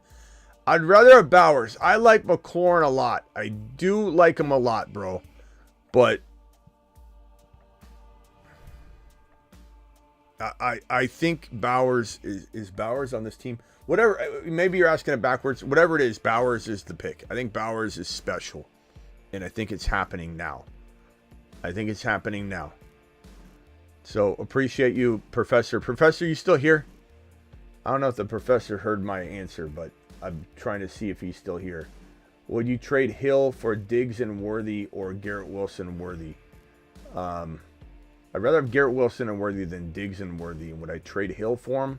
I'd rather have Bowers. I like McLaurin a lot. I do like him a lot, bro. But I think Bowers is Bowers on this team. Whatever, maybe you're asking it backwards. Whatever it is, Bowers is the pick. I think Bowers is special, and I think it's happening now. So appreciate you, Professor. Professor, you still here? I don't know if the professor heard my answer, but I'm trying to see if he's still here. Would you trade Hill for Diggs and Worthy or Garrett Wilson and Worthy? I'd rather have Garrett Wilson and Worthy than Diggs and Worthy. And would I trade Hill for him?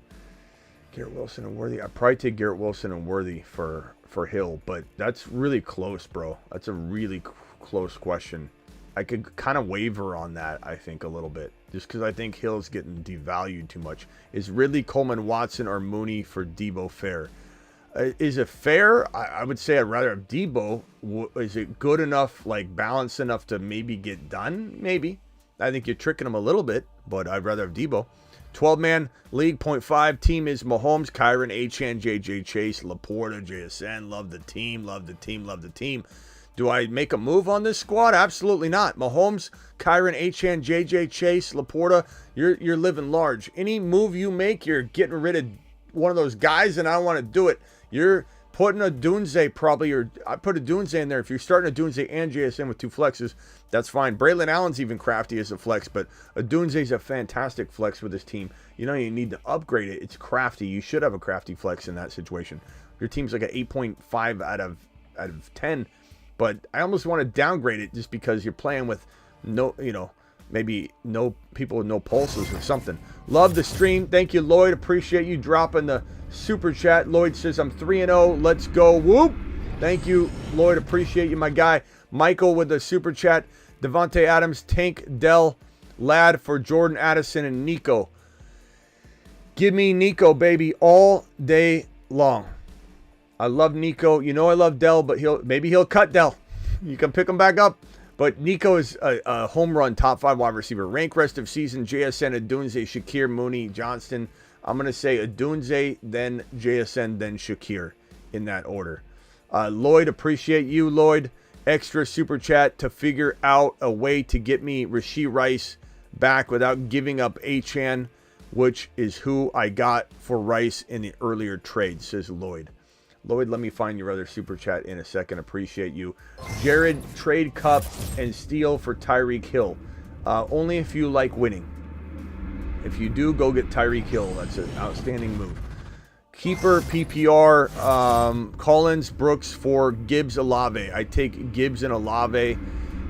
Garrett Wilson and Worthy. I'd probably take Garrett Wilson and Worthy for Hill, but that's really close, bro. That's a really close question. I could kind of waver on that, I think, a little bit, just because I think Hill's getting devalued too much. Is Ridley, Coleman, Watson, or Mooney for Deebo fair? Is it fair? I would say I'd rather have Deebo. Is it good enough, like balanced enough to maybe get done? Maybe. I think you're tricking him a little bit, but I'd rather have Deebo. 12-man league, 0.5. Team is Mahomes, Kyron, Achan, JJ Chase, Laporta, JSN. Love the team, love the team, love the team. Do I make a move on this squad? Absolutely not. Mahomes, Kyron, Achan, JJ Chase, Laporta, you're living large. Any move you make, you're getting rid of one of those guys, and I don't want to do it. You're putting a Dunze probably, or I put a Dunze in there. If you're starting a Dunze and JSN with two flexes, that's fine. Braylon Allen's even crafty as a flex, but a Dunze's a fantastic flex with this team. You know, you need to upgrade it. It's crafty. You should have a crafty flex in that situation. Your team's like an 8.5 out of 10, but I almost want to downgrade it just because you're playing with no, maybe no people with no pulses or something. Love the stream. Thank you, Lloyd. Appreciate you dropping the super chat. Lloyd says, I'm 3-0. Let's go. Whoop. Thank you, Lloyd. Appreciate you, my guy. Michael with the super chat. Devontae Adams, Tank, Dell, Lad for Jordan Addison and Nico. Give me Nico, baby, all day long. I love Nico. You know I love Dell, but maybe he'll cut Dell. You can pick him back up. But Nico is a home run top 5 wide receiver. Rank rest of season, JSN, Adunze, Shakir, Mooney, Johnston. I'm going to say Adunze, then JSN, then Shakir in that order. Lloyd, appreciate you, Lloyd. Extra super chat to figure out a way to get me Rashee Rice back without giving up Achan, which is who I got for Rice in the earlier trade, says Lloyd. Lloyd, let me find your other super chat in a second. Appreciate you. Jared, trade Cup and steal for Tyreek Hill. Only if you like winning. If you do, go get Tyreek Hill. That's an outstanding move. Keeper, PPR, Collins, Brooks for Gibbs, Olave. I take Gibbs and Olave,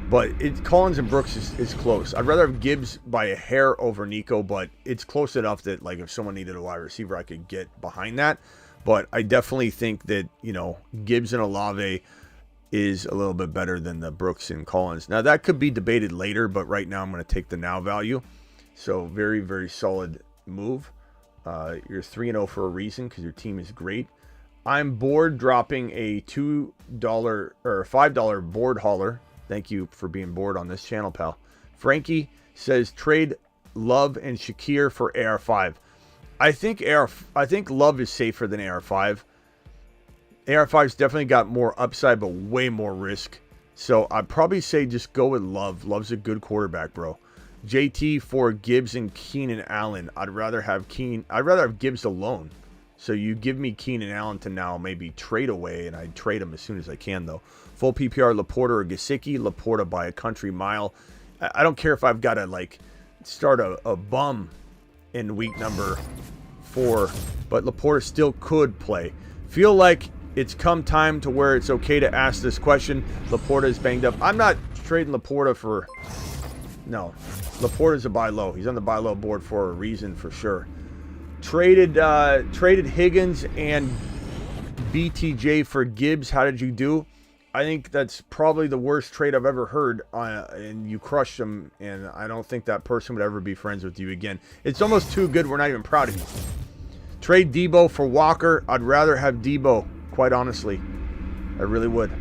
but Collins and Brooks is close. I'd rather have Gibbs by a hair over Nico, but it's close enough that, like, if someone needed a wide receiver, I could get behind that. But I definitely think that, Gibbs and Olave is a little bit better than the Brooks and Collins. Now, that could be debated later, but right now I'm going to take the now value. So, very, very solid move. You're 3-0 for a reason because your team is great. I'm bored dropping a $2 or $5 board hauler. Thank you for being bored on this channel, pal. Frankie says trade Love and Shakir for AR5. I think Love is safer than AR5. AR5's definitely got more upside, but way more risk. So I'd probably say just go with Love. Love's a good quarterback, bro. JT for Gibbs and Keenan Allen. I'd rather have Gibbs alone. So you give me Keenan Allen to now maybe trade away, and I'd trade him as soon as I can, though. Full PPR, Laporta or Gesicki. Laporta by a country mile. I don't care if I've got to, like, start a bum in week number 4, but Laporta still could play. Feel like it's come time to where it's okay to ask this question. Laporta is banged up. I'm not trading Laporta for... No. Laporta's a buy low. He's on the buy low board for a reason, for sure. Traded Higgins and BTJ for Gibbs. How did you do? I think that's probably the worst trade I've ever heard, and you crushed him, and I don't think that person would ever be friends with you again. It's almost too good we're not even proud of you. Trade Deebo for Walker. I'd rather have Deebo, quite honestly. I really would.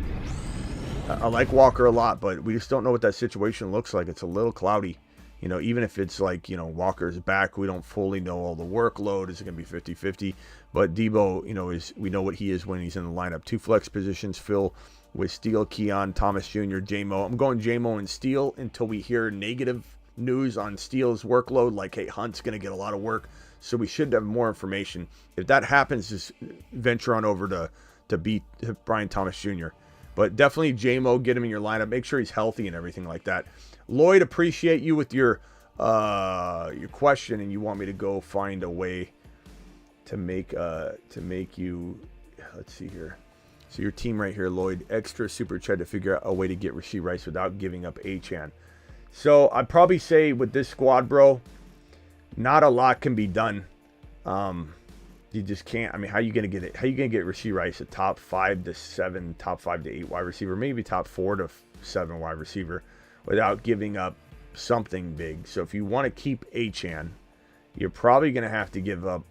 I like Walker a lot, but we just don't know what that situation looks like. It's a little cloudy. You know, even if it's like, you know, Walker's back, we don't fully know all the workload. Is it going to be 50-50? But Deebo, you know, we know what he is when he's in the lineup. 2 flex positions, Phil with Steele, Keon, Thomas Jr., J-Mo. I'm going J-Mo and Steele until we hear negative news on Steele's workload, like, hey, Hunt's going to get a lot of work. So we should have more information. If that happens, just venture on over to beat Brian Thomas Jr. But definitely J-Mo, get him in your lineup. Make sure he's healthy and everything like that. Lloyd, appreciate you with your question, and you want me to go find a way to make you. Let's see here. So your team right here, Lloyd, extra super chat to figure out a way to get Rashee Rice without giving up Achane. So I'd probably say with this squad, bro, not a lot can be done. You just can't. I mean, how you gonna get it? How you gonna get Rashee Rice a top 5 to 7, top 5 to 8 wide receiver, maybe top 4 to 7 wide receiver, without giving up something big? So if you want to keep Achane, you're probably gonna have to give up.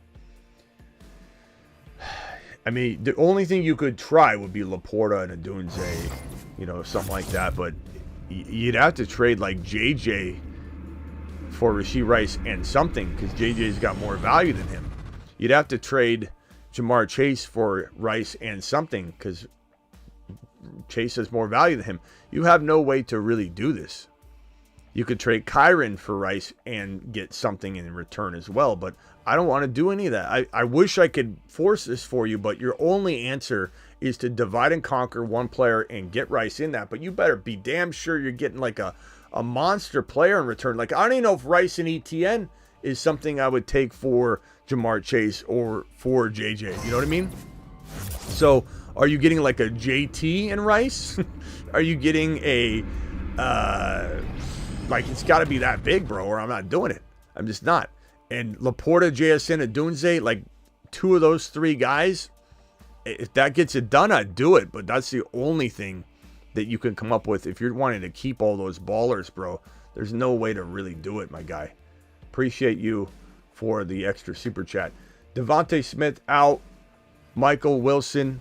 I mean, the only thing you could try would be Laporta and Adunze, you know, something like that. But you'd have to trade like JJ for Rashee Rice and something, because JJ's got more value than him. You'd have to trade Jamar Chase for Rice and something, because Chase has more value than him. You have no way to really do this. You could trade Kyron for Rice and get something in return as well, but I don't want to do any of that. I wish I could force this for you, but your only answer is to divide and conquer one player and get Rice in that. But you better be damn sure you're getting like a monster player in return. Like, I don't even know if Rice and ETN is something I would take for Jamar Chase or for JJ. You know what I mean? So are you getting like a JT and Rice? Are you getting a like, it's got to be that big, bro, or I'm not doing it. I'm just not. And Laporta, JSN, and Dunze, like 2 of those 3 guys, if that gets it done, I'd do it. But that's the only thing that you can come up with if you're wanting to keep all those ballers, bro. There's no way to really do it, my guy. Appreciate you for the extra super chat. Devontae Smith out. Michael Wilson,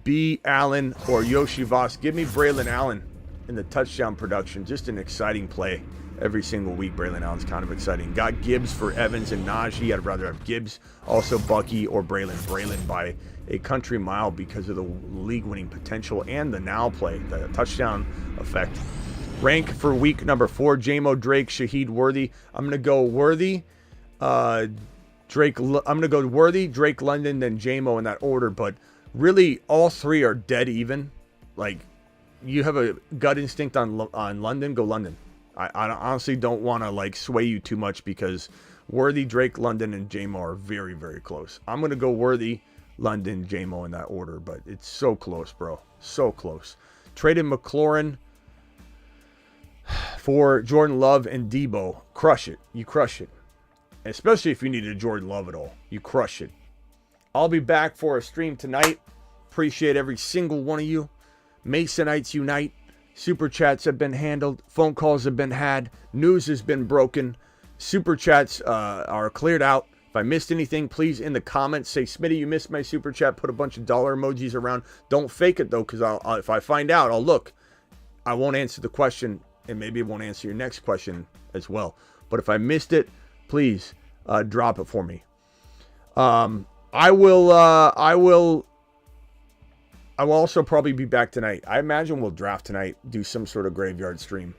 B. Allen, or Yoshi Voss. Give me Braylon Allen in the touchdown production. Just an exciting play every single week. Braylon Allen's kind of exciting. Got Gibbs for Evans and Najee. I'd rather have Gibbs. Also Bucky or Braylon. Braylon by a country mile because of the league-winning potential and the now play, the touchdown effect. Rank for week number 4, J-Mo, Drake, Shaheed, Worthy. I'm going to go Worthy, Drake. I'm going to go Worthy, Drake, London, then J-Mo in that order. But really, all 3 are dead even. Like, you have a gut instinct on London, go London. I honestly don't want to like sway you too much, because Worthy, Drake, London, and J-Mo are very, very close. I'm going to go Worthy, London, J-Mo in that order, but it's so close, bro. So close. Traded McLaurin for Jordan Love and Deebo. Crush it. You crush it. Especially if you needed Jordan Love at all. You crush it. I'll be back for a stream tonight. Appreciate every single one of you. Masonites unite. Super chats have been handled. Phone calls have been had. News has been broken. Super chats are cleared out. If I missed anything, please in the comments say, Smitty, you missed my super chat. Put a bunch of dollar emojis around. Don't fake it, though, because if I find out, I'll look. I won't answer the question, and maybe it won't answer your next question as well. But if I missed it, please drop it for me. I will also probably be back tonight. I imagine we'll draft tonight, do some sort of graveyard stream,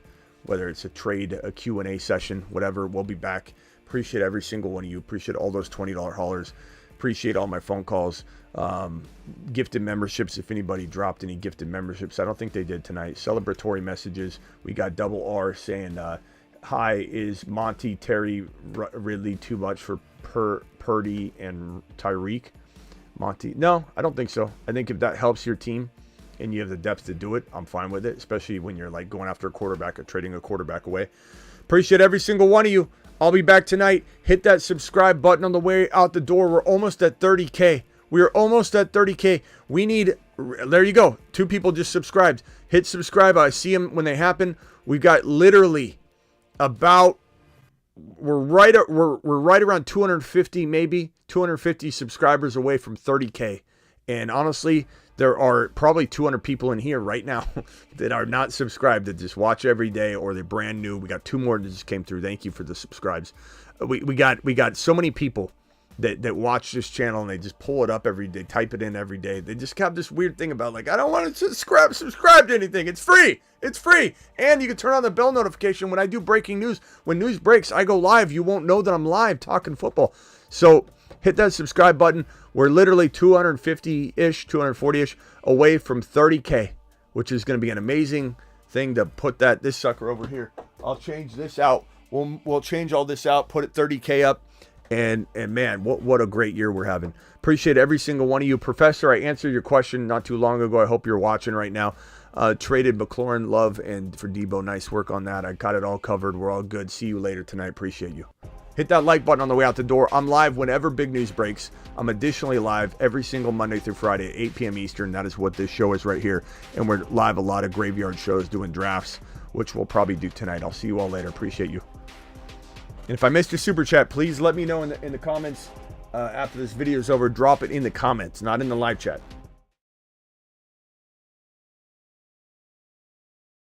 whether it's a trade, a Q&A session, whatever. We'll be back. Appreciate every single one of you. Appreciate all those $20 haulers. Appreciate all my phone calls. Gifted memberships, if anybody dropped any gifted memberships. I don't think they did tonight. Celebratory messages. We got Double R saying, hi, is Monty Terry Ridley too much for Purdy and Tyreek? Monty, no, I don't think so. I think if that helps your team and you have the depth to do it, I'm fine with it, especially when you're like going after a quarterback or trading a quarterback away. Appreciate every single one of you. I'll be back tonight. Hit that subscribe button on the way out the door. We're almost at 30K. We are almost at 30K. We need, there you go. 2 people just subscribed. Hit subscribe. I see them when they happen. We've got literally about, we're right around 250, maybe 250 subscribers away from 30K. And honestly, there are probably 200 people in here right now that are not subscribed, that just watch every day, or they're brand new. We got 2 more that just came through. Thank you for the subscribes. We got so many people that watch this channel, and they just pull it up every day, type it in every day. They just have this weird thing about, like, I don't want to subscribe to anything. It's free. It's free. And you can turn on the bell notification when I do breaking news. When news breaks, I go live. You won't know that I'm live talking football. So hit that subscribe button. We're literally 250-ish, 240-ish away from 30K, which is going to be an amazing thing to put this sucker over here. I'll change this out. We'll change all this out, put it 30K up. And man, what a great year we're having. Appreciate every single one of you. Professor, I answered your question not too long ago. I hope you're watching right now. Traded McLaurin, Love, and for Deebo. Nice work on that. I got it all covered. We're all good. See you later tonight. Appreciate you. Hit that like button on the way out the door. I'm live whenever big news breaks. I'm additionally live every single Monday through Friday at 8 p.m. Eastern. That is what this show is right here. And we're live a lot of graveyard shows doing drafts, which we'll probably do tonight. I'll see you all later. Appreciate you. And if I missed your super chat, please let me know in the comments after this video is over. Drop it in the comments, not in the live chat.